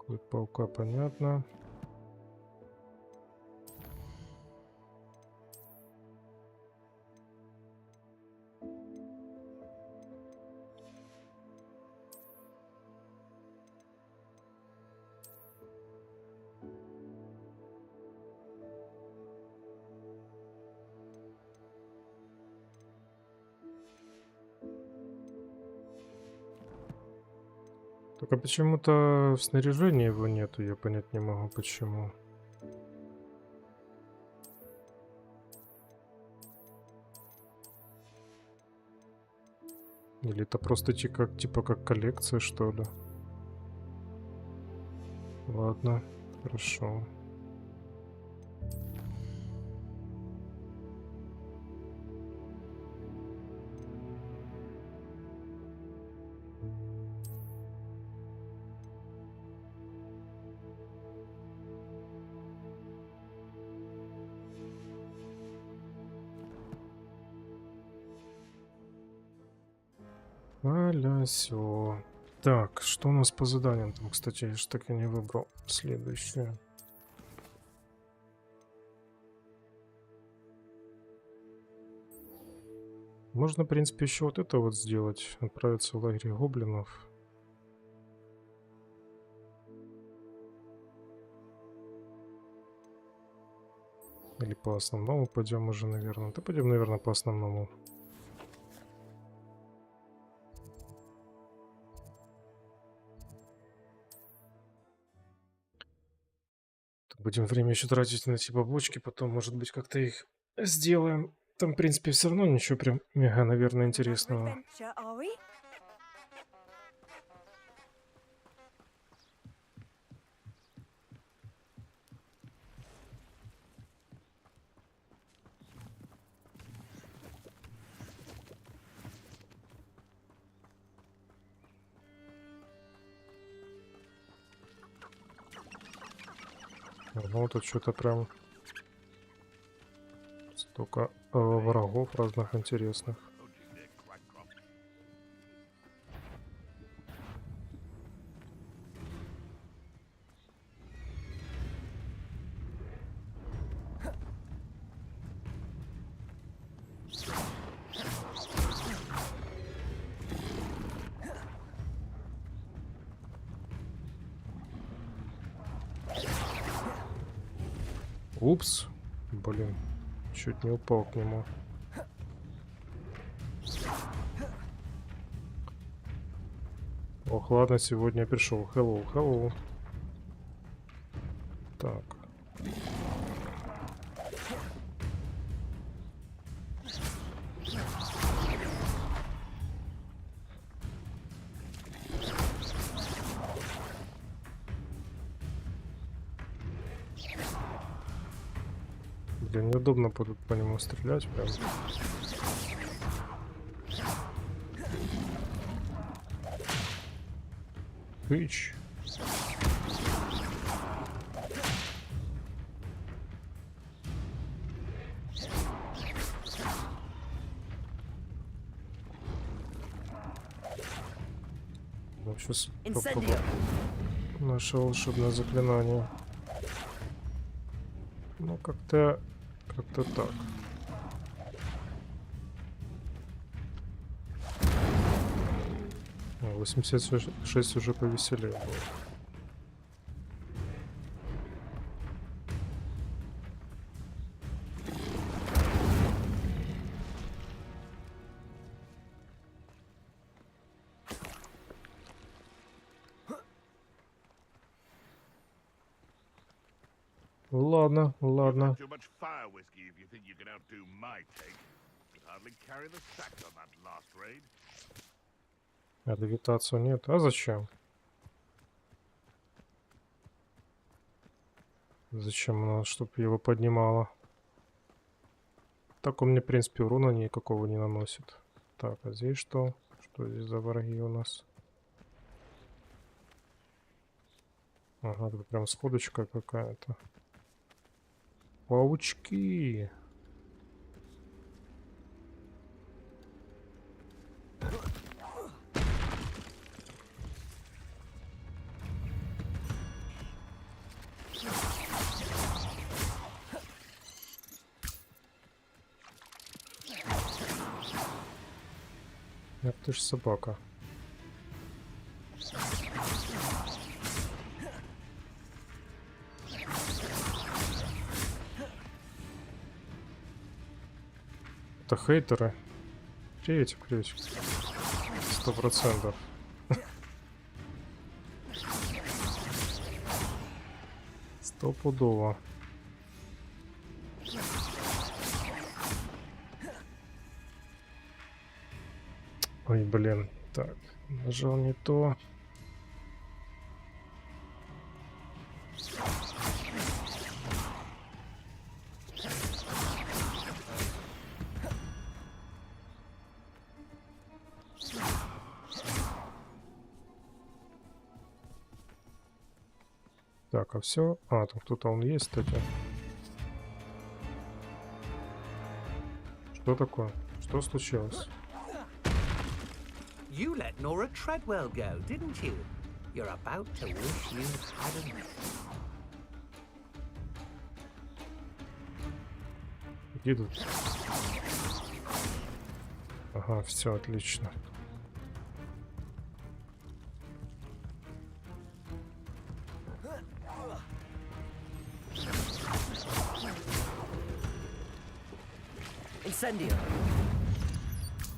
Код паука, понятно. Только почему-то в снаряжении его нету, я понять не могу почему. Или это просто типа как коллекция, что ли? Ладно, хорошо. Алясё. Так, что у нас по заданиям там, кстати, я же так и не выбрал следующее. Можно, в принципе, еще вот это вот сделать. Отправиться в лагерь гоблинов. Или по основному пойдем уже, наверное. Да пойдем, наверное, по основному. Будем время еще тратить на эти бабочки, потом, может быть, как-то их сделаем. Там, в принципе, все равно ничего прям мега, наверное, интересного. Ну, тут что-то прям столько врагов разных интересных. Упс, блин, чуть не упал к нему. Ох, ладно, сегодня я пришел. Hello, hello. Так. Блин, неудобно будут по нему стрелять прям. Ич. Ну, сейчас попробую наше волшебное заклинание. Ну, как-то так. А, 86 уже повеселее было. Ладно, ладно. А левитацию нет. А зачем? Зачем она, чтобы его поднимала? Так он мне, в принципе, урона никакого не наносит. Так, а здесь что? Что здесь за враги у нас? Ага, тут прям сходочка какая-то. Паучки! Эх ты ж собака. Это хейтеры. Приветик, приветик. 100%. Стопудово. Ой, блин. Так, нажал не то. Так, а все? А, там кто-то он есть, кстати. Что такое? Что случилось? You let Nora Treadwell go, didn't you? You're about to wish you hadn't. Где тут? Ага, все отлично.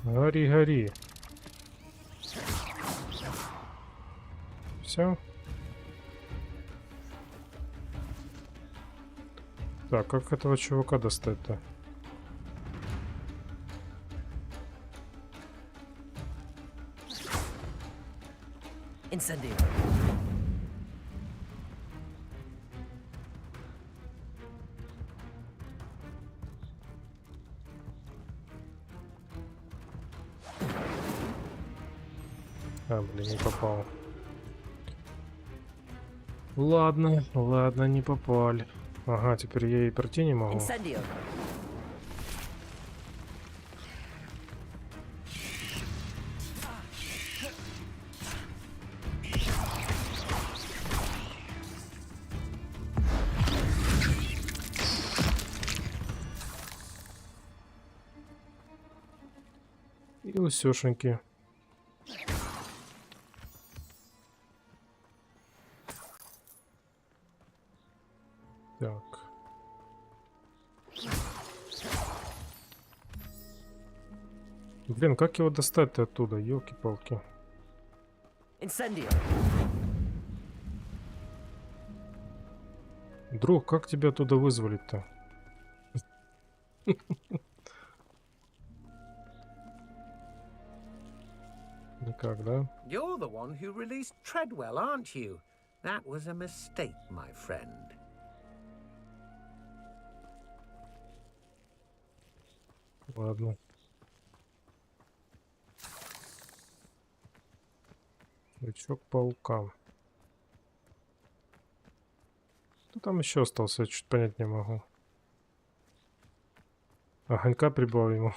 Гори, гори. Все. Так, как этого чувака достать-то? А, блин, не попал. Ладно, ладно, не попали. Ага, теперь я и пройти не могу. И усёшеньки. Так. Блин, как его достать-то оттуда, ёлки-палки. Друг, как тебя оттуда вызволить-то? Никак, да? You're the one who released Treadwell, aren't you? That was a mistake, my friend. Ладно. Крючок паука. Кто там еще остался? Я чуть понять не могу. Огонька прибавил.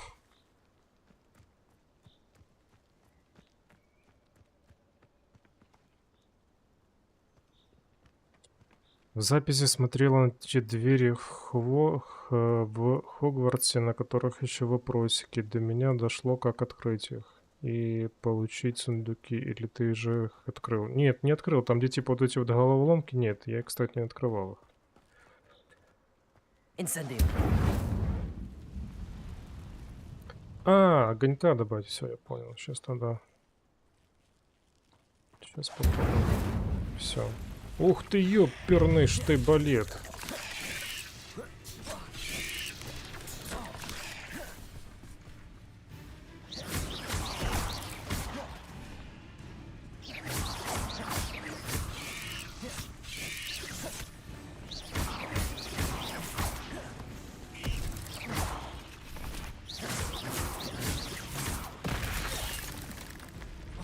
В записи смотрела на те двери в Хогвартсе, на которых еще вопросики. До меня дошло, как открыть их. И получить сундуки. Или ты же их открыл? Нет, не открыл. Там, где типа вот эти вот головоломки, нет. Я, кстати, не открывал их. А, огонька добавить. Все, я понял. Сейчас тогда. Сейчас попробуем. Все. Ух ты, ёперный ж ты балет.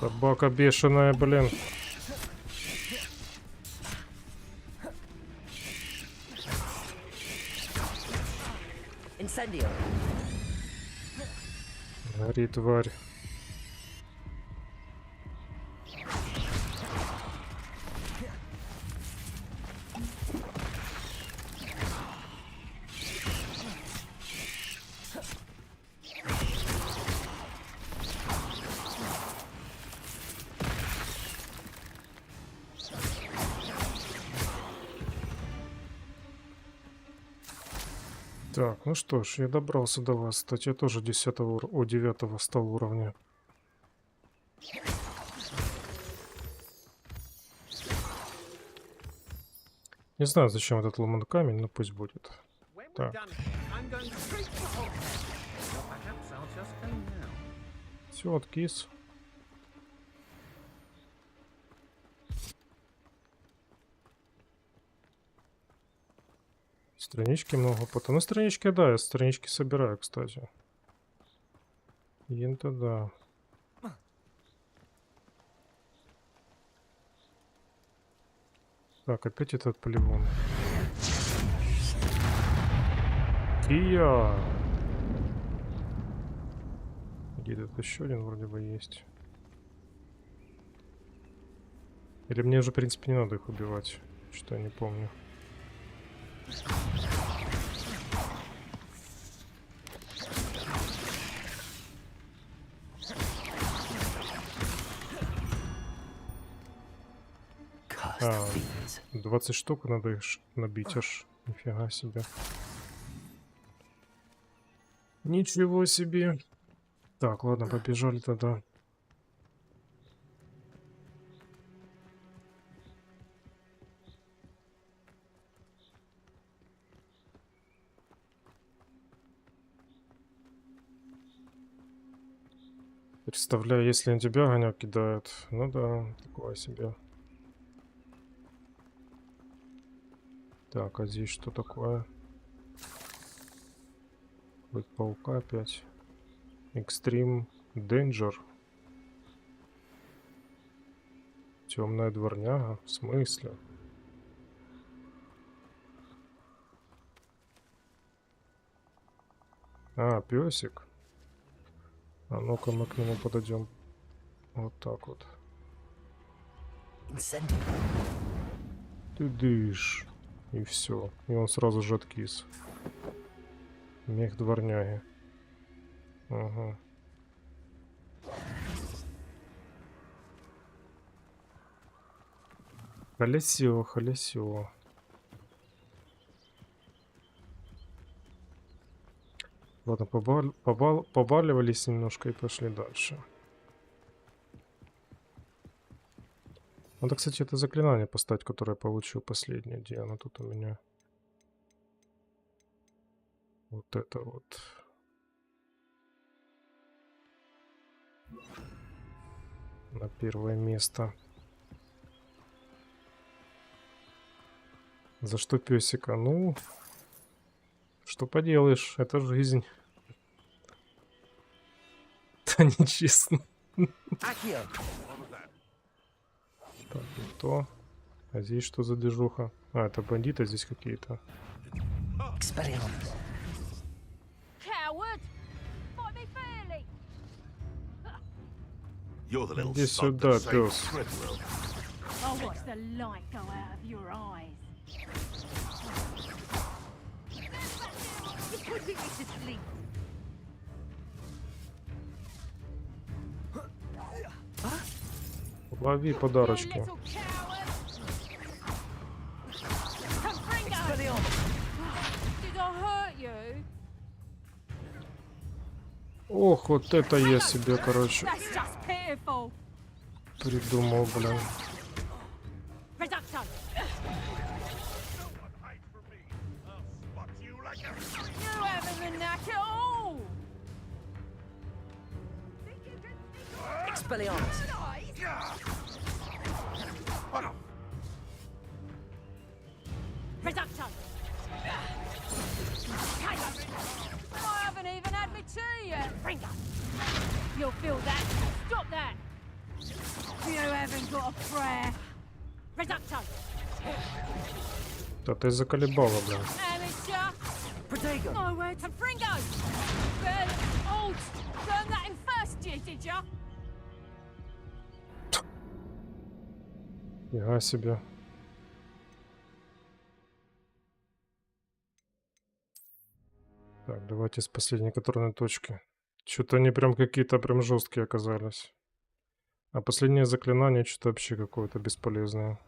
Собака бешеная, блин. Гори, тварь. Так, ну что ж, я добрался до вас. Кстати, я тоже 10-го, 9-го стал уровня. Не знаю, зачем этот ломаный камень, но пусть будет. Так. Все, откис. Странички много. Потом на страничке, да, я странички собираю, кстати. Ента, да. Так, опять этот полигон. Кия! Где-то еще один вроде бы есть. Или мне уже, в принципе, не надо их убивать. Что я не помню. А, 20 штук надо их набить аж. Нифига себе. Ничего себе. Так, ладно, побежали тогда. Представляю, если на тебя огонек кидают. Ну да, такое себе. Так, а здесь что такое? Хоть паука опять. Extreme Danger. Темная дворняга? В смысле? А, песик. А ну-ка мы к нему подойдем. Вот так вот. Ты дышь. И все. И он сразу же откис. Мех дворняги. Ага. Холесио, холесио. Ладно, побаливались немножко и пошли дальше. Надо, кстати, это заклинание поставить, которое я получил последнее. Где оно тут у меня? Вот это вот. На первое место. За что песика? Ну, что поделаешь, это жизнь. Это нечестно. Так, не то. А здесь что за движуха? А, это бандиты здесь какие-то. Иди сюда, пес. Лови подарочки. Ох, вот это я себе, короче, придумал, блин. ain't got a prayer. Reducto. Да ты заколебала, блин. Amateur. Protego. No words. Fringo. Old. Learned that in first year, did ya? Фига себе. Так, давайте с последней контрольной точки. Что-то они прям какие-то прям жесткие оказались. А последнее заклинание что-то вообще какое-то бесполезное.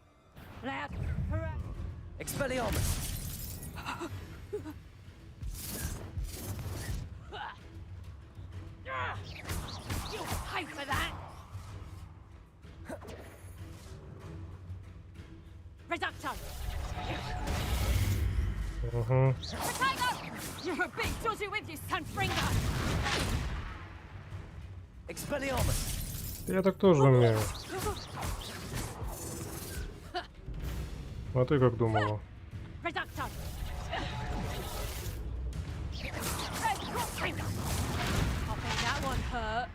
Угу. You're a big dodgy with you, Sanfringo. Я так тоже умею. А ты как думала? Reducto. I think that one hurt.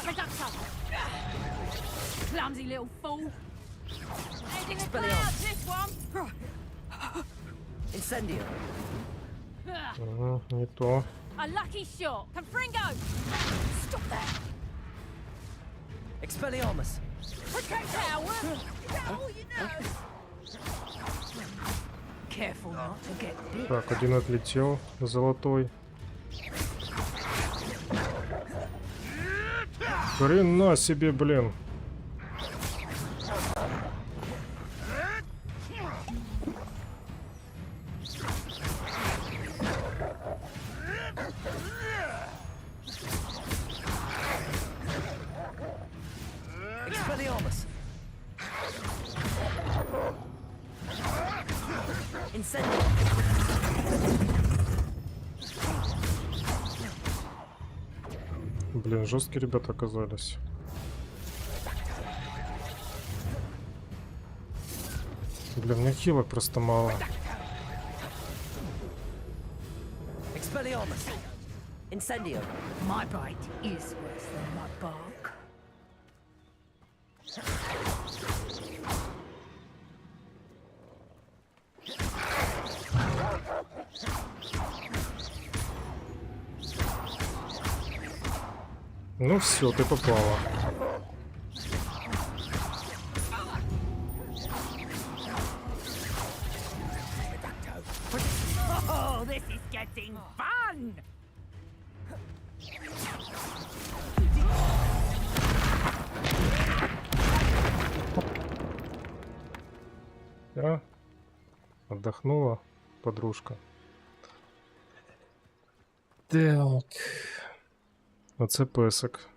Reducto. Clumsy little fool. Ending the clouds, this one. Incendio. Угу, не то. A lucky shot. Confringo. Stop there. Expelliarmus. Protect our. Oh, you know. Careful not to get bit. Так, один отлетел, золотой. Хрена себе, блин. Expelliarmus. Incendio. Блин, жесткие ребята оказались. Блин, мне хилок просто мало. Expelliarmus. Incendio. My bite is worse than my bark. Ну все, ты попала. Oh, this is getting fun! А? Отдохнула подружка. Так. Оце песик.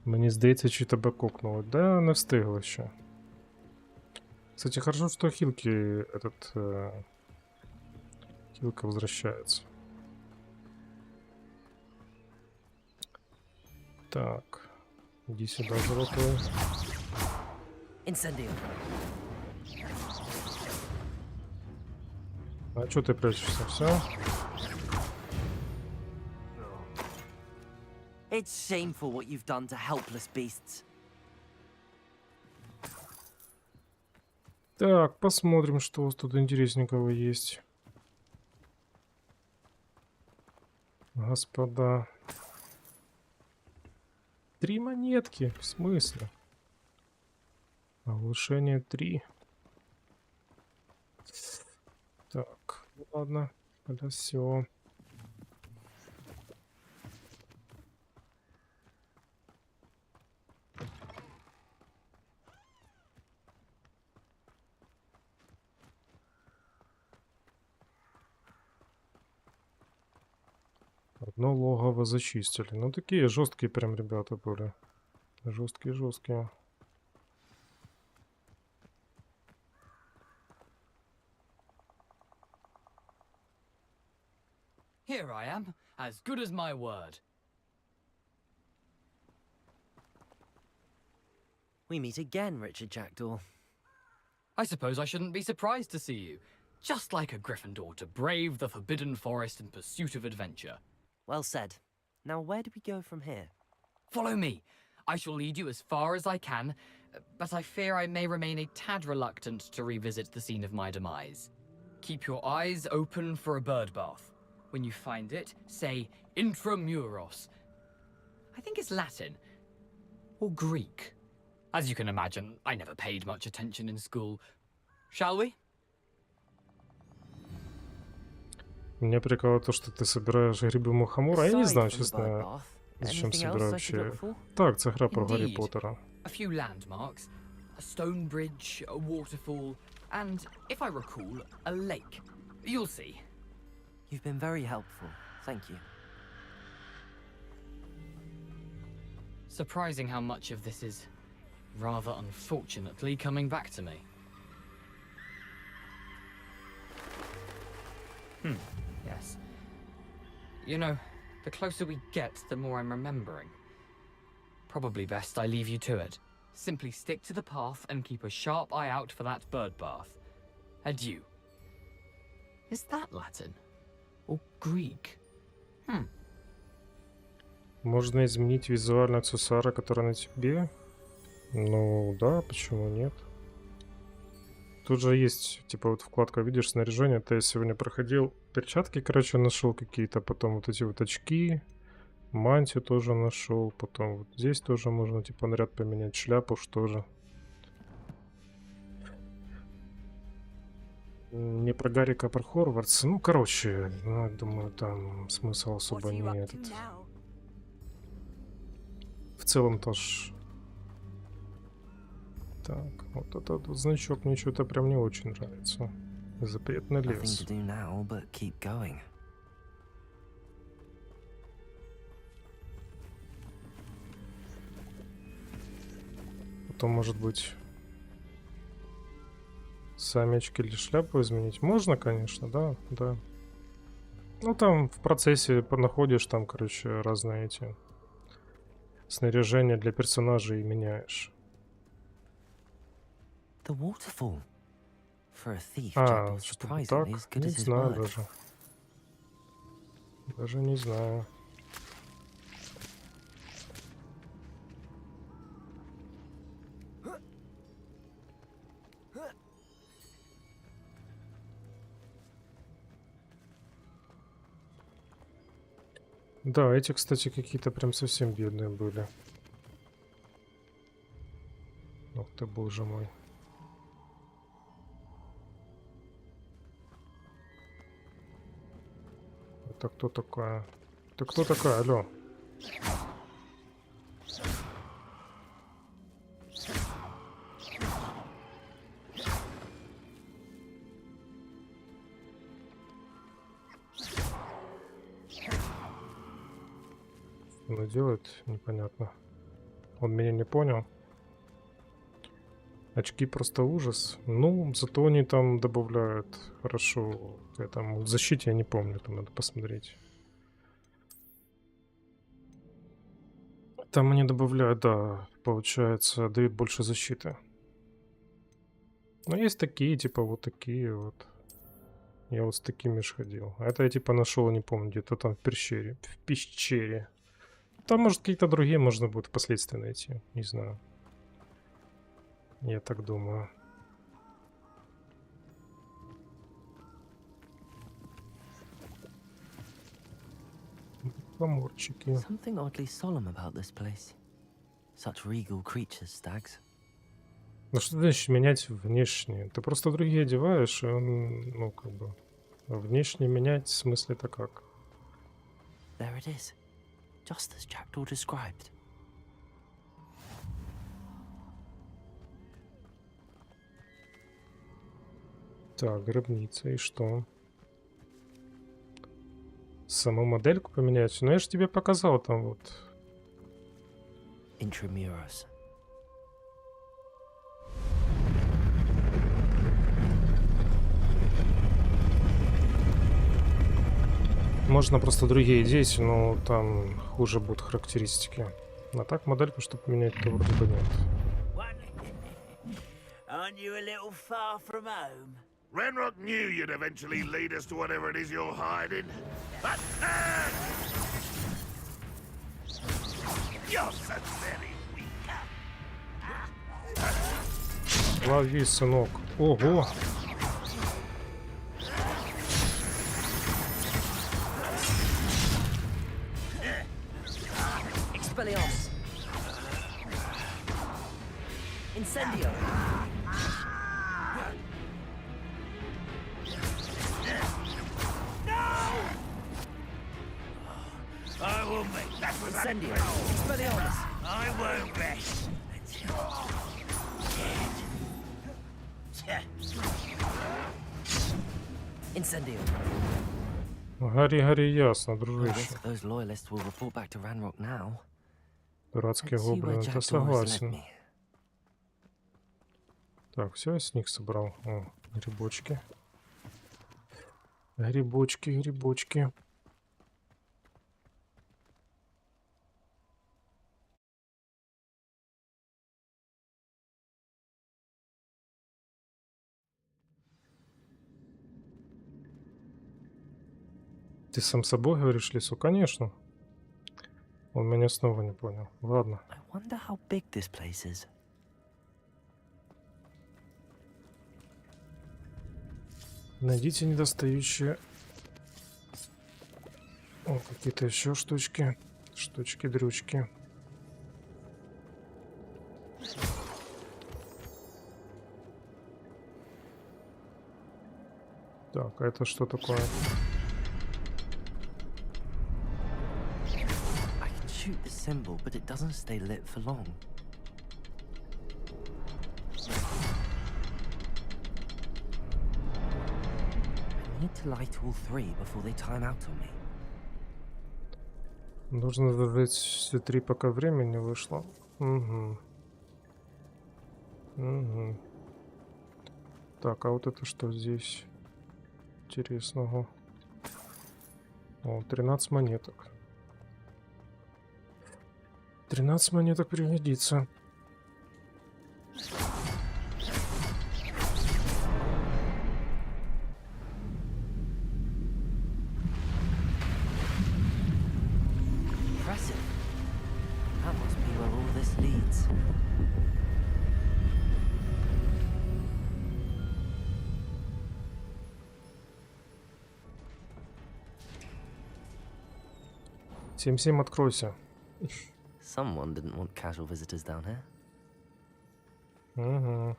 Мені здається, чи тебе кокнуло. Да, не встигла ще. Кстати, хорошо, что хилки хилка возвращается. Так. Иди сюда, золотой. Incendio. А чё ты прячешься? Все? It's shameful what you've done to helpless beasts. Так, посмотрим, что у вас тут интересненького есть. Господа. 3 монетки. В смысле? Оглушение 3. Так, ладно. Это все. Одно логово зачистили. Ну, такие жесткие прям ребята были. Жесткие. Here I am, as good as my word. We meet again, Richard Jackdaw. I suppose I shouldn't be surprised to see you. Just like a Gryffindor to brave the Forbidden Forest in pursuit of adventure. Well said. Now, where do we go from here? Follow me. I shall lead you as far as I can, but I fear I may remain a tad reluctant to revisit the scene of my demise. Keep your eyes open for a bird bath. When you find it, say intramuros. I think it's Latin. Or Greek. As you can imagine, I never paid much attention in school. Shall we? Меня прикалывает то, что ты собираешь гриби мухомора. Я не знаю, честно, зачем собираю вообще. Так, це гра про Гаррі Поттера. A few landmarks, a stone bridge, a waterfall, and, if I recall, a lake. You'll see. You've been very helpful. Thank you. Surprising how much of this is, rather unfortunately, coming back to me. Yes. You know, the closer we get, the more I'm remembering. Probably best I leave you to it. Simply stick to the path and keep a sharp eye out for that bird bath. Adieu. Is that Latin? Or Greek? Можно изменить визуально аксессуары, которые на тебе? Ну да, почему нет? Тут же есть, типа, вот вкладка, видишь, снаряжение. Это я сегодня проходил. Перчатки, короче, нашел какие-то. Потом вот эти вот очки. Мантию тоже нашел. Потом вот здесь тоже можно, типа, наряд поменять. Шляпу, что же. Не про Гаррика, а про Хогвартс. Ну, короче, ну, я думаю, там смысл особо не этот. В целом тоже. Так, вот этот вот значок мне что-то прям не очень нравится. Запретный лес. Потом, может быть, сами очки или шляпу изменить. Можно, конечно, да, да. Ну, там в процессе находишь, там, короче, разные эти снаряжения для персонажей меняешь. А, что так? Не знаю даже. Даже не знаю. Да, эти, кстати, какие-то прям совсем бедные были. Ох ты, боже мой. Это кто такая? Ты кто такая, алло? Что она делает? Непонятно. Он меня не понял. Очки просто ужас. Ну, зато они там добавляют хорошо. Я там в защите я не помню, там надо посмотреть. Там они добавляют, да, получается, дают больше защиты. Но есть такие, типа вот такие вот. Я вот с такими ж ходил. А это я типа нашел, не помню, где-то там в пещере. В пещере. Там, может, какие-то другие можно будет впоследствии найти. Не знаю. Я так думаю. Поморчики. Something oddly solemn about this place. Such regal creatures, stags. Ну что значит менять внешне? Ты просто другие одеваешь, и он, ну как бы, внешне менять в смысле-то как? There it is. Just as Jackdaw described. Так, гробница, и что? Саму модельку поменять? Ну я же тебе показал там вот. Intramuros. Можно просто другие здесь, но там хуже будут характеристики. А так модельку, чтобы поменять, то вроде бы нет. Aren't you a little far from home? Renrock knew you'd eventually lead us to whatever it is you're hiding. Лови, сынок. Ого. Expelliarmus. Incendio. I will make that with that Incendio. roll. Expelliarmus. I won't rest until you're Incendio. Гори, ясно, The дружище. rest of those loyalists will report back to Ranrock now. Дурацкие Let's see where гоблины, это Jackdaw has led согласен. me. Так, все, я с них собрал. О, грибочки. Грибочки, грибочки. Ты сам собой говоришь, Лису? Конечно. Он меня снова не понял. Ладно. I wonder how big this place is. Найдите недостающие. О, какие-то еще штучки. Штучки-дрючки. Так, а это что такое? Shoot the symbol, but it doesn't stay lit for long. I need to light all three before they time out on me. Нужно зажечь все три, пока время не вышло. Угу. Угу. Так, а вот это что здесь интересного? О, 13 монеток. 13 монеток пригодится. Impressive. That must be where all this leads. Всем откройся. Someone didn't want casual visitors down here. Угу.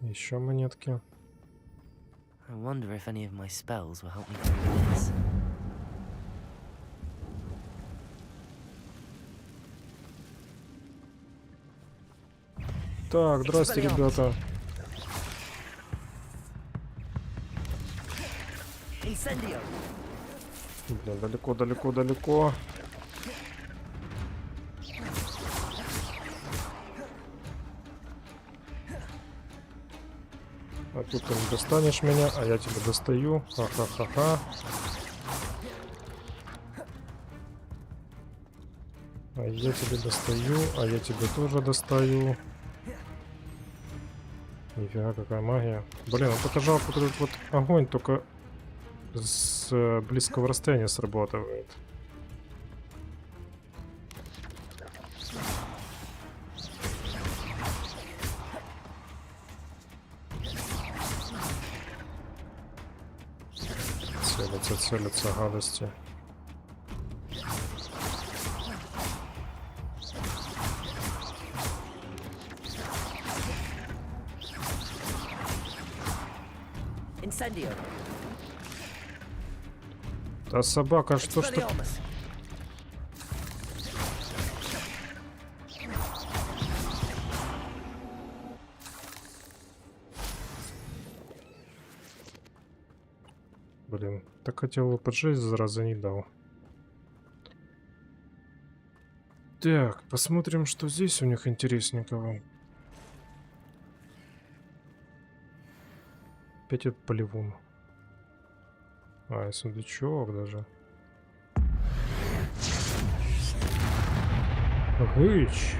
Еще монетки. I wonder if any of my spells will help me through this. Так, здрасте, ребята. Блин, далеко. А тут ты не достанешь меня, а я тебя достаю. Ха-ха-ха-ха. А я тебя достаю, а я тебя тоже достаю. Нифига, какая магия. Блин, вот это жалко, вот этот вот огонь только с близкого расстояния срабатывает. Целятся гадости. Incendio. Да собака, что ж ты... Блин, так хотел его поджечь, зараза, не дал. Так, посмотрим, что здесь у них интересненького. Опять этот полевун. А, и сундучок даже. Гыч!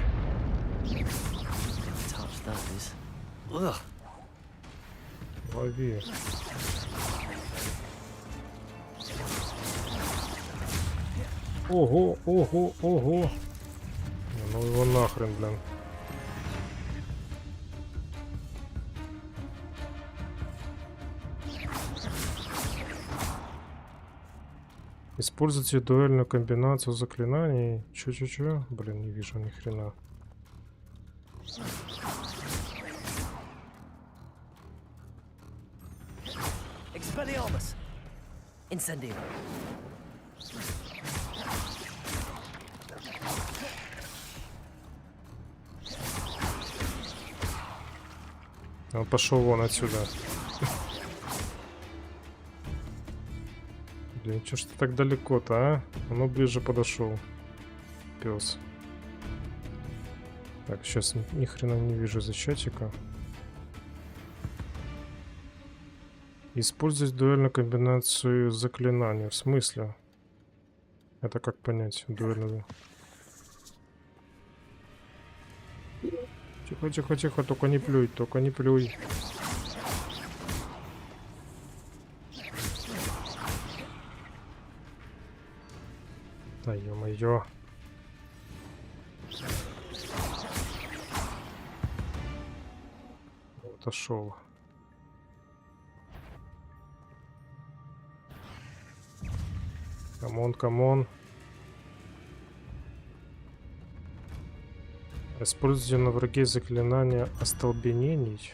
Лови. Ого. Ну его нахрен, блин. Используйте дуэльную комбинацию заклинаний. Чё? Блин, не вижу ни хрена. Expelliarmus. Incendio. Он пошел вон отсюда. Блин, чё ж ты так далеко-то, а? Он ближе подошел. Пес. Так, сейчас ни хрена не вижу за чатика. Использовать дуэльную комбинацию заклинаний. В смысле? Это как понять? Дуэльную. Тихо, только не плюй, Да ё-моё. Отошел. Камон. Используйте на враге заклинания остолбенений.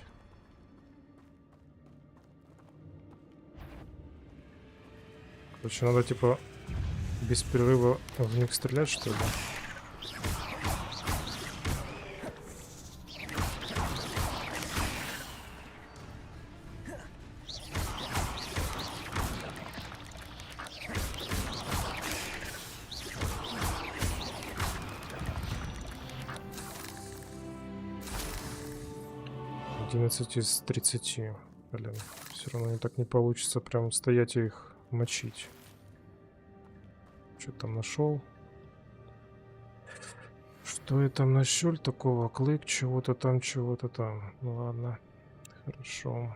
Короче, надо типа без перерыва в них стрелять, что ли? Из 30. Блин, все равно не так не получится прям стоять и их мочить. Что там нашел? Что я там нашел такого? Клык, чего-то там. Ну ладно, хорошо.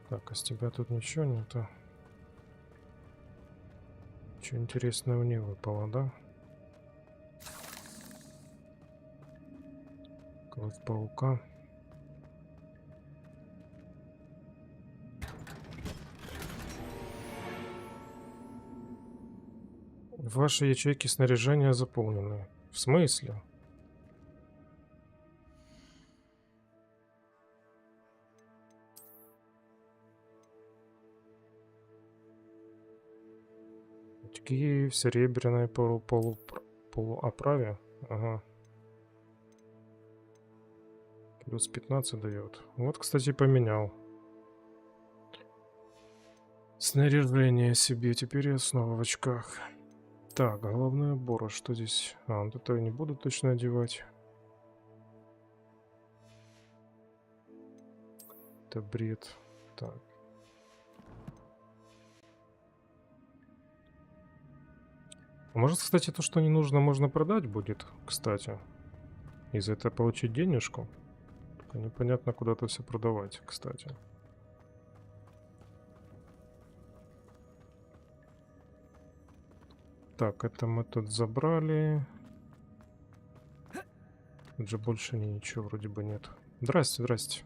Так, а с тебя тут ничего нету? Что интересного не выпало, да? Кровь паука. Ваши ячейки снаряжения заполнены. В смысле? В серебряной полуоправе. Ага. Плюс 15 дает. Вот, кстати, поменял. Снаряжение себе. Теперь я снова в очках. Так, головной убор. Что здесь? А, вот это я не буду точно одевать. Это бред. Так. Может, кстати, то, что не нужно, можно продать будет, кстати. И за это получить денежку. Только непонятно, куда это все продавать, кстати. Так, это мы тут забрали. Тут же больше ничего вроде бы нет. Здрасте.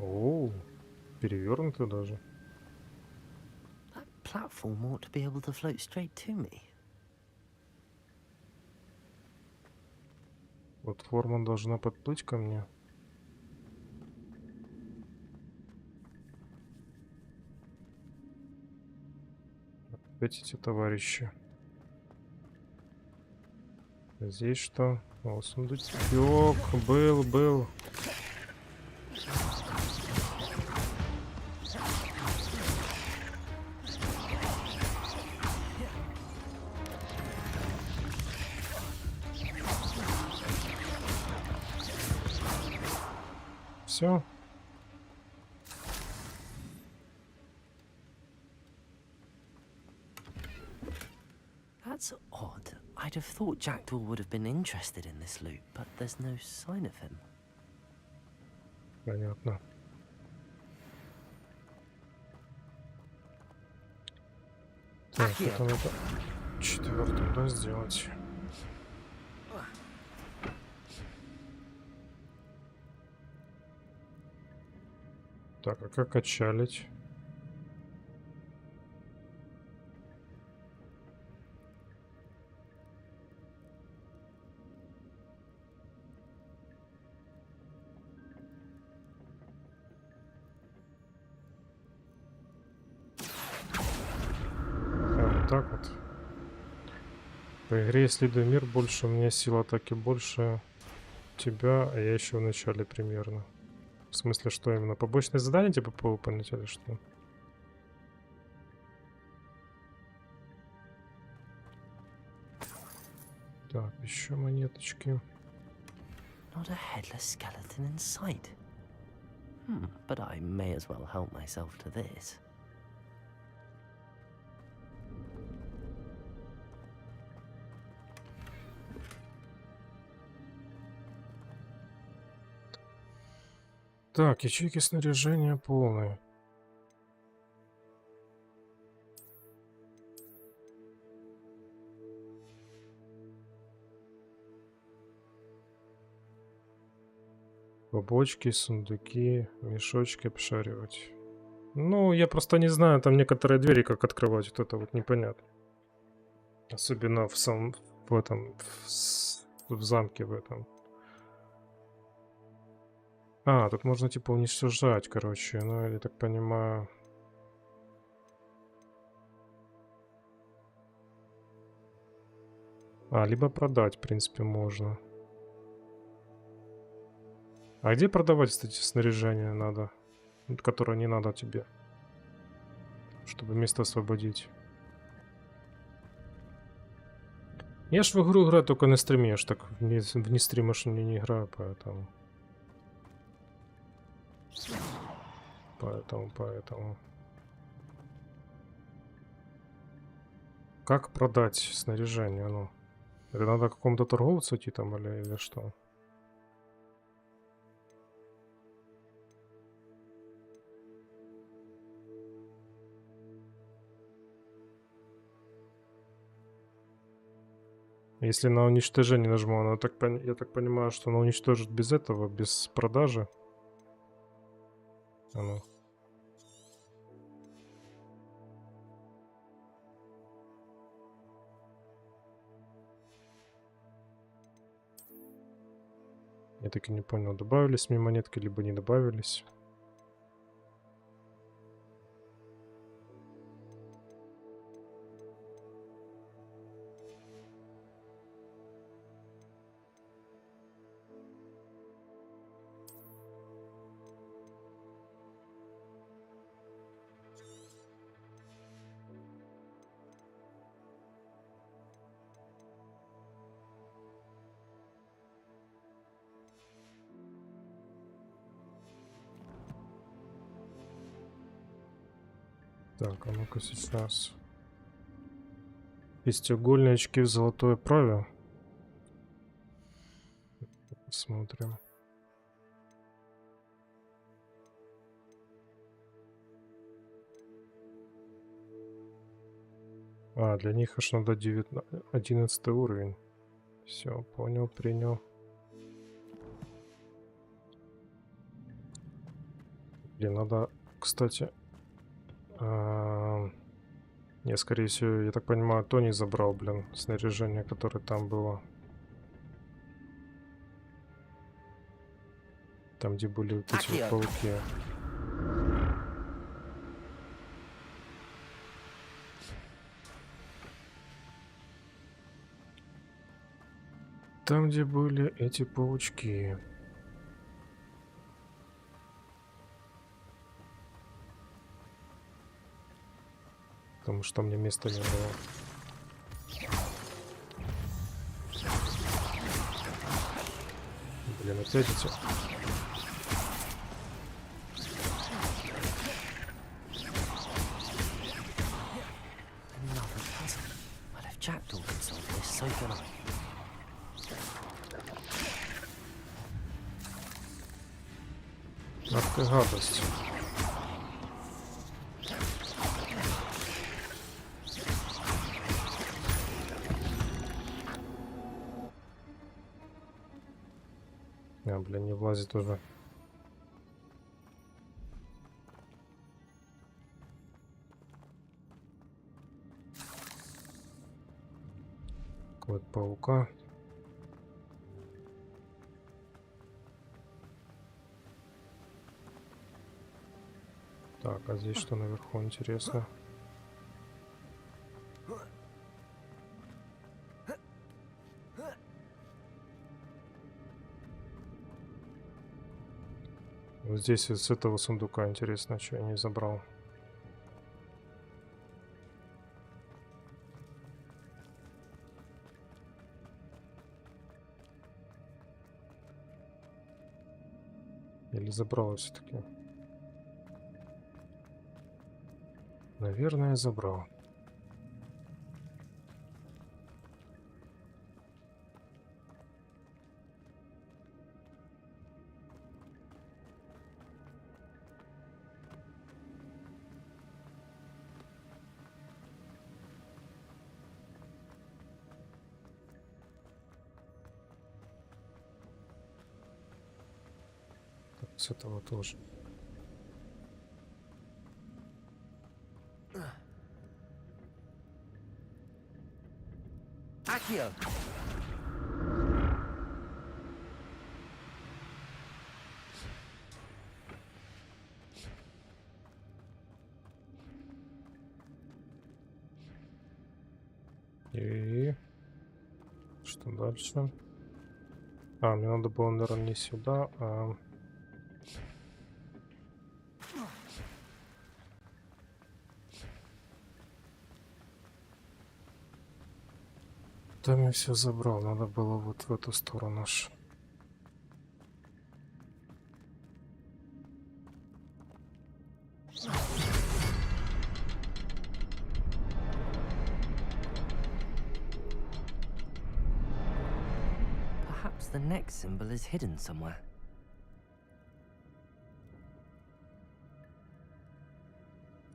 О, перевернуто даже. That platform ought to be able to float straight to me. Платформа должна подплыть ко мне. Опять эти товарищи. Здесь что? О, сундучок. Был. Все. That's odd. I'd have thought Jackdaw would have been interested in this loot, but there's no sign of him. Понятно. Так, это надо 4-м, да, сделать. Так, а как качалить? Так вот. По игре «Исследуй мир» больше у меня сила атаки больше тебя, а я еще в начале примерно. В смысле, что именно? Побочные задания типа повыполнить или что? Так, еще монеточки. Not a headless skeleton in sight. But I may as well help myself to this. Так, ячейки снаряжения полные. Бочки, сундуки, мешочки обшаривать. Ну, я просто не знаю, там некоторые двери как открывать, вот это вот непонятно. Особенно в замке в этом. А, тут можно типа уничтожать, короче, ну, я так понимаю. А, либо продать, в принципе, можно. А где продавать, кстати, снаряжение надо? Которое не надо тебе. Чтобы место освободить. Я ж в игру играю только на стриме, я ж так вне стрима ж не играю, поэтому. Поэтому. Как продать снаряжение? Ну, это надо к какому-то торговцу идти там или что? Если на уничтожение нажму, она я так понимаю, что она уничтожит без этого, без продажи. А ну. Я так и не понял, добавились мне монетки, либо не добавились. Так, а ну-ка сейчас. Шестиугольные очки в золотой оправе. Посмотрим. А, для них аж надо 11 уровень. Все, понял, принял. Блин, надо, кстати... Я, скорее всего, я так понимаю, то не забрал, блин, снаряжение, которое там было. Там, где были вот эти вот пауки. Там, где были эти паучки. Потому что мне места не было. Блин, опять эти... Jackdaw could solve this, so can I. Ах ты гадость. А, блин, не влазит уже. Код паука. Так, а здесь что наверху, интересно? Вот здесь из этого сундука интересно, что я не забрал. Или забрал все-таки? Наверное, забрал. Так, с этого тоже. Accio! И что дальше? А, мне надо было, наверное, не сюда, а... Там я все забрал, надо было вот в эту сторону аж. Perhaps the next symbol is hidden somewhere.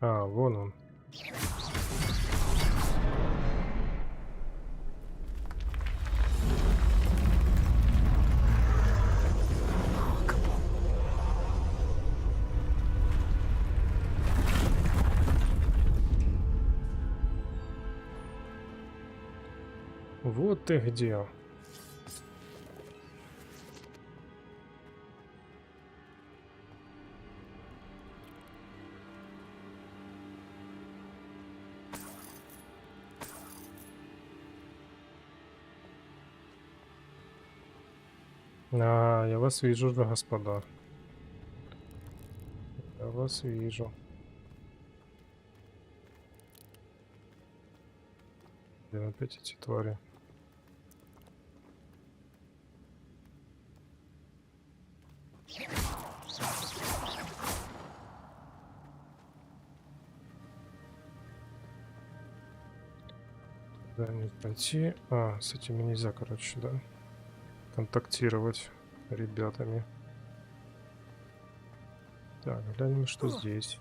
А, вон он. Вот ты где. А, я вас вижу же, господа. Я вас вижу. Блин, опять эти твари. Туда не пройти. А, с этими нельзя, короче, да? Контактировать ребятами. Так, глянем, что здесь.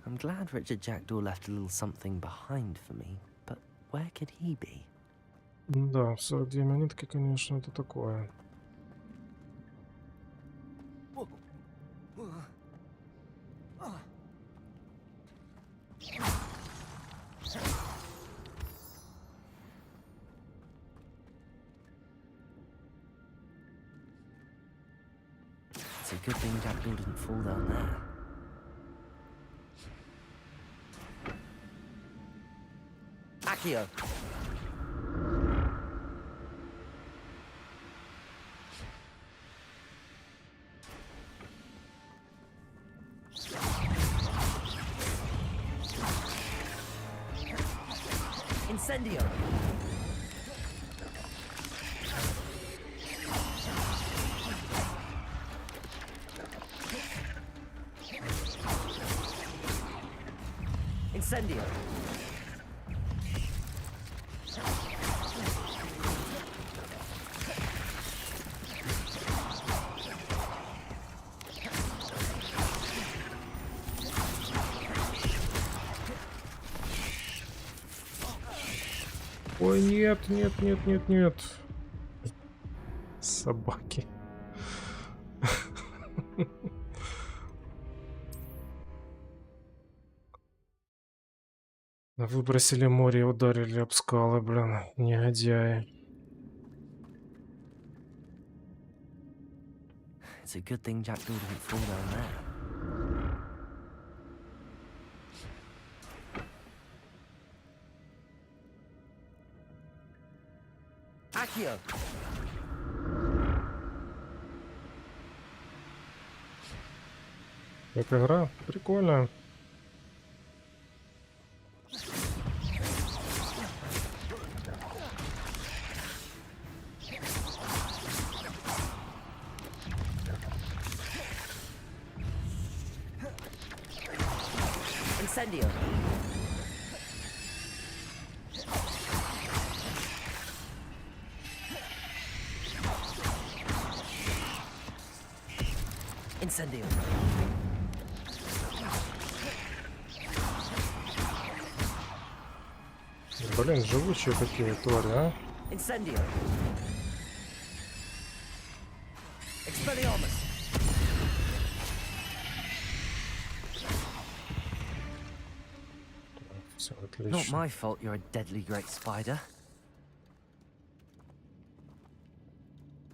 I'm glad Richard Jackdaw left a little something behind for me, but where could he be? Да, 42 монетки, конечно, это такое. It's a good thing Jackdaw didn't fall down there. Accio! Incendio! Incendio. Ой, нет, нет, нет, нет, нет. Собаки. Выбросили море и ударили об скалы, блин, негодяи. It's a good thing Jackdaw didn't fall down there. Accio! Как игра? Прикольно. Incendio. Incendio. Блин, живучие такие твари, а? Incendio. Expelliarmus. Все Not отлично. my fault you're a deadly great spider.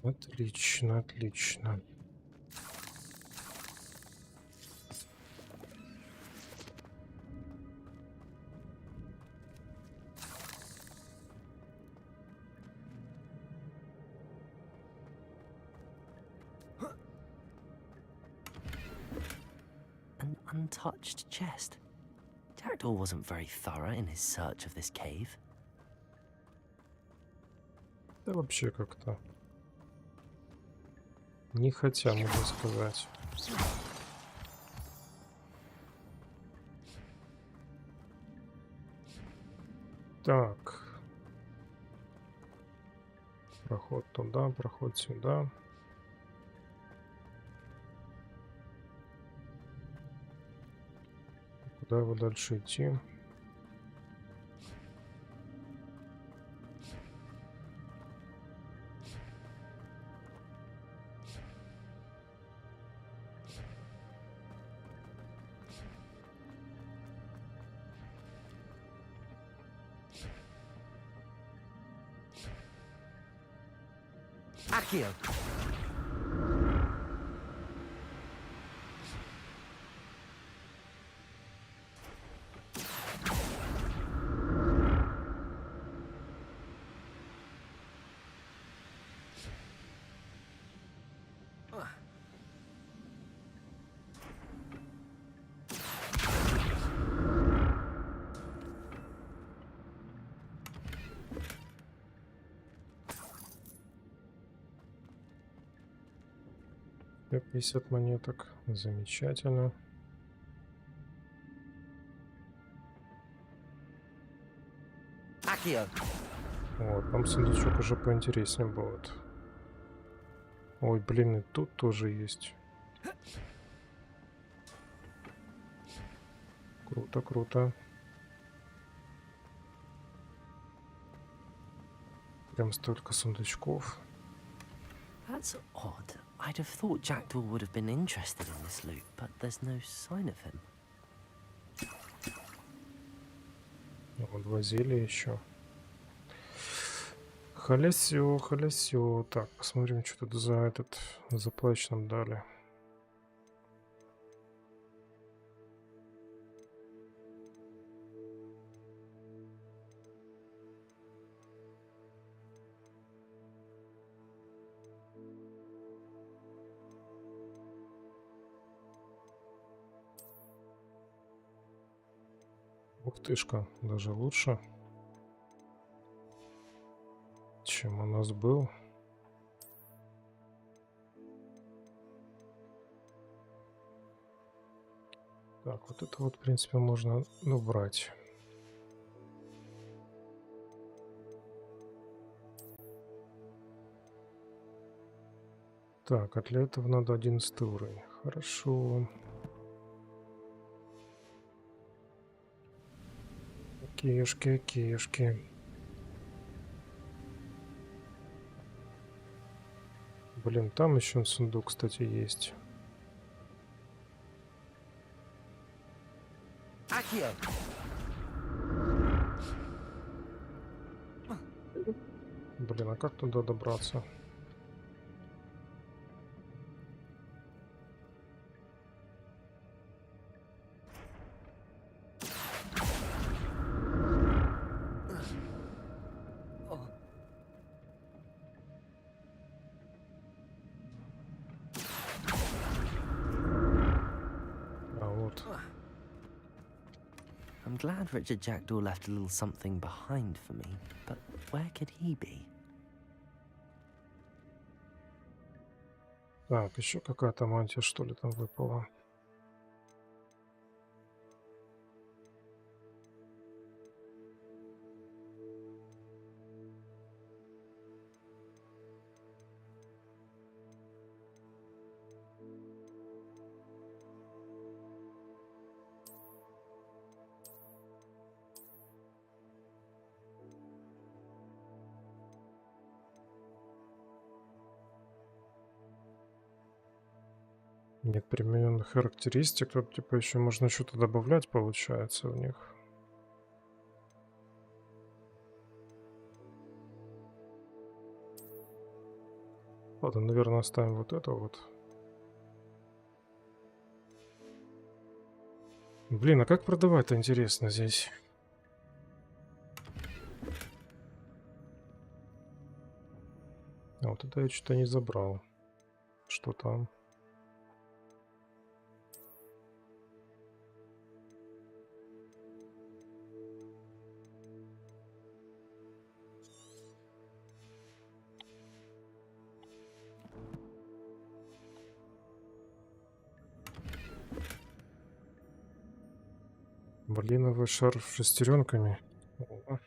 Отлично, отлично. An untouched chest. Jackdaw wasn't very thorough in his search of this cave. Да вообще как-то не хотя, можно сказать. Так. Проход туда, проход сюда. Куда его дальше идти? Accio. Я 50 монеток. Замечательно. Accio. Вот, там сундучок уже поинтереснее будет. Ой, блин, и тут тоже есть. Круто, круто. Прям столько сундучков. That's odd. I'd have thought Jackdaw would have been interested in this loot, but there's no sign of him. Вот два зелья еще. Халясё, халясё. Так, посмотрим, что тут за этот заплач нам дали. Ух тышка, даже лучше, чем у нас был. Так, вот это вот, в принципе, можно убрать. Так, а для этого надо 11 уровень. Хорошо. Окейшки, окейшки. Блин, там еще сундук, кстати, есть. Блин, а как туда добраться? I'm glad Richard Jackdaw left a little something behind for me, but where could he be? Так, еще какая-то мантия, что ли, там выпала. Нет примененных характеристик. Тут типа еще можно что-то добавлять, получается, в них. Ладно, наверное, оставим вот это вот. Блин, а как продавать-то, интересно, здесь? А вот это я что-то не забрал. Что там? Малиновый шар с шестеренками. О.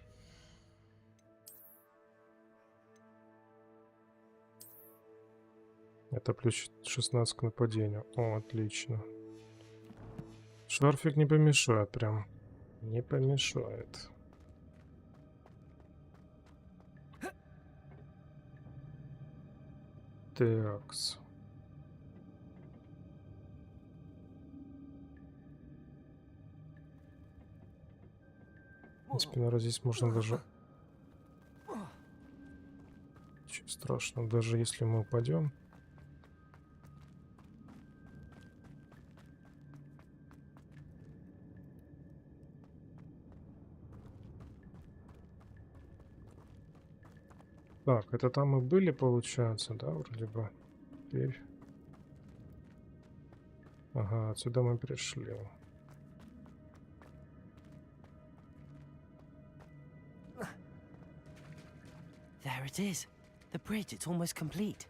Это плюс 16 к нападению. О, отлично. Шарфик не помешает прям. Не помешает. Такс. В принципе, наверное, здесь можно даже... Ничего страшного, даже если мы упадем. Так, это там мы были, получается, да, вроде бы. Теперь... Ага, отсюда мы пришли. There it is. The bridge, it's almost complete.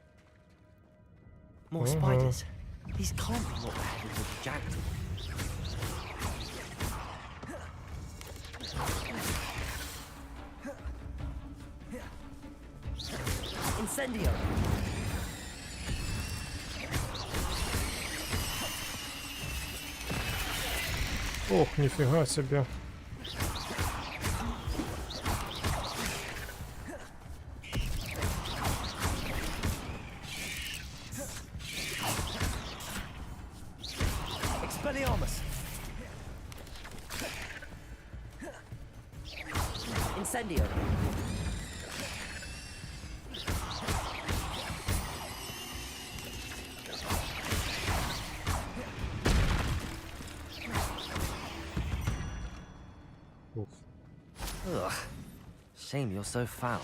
More spiders. These can't be what we're heading with the jackdaw. Incendio! Ох, нифига себе. Incendio! Ugh. Shame you're so foul.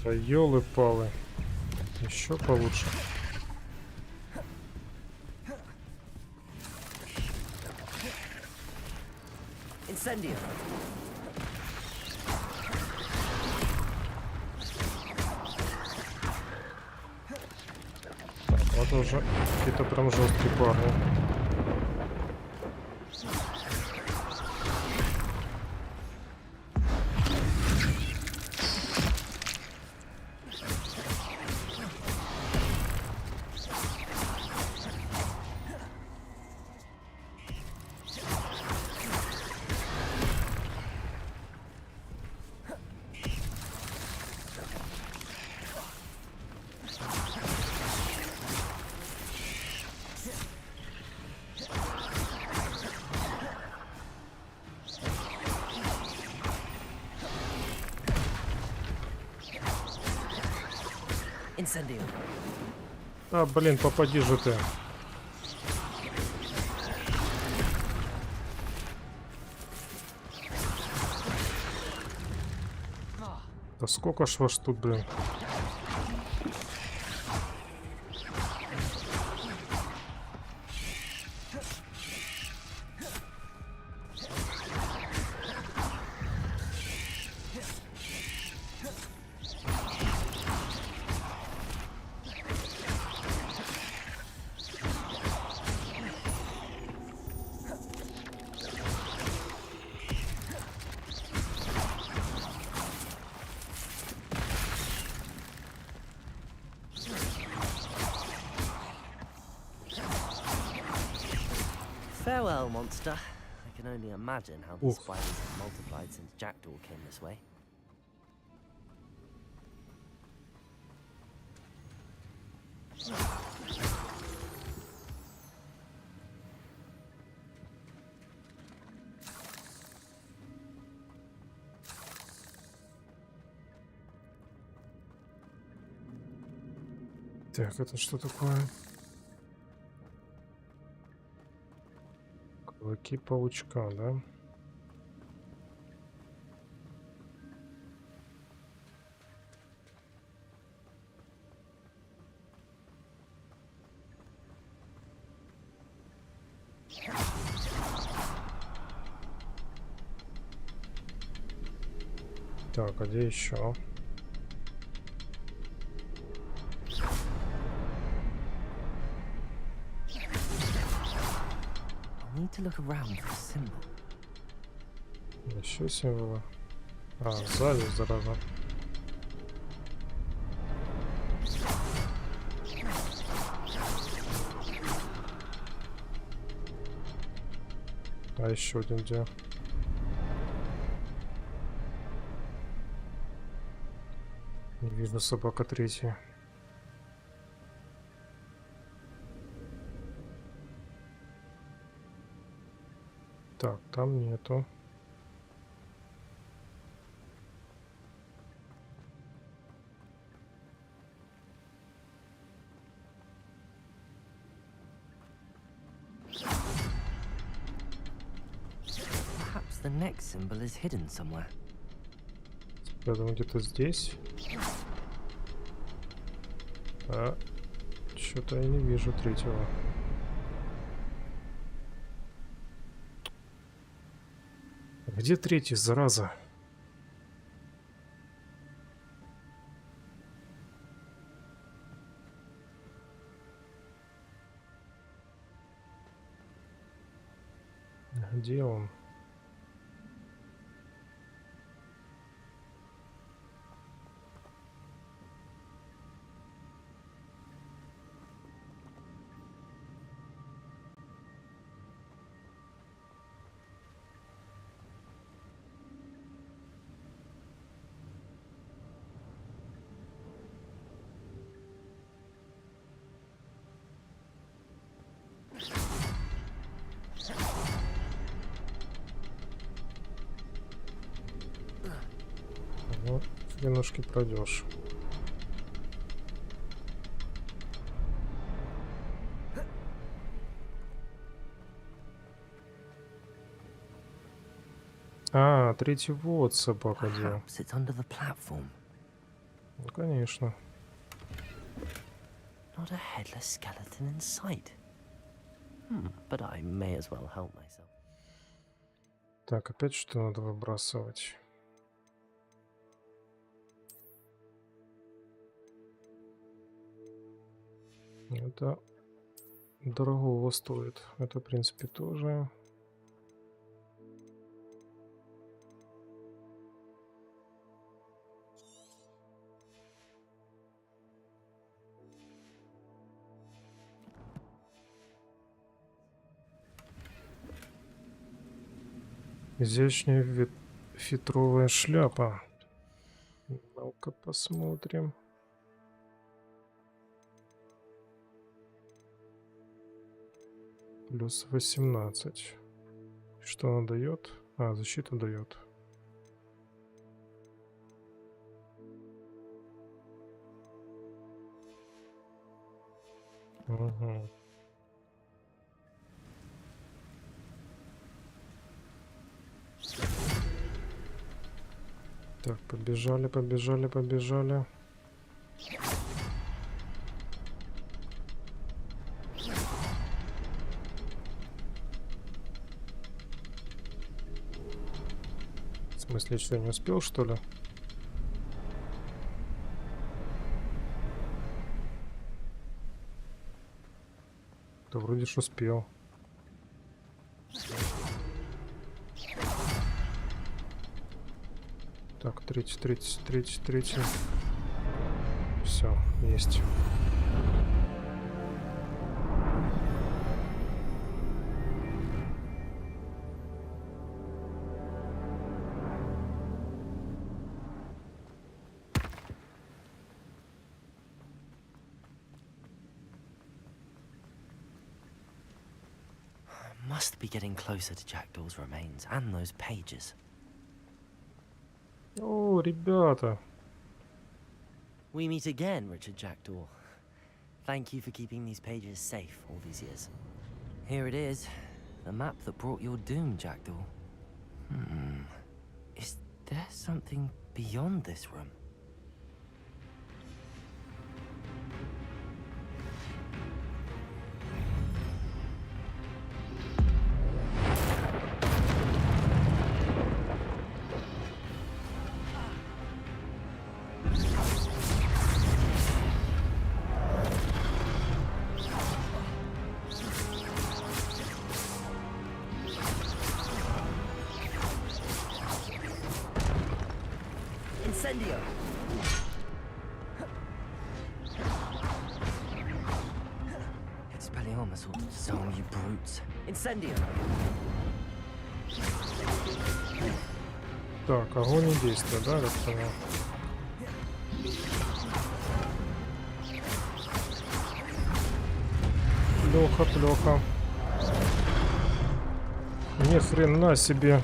Да ёлы-палы. Еще получше. Incendio! Так, вот уже какие-то прям жесткие парни. Incendio. А, блин, попади же ты. Да сколько ж вас тут, блин? Farewell, monster. I can only imagine how the spiders have multiplied since Jackdaw came this way. Так, это что такое? Клыки паучка, да? Так, а где еще? Need to look around for a symbol. Еще символы. А, сзади, зараза. А еще один где? Не вижу, собака третья. Так, там нету. Perhaps the next symbol is hidden somewhere. Я думаю, где-то здесь. А, что-то я не вижу третьего. Где третий, зараза? Где он? Ну, хренушки пройдешь. А, третий вот собака где. Ну, конечно. Not a headless skeleton in sight. But I may as well help myself. Так, опять что надо выбрасывать? Это дорогого стоит. Это, в принципе, тоже. Изящная фетровая шляпа. Ну-ка посмотрим. Плюс 18. Что она дает? А, защиту дает. Угу. Так, побежали, побежали, побежали. В смысле, что, не успел, что ли? Да вроде ж успел. Так, третий. Все, есть. Must be getting closer to Jackdaw's remains and those pages. О, ребята. We meet again, Richard Jackdaw. Thank you for keeping these pages safe all these years. Here it is, the map that brought your doom, Jackdaw. Is there something beyond this room? Incendio! Expelliarmus will disarm you brutes. Incendio! Так, огонь и действие, да, как понял? Плохо. Ни хрена себе.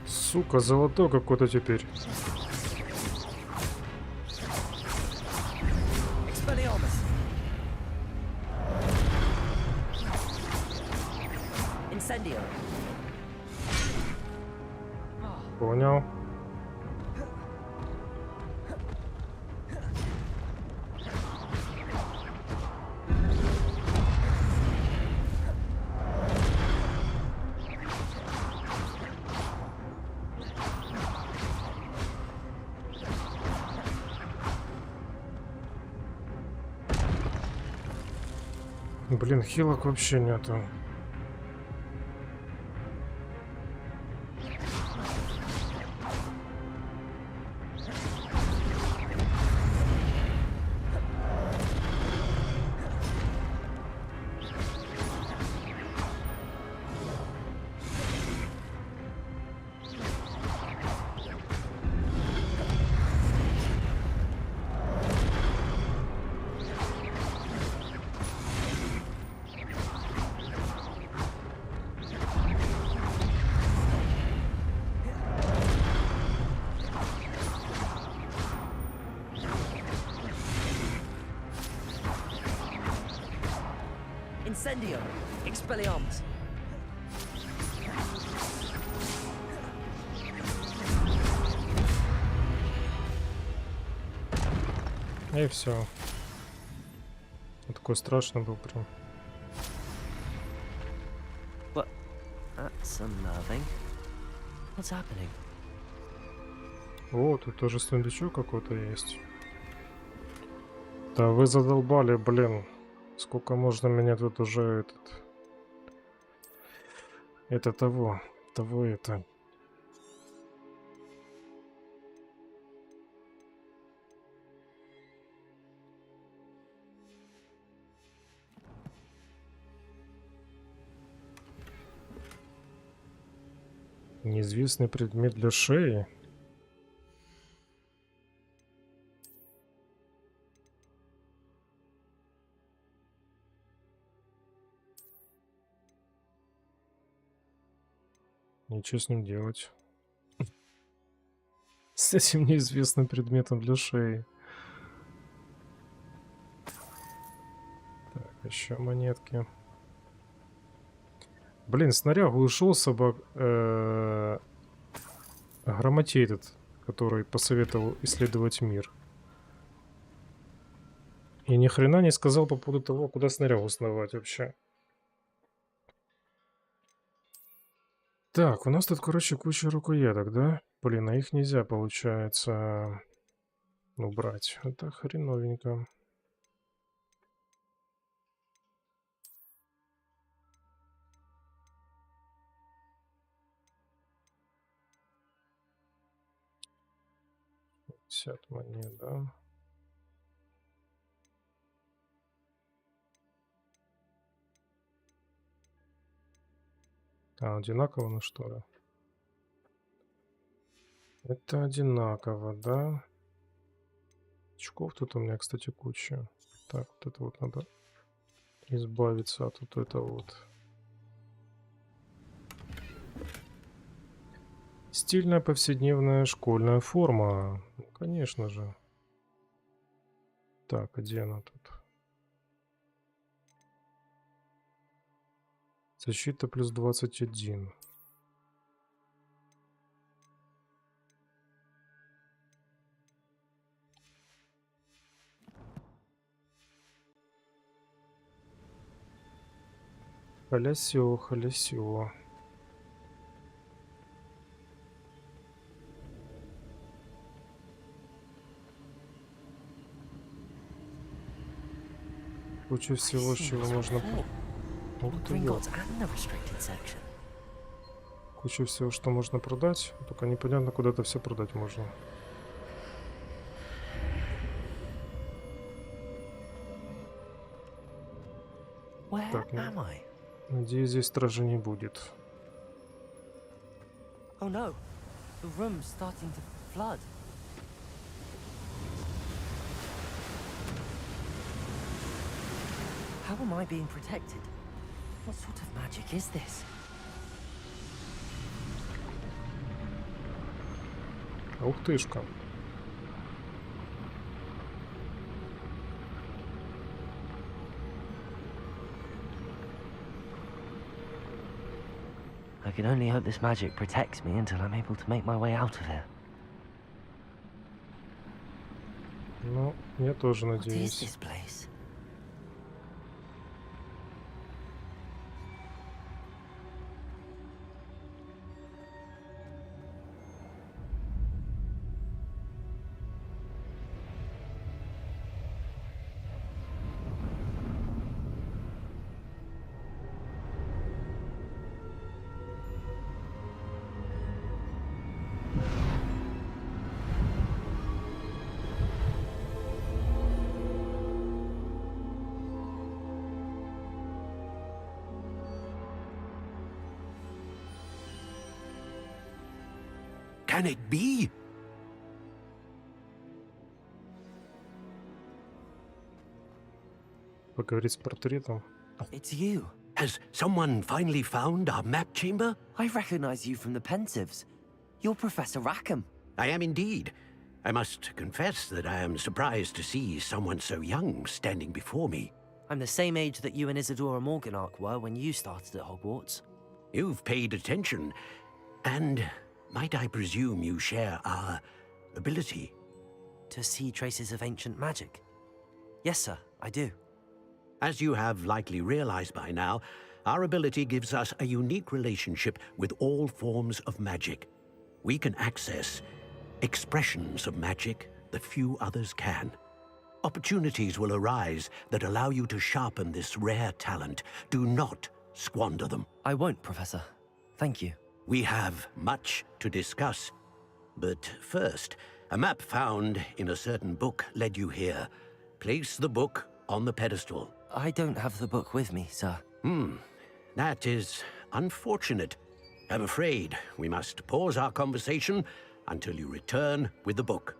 Сука, золотой какой-то теперь. Понял. Блин, хилок вообще нету. Incendio! Expelliarmus! И все. Такой страшный был прям. What? That's unnerving. What's happening? О, тут тоже сундучок какой-то есть. Да вы задолбали, блин. Сколько можно меня тут уже это того это. Неизвестный предмет для шеи. Ничего с ним делать. С этим неизвестным предметом для шеи. Так, еще монетки. Блин, снарягу ушел собак. Грамотей этот, который посоветовал исследовать мир. И ни хрена не сказал по поводу того, куда снарягу сновать вообще. Так, у нас тут, короче, куча рукояток, да? Блин, а их нельзя, получается, убрать. Это хреновенько. Монет, да? А, одинаково, ну что ли? Это одинаково, да? Очков тут у меня, кстати, куча. Так, вот это вот надо избавиться от вот этого вот. Стильная повседневная школьная форма. Ну, конечно же. Так, а где она тут? Защита плюс 21. Халясё, халясё. Куча всего, с чего можно... Ух ты, ёп. Куча всего, что можно продать. Только непонятно, куда это все продать можно. Так, надеюсь, здесь стражи не будет. Oh no, the room's starting to flood. How am I being protected? What sort of magic is this? Ух тышка. I can only hope this magic protects me until I'm able to make my way out of here. Ну, я тоже надеюсь. What is this place? Can it be? Поговорить с портретом. It's you. Has someone finally found our map chamber? I recognize you from the Pensieves. You're Professor Rackham. I am indeed. I must confess that I am surprised to see someone so young standing before me. I'm the same age that you and Isadora Morganach were when you started at Hogwarts. You've paid attention, and might I presume you share our ability? To see traces of ancient magic? Yes, sir, I do. As you have likely realized by now, our ability gives us a unique relationship with all forms of magic. We can access expressions of magic that few others can. Opportunities will arise that allow you to sharpen this rare talent. Do not squander them. I won't, Professor. Thank you. We have much to discuss. But first, a map found in a certain book led you here. Place the book on the pedestal. I don't have the book with me, sir. That is unfortunate. I'm afraid we must pause our conversation until you return with the book.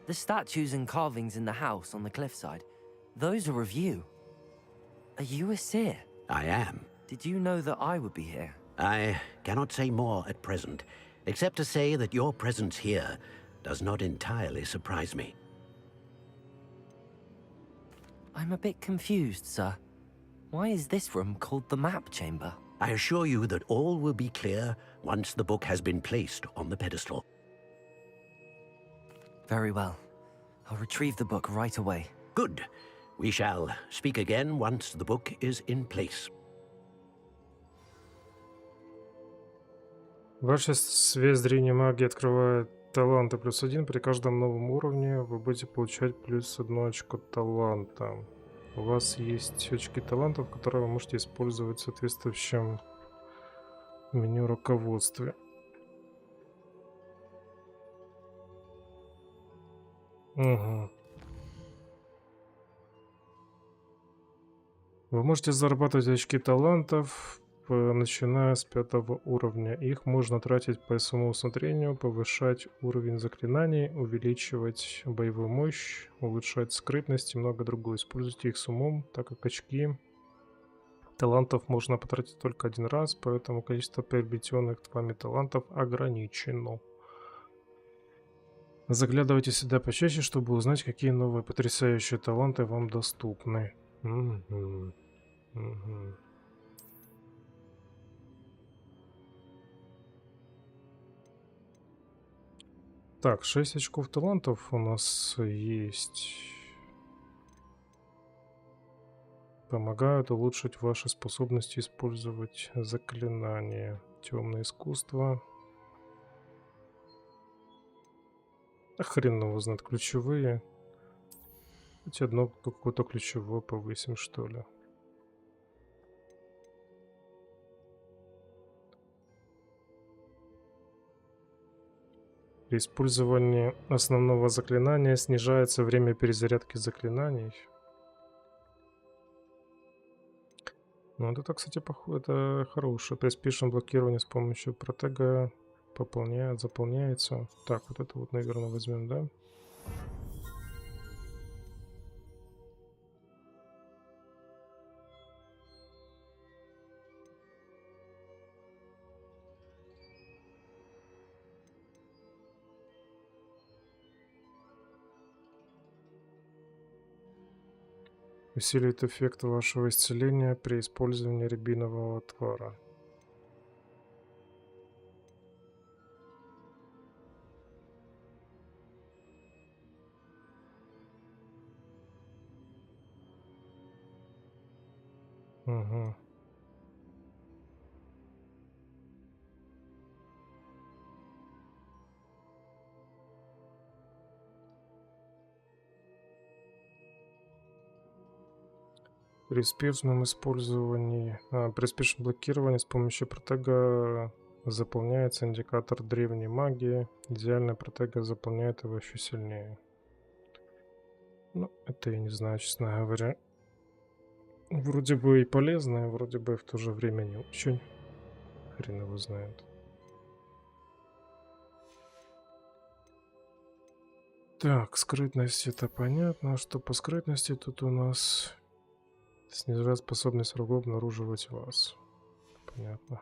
The statues and carvings in the house on the cliffside, those are of you. Are you a seer? I am. Did you know that I would be here? I cannot say more at present, except to say that your presence here does not entirely surprise me. I'm a bit confused, sir. Why is this room called the map chamber? I assure you that all will be clear once the book has been placed on the pedestal. Very well. I'll retrieve the book right away. Good. We shall speak again once the book is in place. Ваша связь зрения магии открывает таланты +1. При каждом новом уровне вы будете получать +1 очко таланта. У вас есть очки талантов, которые вы можете использовать в соответствующем меню руководстве. Угу. Вы можете зарабатывать очки талантов, начиная с 5 уровня. Их можно тратить по своему усмотрению, повышать уровень заклинаний, увеличивать боевую мощь, улучшать скрытность и много другое. Используйте их с умом, так как очки талантов можно потратить только один раз, поэтому количество приобретенных вами талантов ограничено. Заглядывайте сюда почаще, чтобы узнать, какие новые потрясающие таланты вам доступны. Угу. Угу. Так, 6 очков талантов у нас есть. Помогают улучшить ваши способности использовать заклинания. Темное искусство. А хрен его знает, ключевые. Хоть одно какое-то ключевое повысим, что ли. При использовании основного заклинания снижается время перезарядки заклинаний. Ну, это, кстати, это хорошее. То есть пишем блокирование с помощью протега. Заполняется. Так, вот это вот, наверное, возьмем, да? Усилит эффект вашего исцеления при использовании рябинового отвара. Угу. При успешном использовании, при успешном блокировании с помощью протега заполняется индикатор древней магии. Идеальная протега заполняет его еще сильнее. Ну, это я не знаю, честно говоря. Вроде бы и полезно, вроде бы и в то же время не очень. Хрен его знает. Так, скрытность это понятно. Что по скрытности тут у нас... Снижает способность врагов обнаруживать вас. Понятно.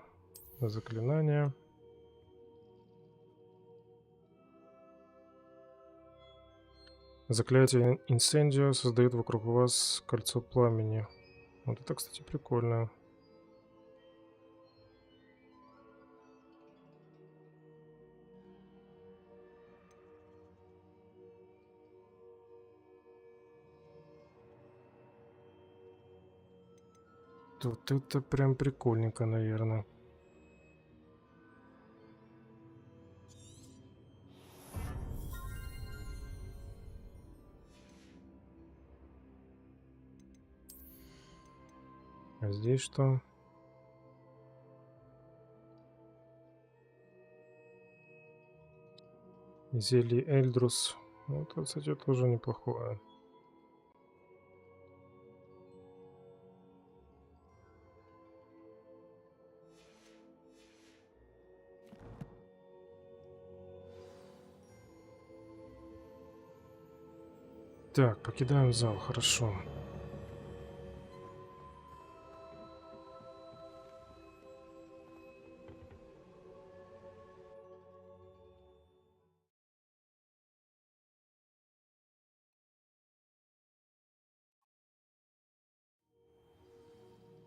Заклинание. Заклятие инсендио создает вокруг вас кольцо пламени. Вот это, кстати, прикольно. Вот это прям прикольненько, наверное. А здесь что? Зелье Эльдрус. Вот это, кстати, тоже неплохое. . Так, покидаем зал, хорошо.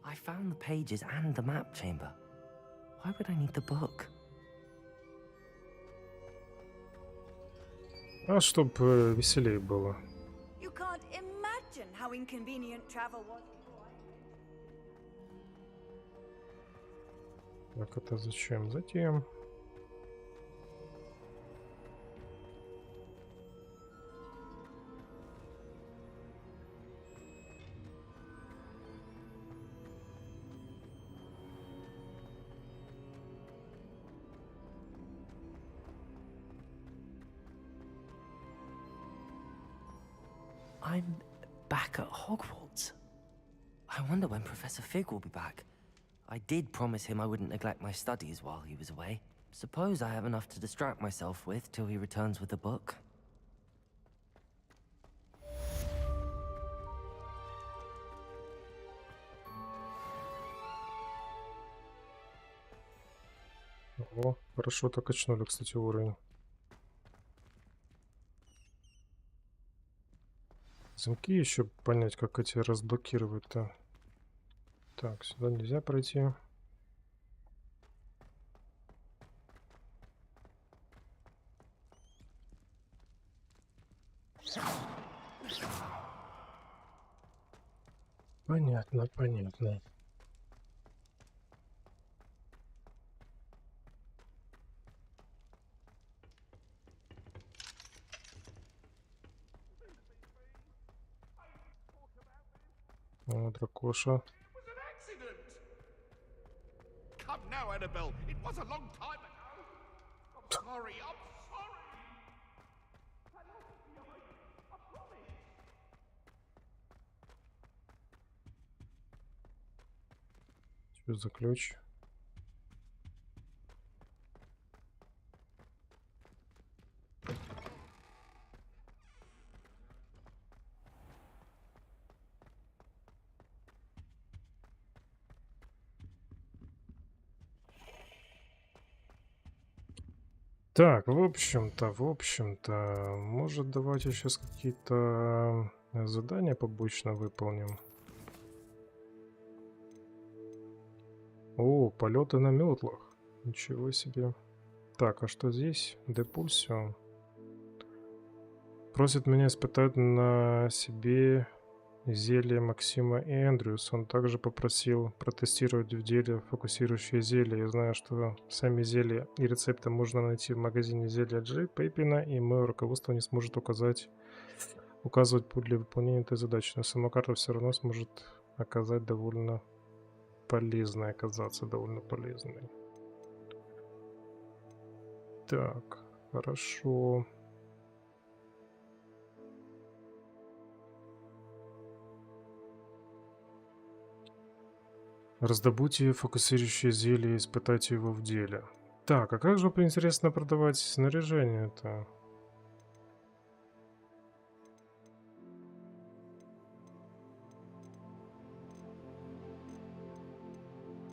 I found the pages and the map chamber. Why would I need the book? А чтоб веселее было. You can't imagine how inconvenient travel was before I... Так, это зачем? Затем. I'm back at Hogwarts. I wonder when Professor Fig will be back. I did promise him I wouldn't neglect my studies while he was away. Suppose I have enough to distract myself with till he returns with the book. О, хорошо так качнули, кстати, уровень. Замки еще понять, как эти разблокировать-то. Так, сюда нельзя пройти. Понятно, понятно. О, дракоша. Come now, Annabelle. It was a long time ago. I'm sorry. I'm sorry. I promise. Что за ключ? Так, в общем-то, может, давайте сейчас какие-то задания побочно выполним. О, полеты на метлах. Ничего себе. Так, а что здесь? Депульсион. Просит меня испытать на себе зелье Максима и Эндрюс. Он также попросил протестировать в деле фокусирующие зелья. Я знаю, что сами зелья и рецепты можно найти в магазине зелья Джей Пейпина, и мое руководство не сможет указывать путь для выполнения этой задачи. Но сама карта все равно сможет оказаться довольно полезной. Так, хорошо. Раздобудьте фокусирующее зелье и испытайте его в деле. Так, а как же, интересно, продавать снаряжение-то?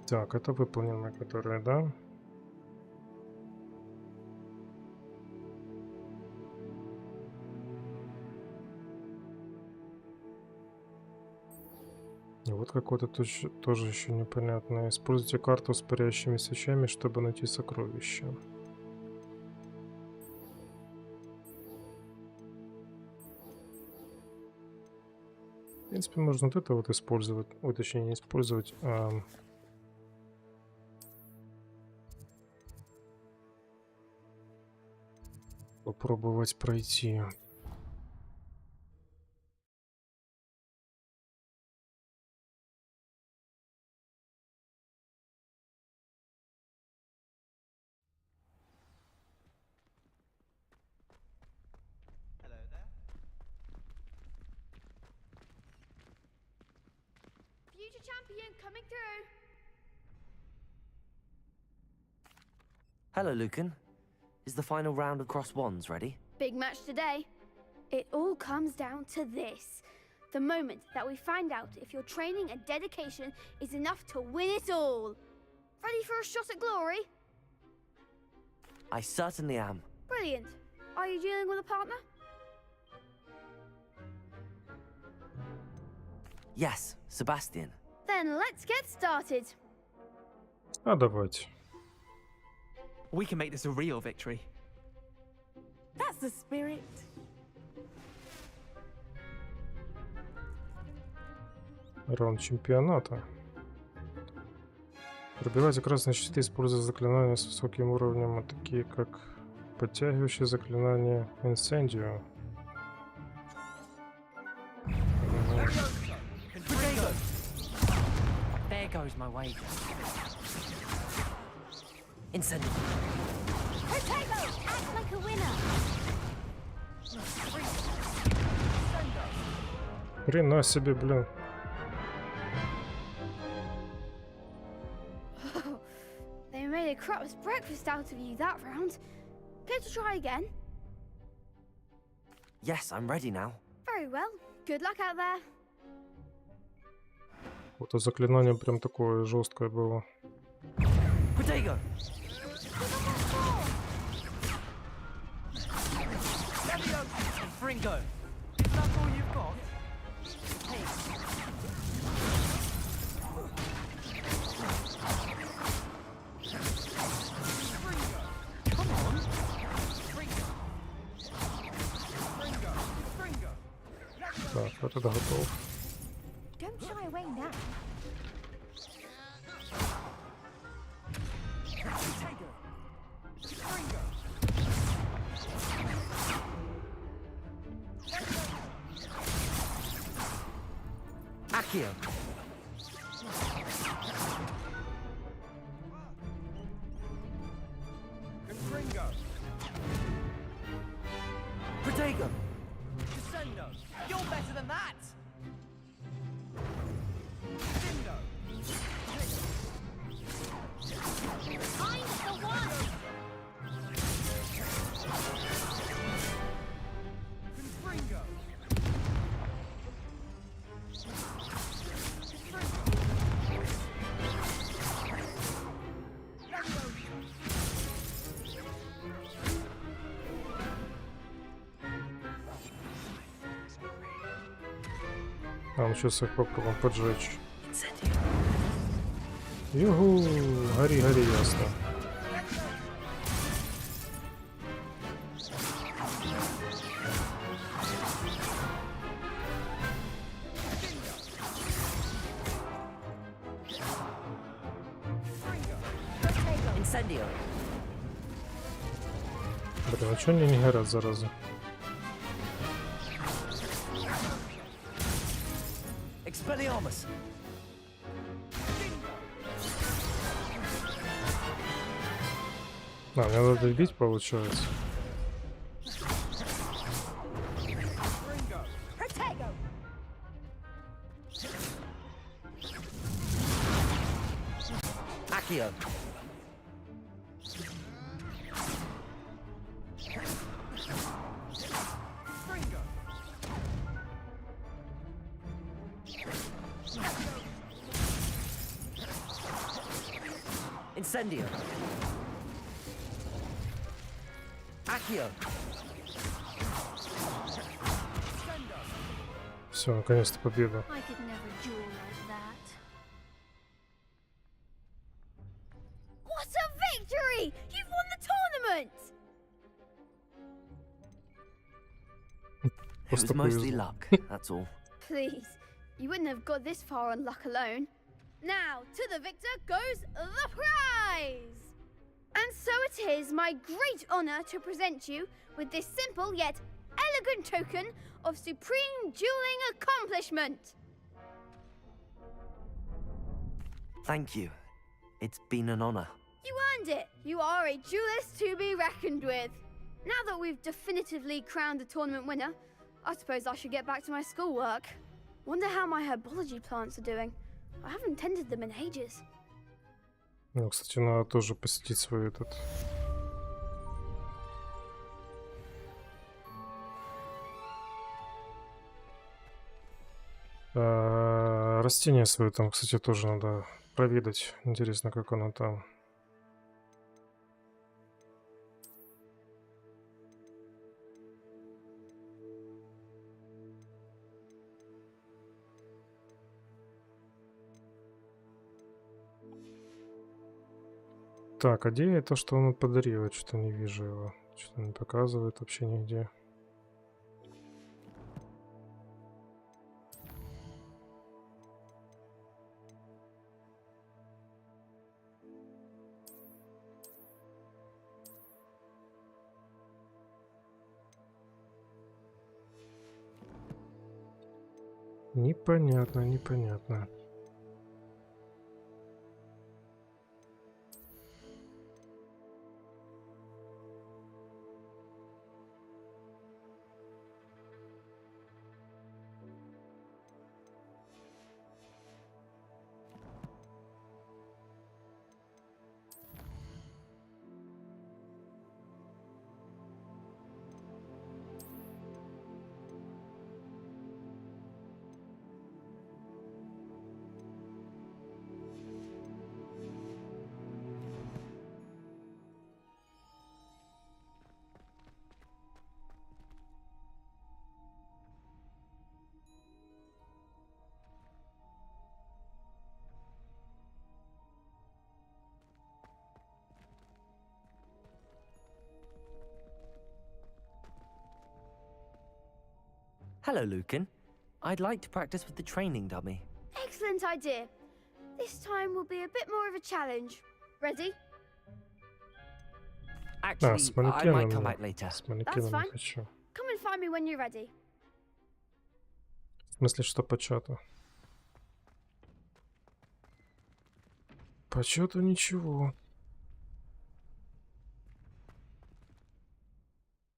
Так, это выполнено, которое, да? Вот какое-то тоже еще непонятное. Используйте карту с парящими свечами, чтобы найти сокровища. В принципе, можно вот это вот использовать. Ой, точнее, не использовать, а попробовать пройти. Future champion coming through. Hello, Lucan. Is the final round of Cross Wands ready? Big match today. It all comes down to this. The moment that we find out if your training and dedication is enough to win it all. Ready for a shot at glory? I certainly am. Brilliant. Are you dealing with a partner? Yes, Sebastian. Then let's get started. А давайте. We can make this a real victory. That's the spirit. Раунд чемпионата. Пробивайте красные щиты, используя заклинания с высоким уровнем, такие как подтягивающее заклинание Incendio. There goes my wager. Incendio. Protego, act like a winner. Хрена себе, блин. They made a crap's breakfast out of you that round. Care to try again? Yes, I'm ready now. Very well. Good luck out there. Вот это заклинание прям такое жесткое было. Protego. Fringo. Is that all you've got? Так, вот это готов. Don't shy away now. Accio. Protego. You're better than that! Find the one! А, ну сейчас их попробуем поджечь. Югу, гори, гори, ясно. Incendio. Блин, а чё они не горят, зараза? Expelliarmus. А, мне надо бить, получается. Accio. Incendio. Accio. Все, наконец-то победа. I could never duel like that. What a victory! You've won the tournament! It was mostly luck, that's all. Please, you wouldn't have got this far on luck alone. Now, to the victor goes the prize! And so it is my great honor to present you with this simple yet elegant token of supreme dueling accomplishment. Thank you. It's been an honor. You earned it. You are a duelist to be reckoned with. Now that we've definitively crowned the tournament winner, I suppose I should get back to my schoolwork. Wonder how my herbology plants are doing. I haven't tended them in ages. Ну, кстати, надо тоже посетить свой этот... Растение свое там, кстати, тоже надо проведать. Интересно, как оно там. Так, а где то, что он подарил? Я что-то не вижу его. Что-то не показывает вообще нигде. Непонятно, непонятно. Hello, Lucan. I'd like to practice with the training dummy. Excellent idea. This time will be a bit more of a challenge. Ready? Actually, с I might манекеном, come back later. с манекеном fine. не хочу. Come and find me when you're ready. В смысле, что по чату? По чату ничего.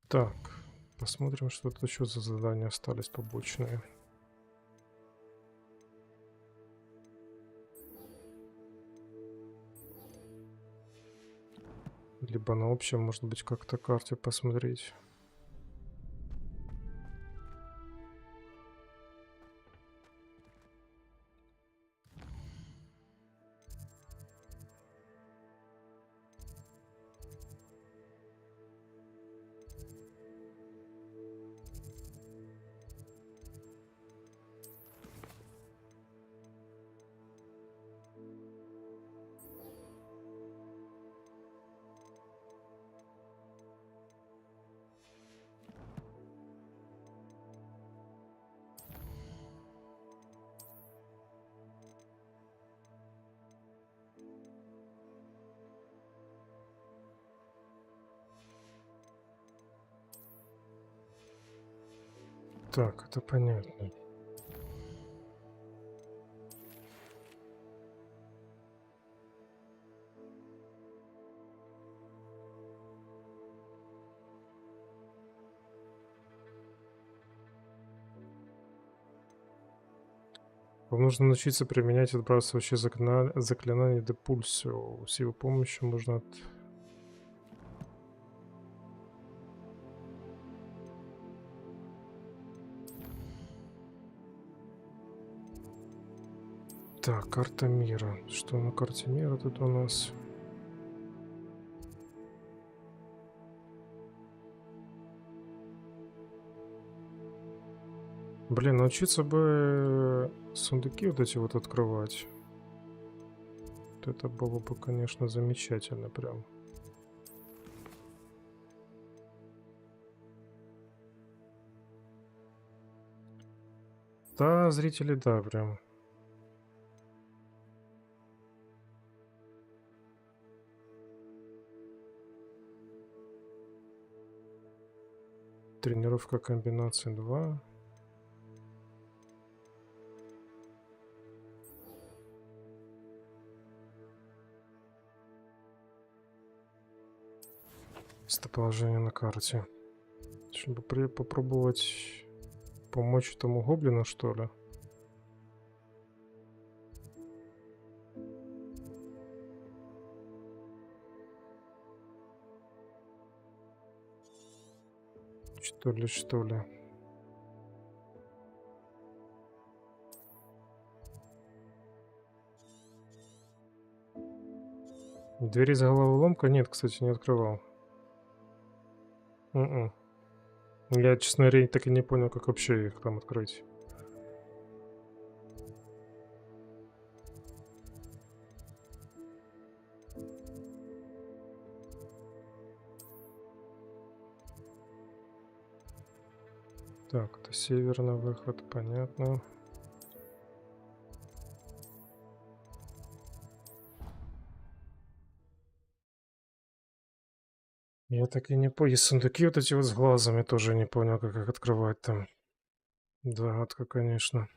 Так, посмотрим, что тут еще за задания остались побочные. Либо на общем, может быть, как-то карте посмотреть. Так, это понятно. Вам нужно научиться применять и отбрасывающие заклинания депульсию. С его помощью можно Так, карта мира. Что на карте мира тут у нас? Блин, научиться бы сундуки вот эти вот открывать. Вот это было бы, конечно, замечательно прям. Да, зрители, да, прям. Тренировка комбинации 2. Местоположение на карте. Чтобы попробовать помочь этому гоблину, что ли? Что ли? Двери из головоломка? Нет, кстати, не открывал. Я, честно говоря, так и не понял, как вообще их там открыть. Так, это северный выход, понятно. Я так и не понял. И сундуки вот эти вот с глазами тоже не понял, как их открывать там. Догадка, конечно.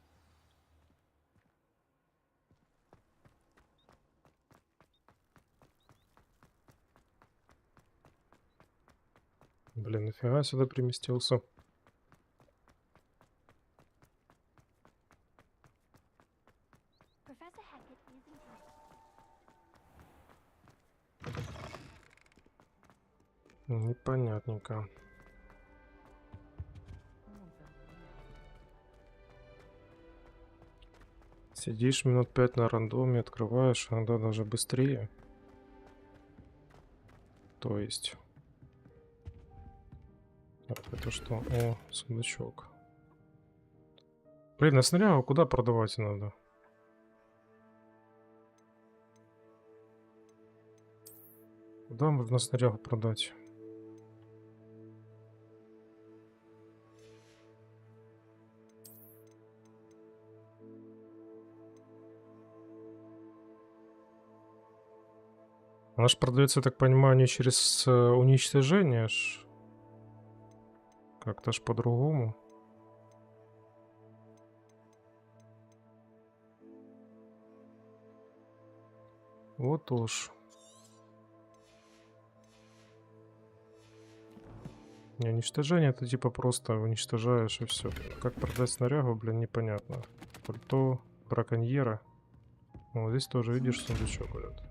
Блин, нафига сюда переместился? Непонятненько. Сидишь минут 5 на рандоме, открываешь, иногда даже быстрее. То есть... Так, это что? О, сундучок. Блин, на снарягу куда продавать надо? Куда можно снарягу продать? Она ж продается, я так понимаю, не через уничтожение ж. Как-то ж по-другому. Вот уж. Не, уничтожение это типа просто уничтожаешь и все. Как продать снарягу, блин, непонятно. Пальто браконьера. Вот здесь тоже видишь сундучок, говорят.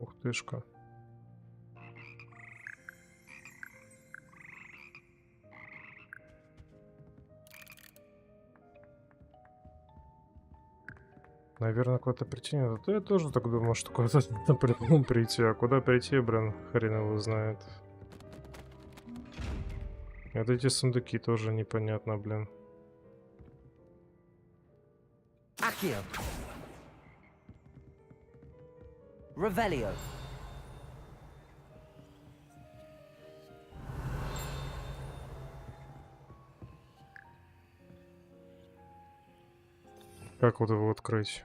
Ух тышка. Наверное, куда-то прийти надо. Да я тоже так думал, что куда-то надо по-любому прийти. А куда прийти, блин, хрен его знает. И вот эти сундуки тоже непонятно, блин. Accio. Revelio. Как вот его открыть?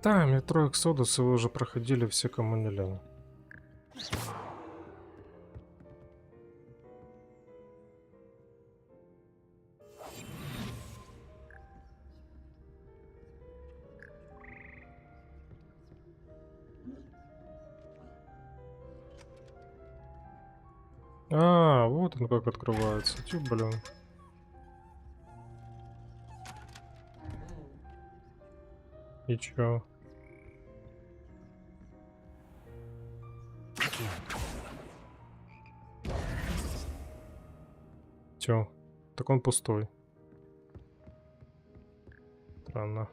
Да, метро Exodus вы уже проходили все, кому не лень. А, вот он как открывается. Тю, блин. И чё? Тё? Так он пустой. Странно.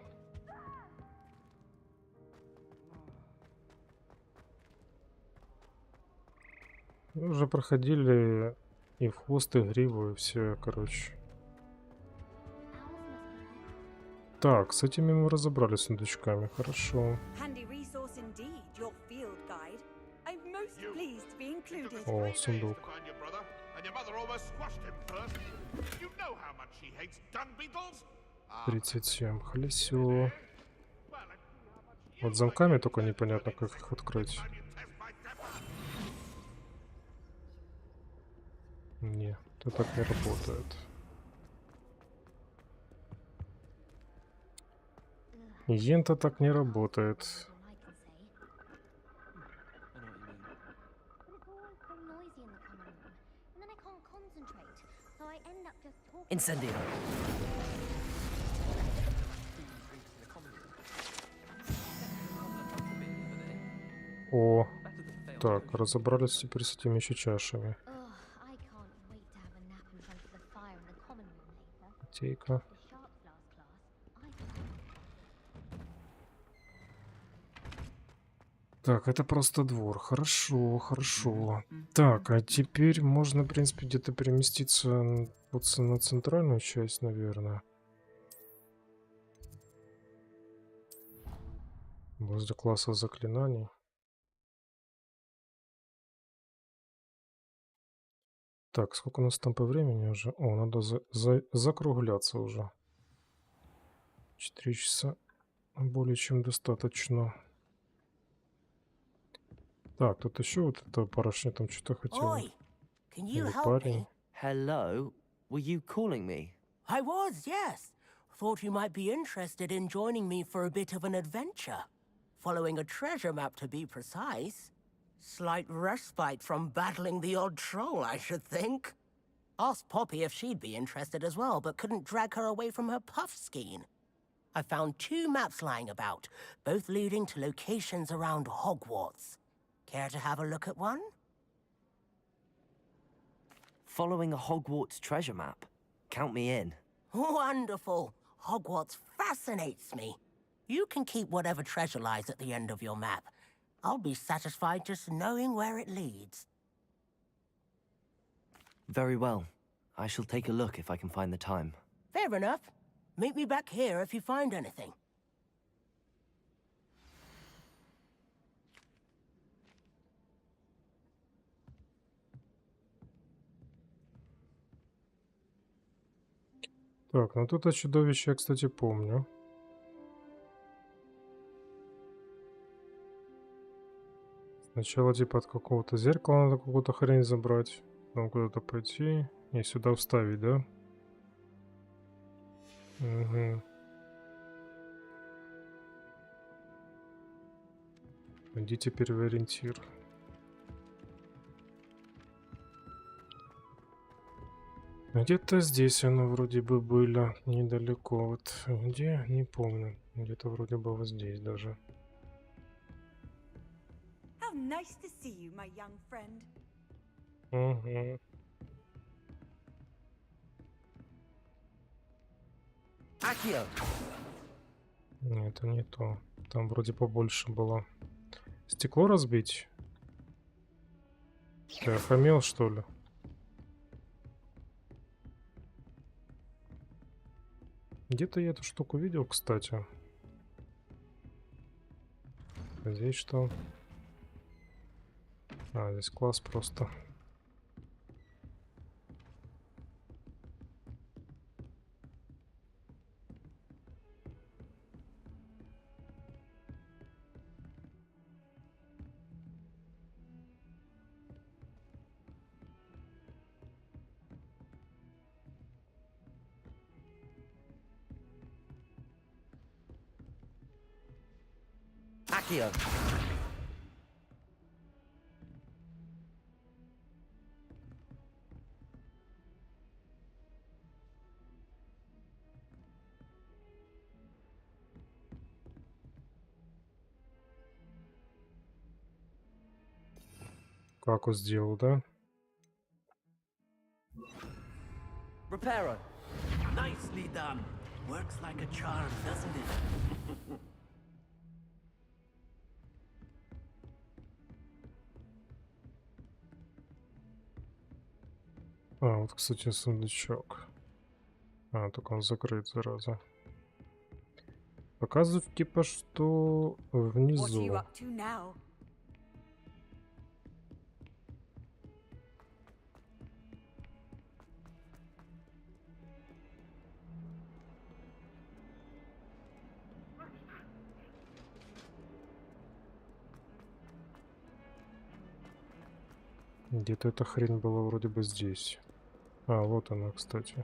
Мы уже проходили и в хвост, и гриву, и все, короче. Так, с этими мы разобрались сундучками, хорошо. О, сундук. 37, колесо. Вот замками только непонятно, как их открыть. Не, это так не работает. Йента так не работает. Incendio. О, так, разобрались теперь с этими еще чашами. Тейка. Так, это просто двор. Хорошо, хорошо. Так, а теперь можно, в принципе, где-то переместиться вот на центральную часть, наверное. Возле класса заклинаний. Так, сколько у нас там по времени уже? О, надо закругляться уже. 4 часа более чем достаточно. Так, тут еще вот эта барышня там что-то хотела. Или парень. Hello, were you calling me? I was, yes. Thought you might be interested in joining me for a bit of an adventure. Following a treasure map, to be precise. Slight respite from battling the odd troll, I should think. Asked Poppy if she'd be interested as well, but couldn't drag her away from her puff skein. I found 2 maps lying about, both leading to locations around Hogwarts. Care to have a look at one? Following a Hogwarts treasure map. Count me in. Wonderful. Hogwarts fascinates me. You can keep whatever treasure lies at the end of your map. I'll be satisfied just knowing where it leads. Very well. I shall take a look if I can find the time. Fair enough. Meet me back here if you find anything. Так, ну тут о чудовище я, кстати, помню. Сначала типа от какого-то зеркала надо какую-то хрень забрать, потом куда-то пойти и сюда вставить, да? Угу. Иди теперь в ориентир. Где-то здесь оно вроде бы было недалеко. Вот где? Не помню. Где-то вроде бы вот здесь даже. How nice to see you, my young friend. Угу. Акио! Нет, это не то. Там вроде побольше было. Стекло разбить? Ты охамел, что ли? Где-то я эту штуку видел, кстати. А здесь что? А, здесь класс просто. Акио! Как он сделал, да? Reparo! Nicely done. Works like a charm, doesn't it? А, вот, кстати, сундучок. А, только он закрыт, зараза. Показывает, типа, что внизу. Где-то эта хрень была вроде бы здесь. А, вот она, кстати.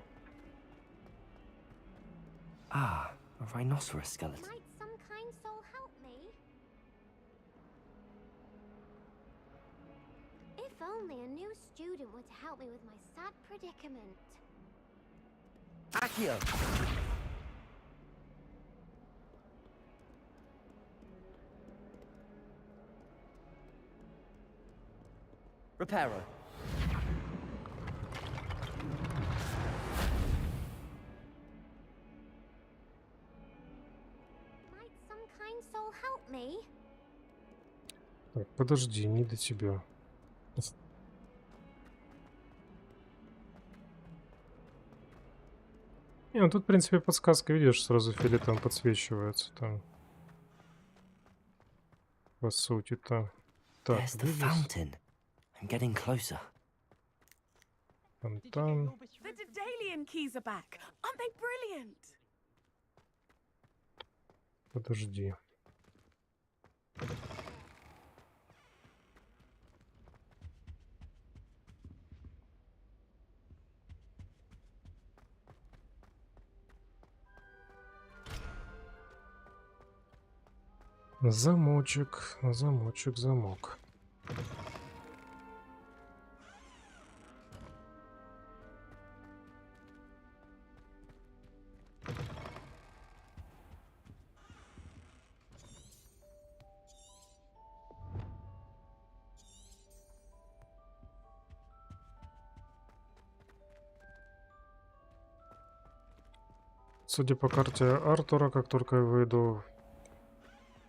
Ah, a rhinoceros skeleton. Might some only a new student were to help me with my sad predicament. Accio! Reparo. Might some kind soul help me? Так, подожди, не до тебя. Не, ну тут, в принципе, подсказка, видишь, сразу фиолетовым подсвечивается там. По сути-то. Так, There's the fountain. I'm getting closer. Фонтан. The Daedalian keys are back. Aren't they brilliant? Подожди. Замочек, замочек, замок. Судя по карте Артура, как только я выйду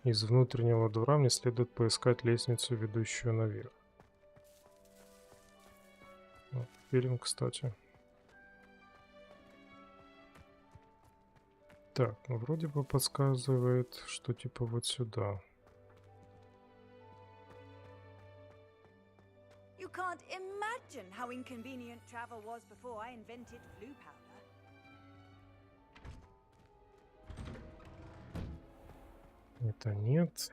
из внутреннего двора, мне следует поискать лестницу, ведущую наверх. Вот, фильм, кстати. Так, ну вроде бы подсказывает, что типа вот сюда. You can't imagine how inconvenient travel was before I invented blue powder. Это нет.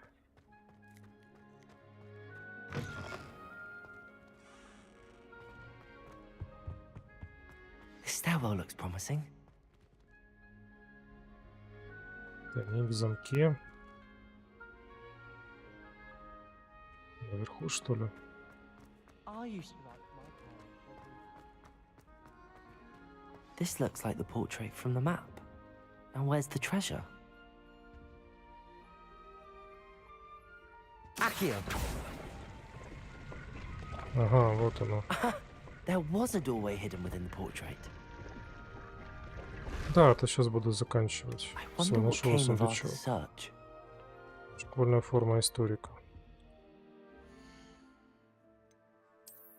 This stairwell looks promising. Тайник в замке. Наверху, что ли? This looks like the portrait from the map. Now where's the treasure? Accio! Ага, вот оно. There was a doorway hidden within the portrait. Да, это сейчас буду заканчивать. Все, Wonder what нашел came of our сундучок. search. Школьная форма историка.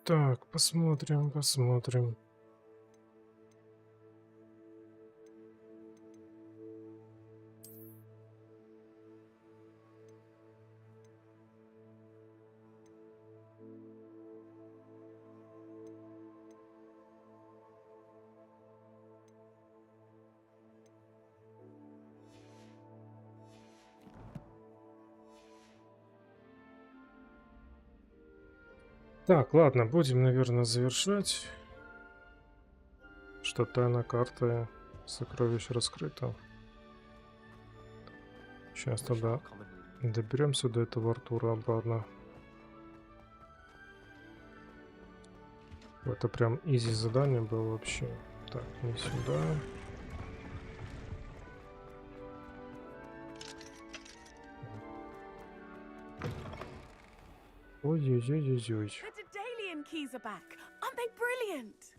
Так, посмотрим, посмотрим. Так, ладно, будем, наверное, завершать. Что тайна карты сокровищ раскрыта. Сейчас тогда доберемся до этого Артура обратно. Это прям изи задание было вообще. Так, не сюда. Ой-ой-ой-ой-ой. The Daedalian keys are back. Aren't they brilliant?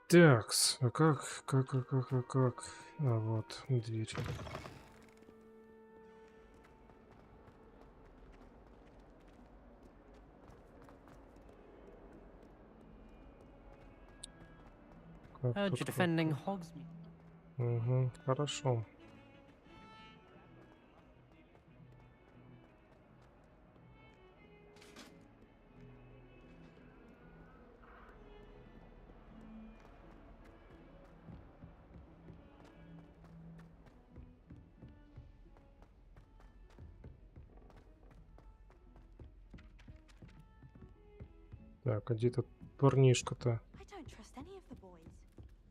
Такс, а как? А вот, дверь. Heard you're defending Hogsmeade. Угу, хорошо. Так, а где этот парнишка-то? I don't trust any of the boys.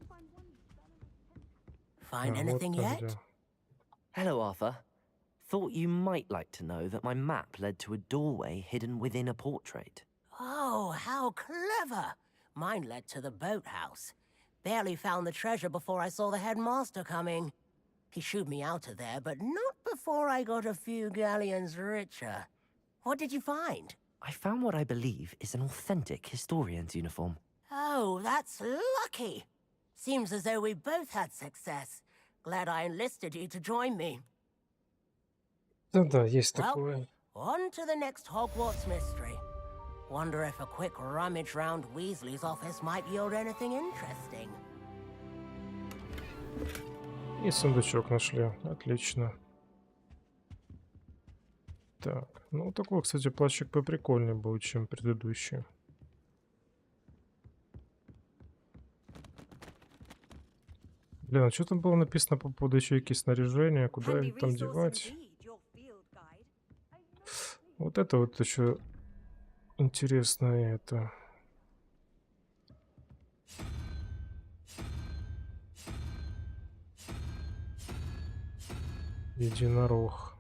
Find one Find А, вот anything там yet? где. Hello, Arthur. Thought you might like to know that my map led to a doorway hidden within a portrait. Oh, how clever! Mine led to the boathouse. Barely found the treasure before I saw the headmaster coming. He shooed me out of there, but not before I got a few galleons richer. What did you find? I found what I believe is an authentic historian's uniform. Oh, that's lucky. Seems as though we both had success. Glad I enlisted you to join me. Да-да, есть Well, такое. on to the next Hogwarts mystery. Wonder if a quick rummage round Weasley's office might yield anything interesting. И сундучок нашли. Отлично. Так, ну такой, кстати, плащик поприкольнее был, чем предыдущий. Блин, а что там было написано по поводу ячейки снаряжения? Куда их там девать? Вот это вот еще интересно это. Единорог.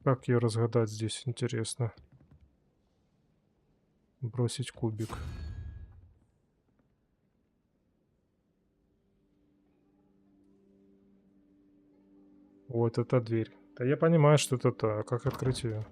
Как ее разгадать здесь, интересно. Бросить кубик. Вот это дверь. Да я понимаю, что это та. А как открыть ее?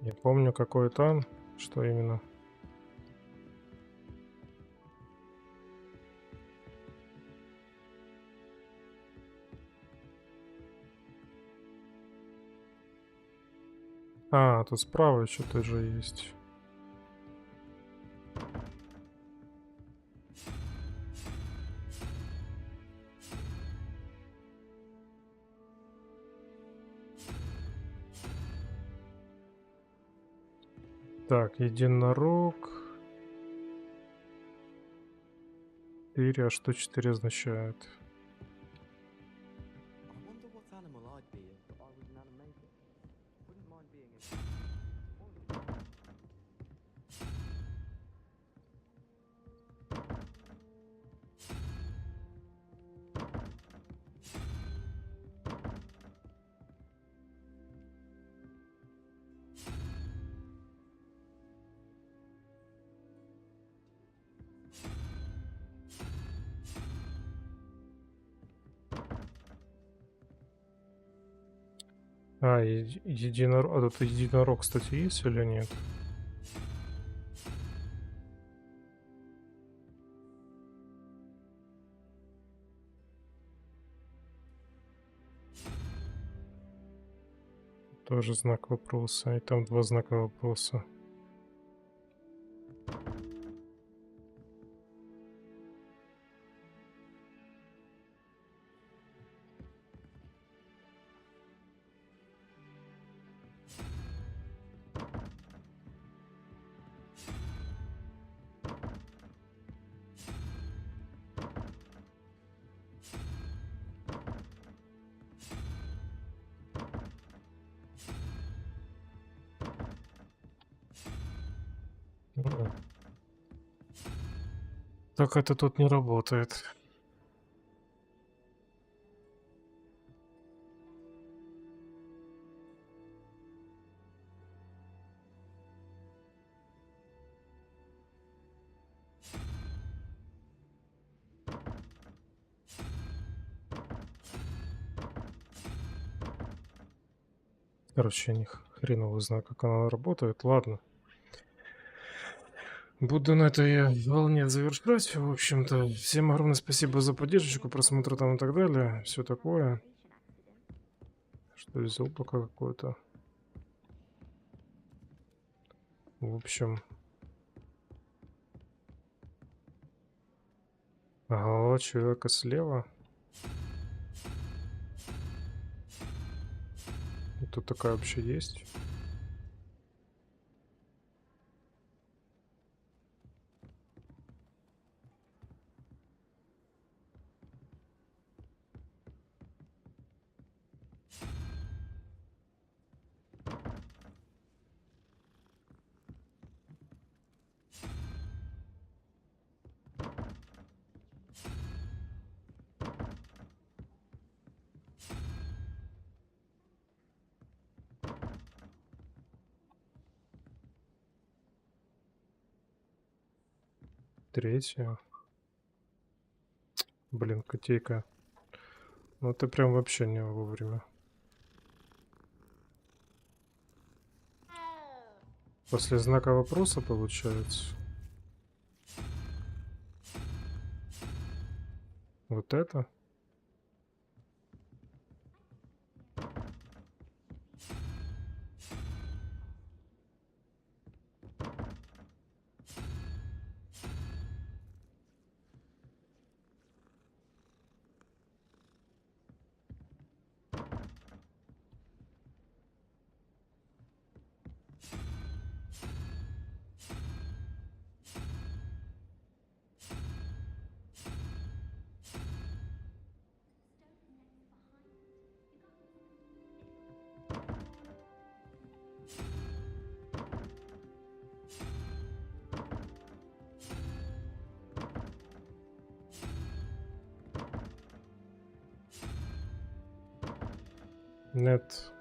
Не помню, какой там, что именно. А, тут справа еще тоже есть. Так, единорог. 4, а что 4 означает? А, единорог. А тут единорог, кстати, есть или нет? Тоже знак вопроса. И там 2 знака вопроса. Так это тут не работает. Короче, я ни хреново знаю, как она работает. Ладно. Буду на этой волне завершать. В общем-то, всем огромное спасибо за поддержку, просмотр там и так далее. Все такое. Что здесь пока какое-то. В общем. Голова человека слева. И тут такая вообще есть. Третья. Блин, котейка. Ну это прям вообще не вовремя. После знака вопроса получается. Вот это. Нет.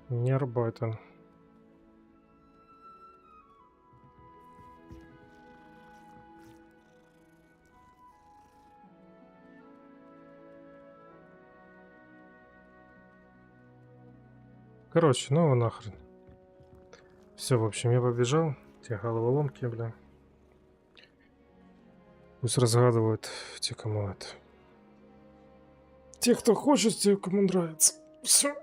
Не работает. Короче, ну его нахрен. Все, в общем, я побежал. Те головоломки, бля. Пусть разгадывают те, кому это. Те, кто хочет, те, кому нравится. Все.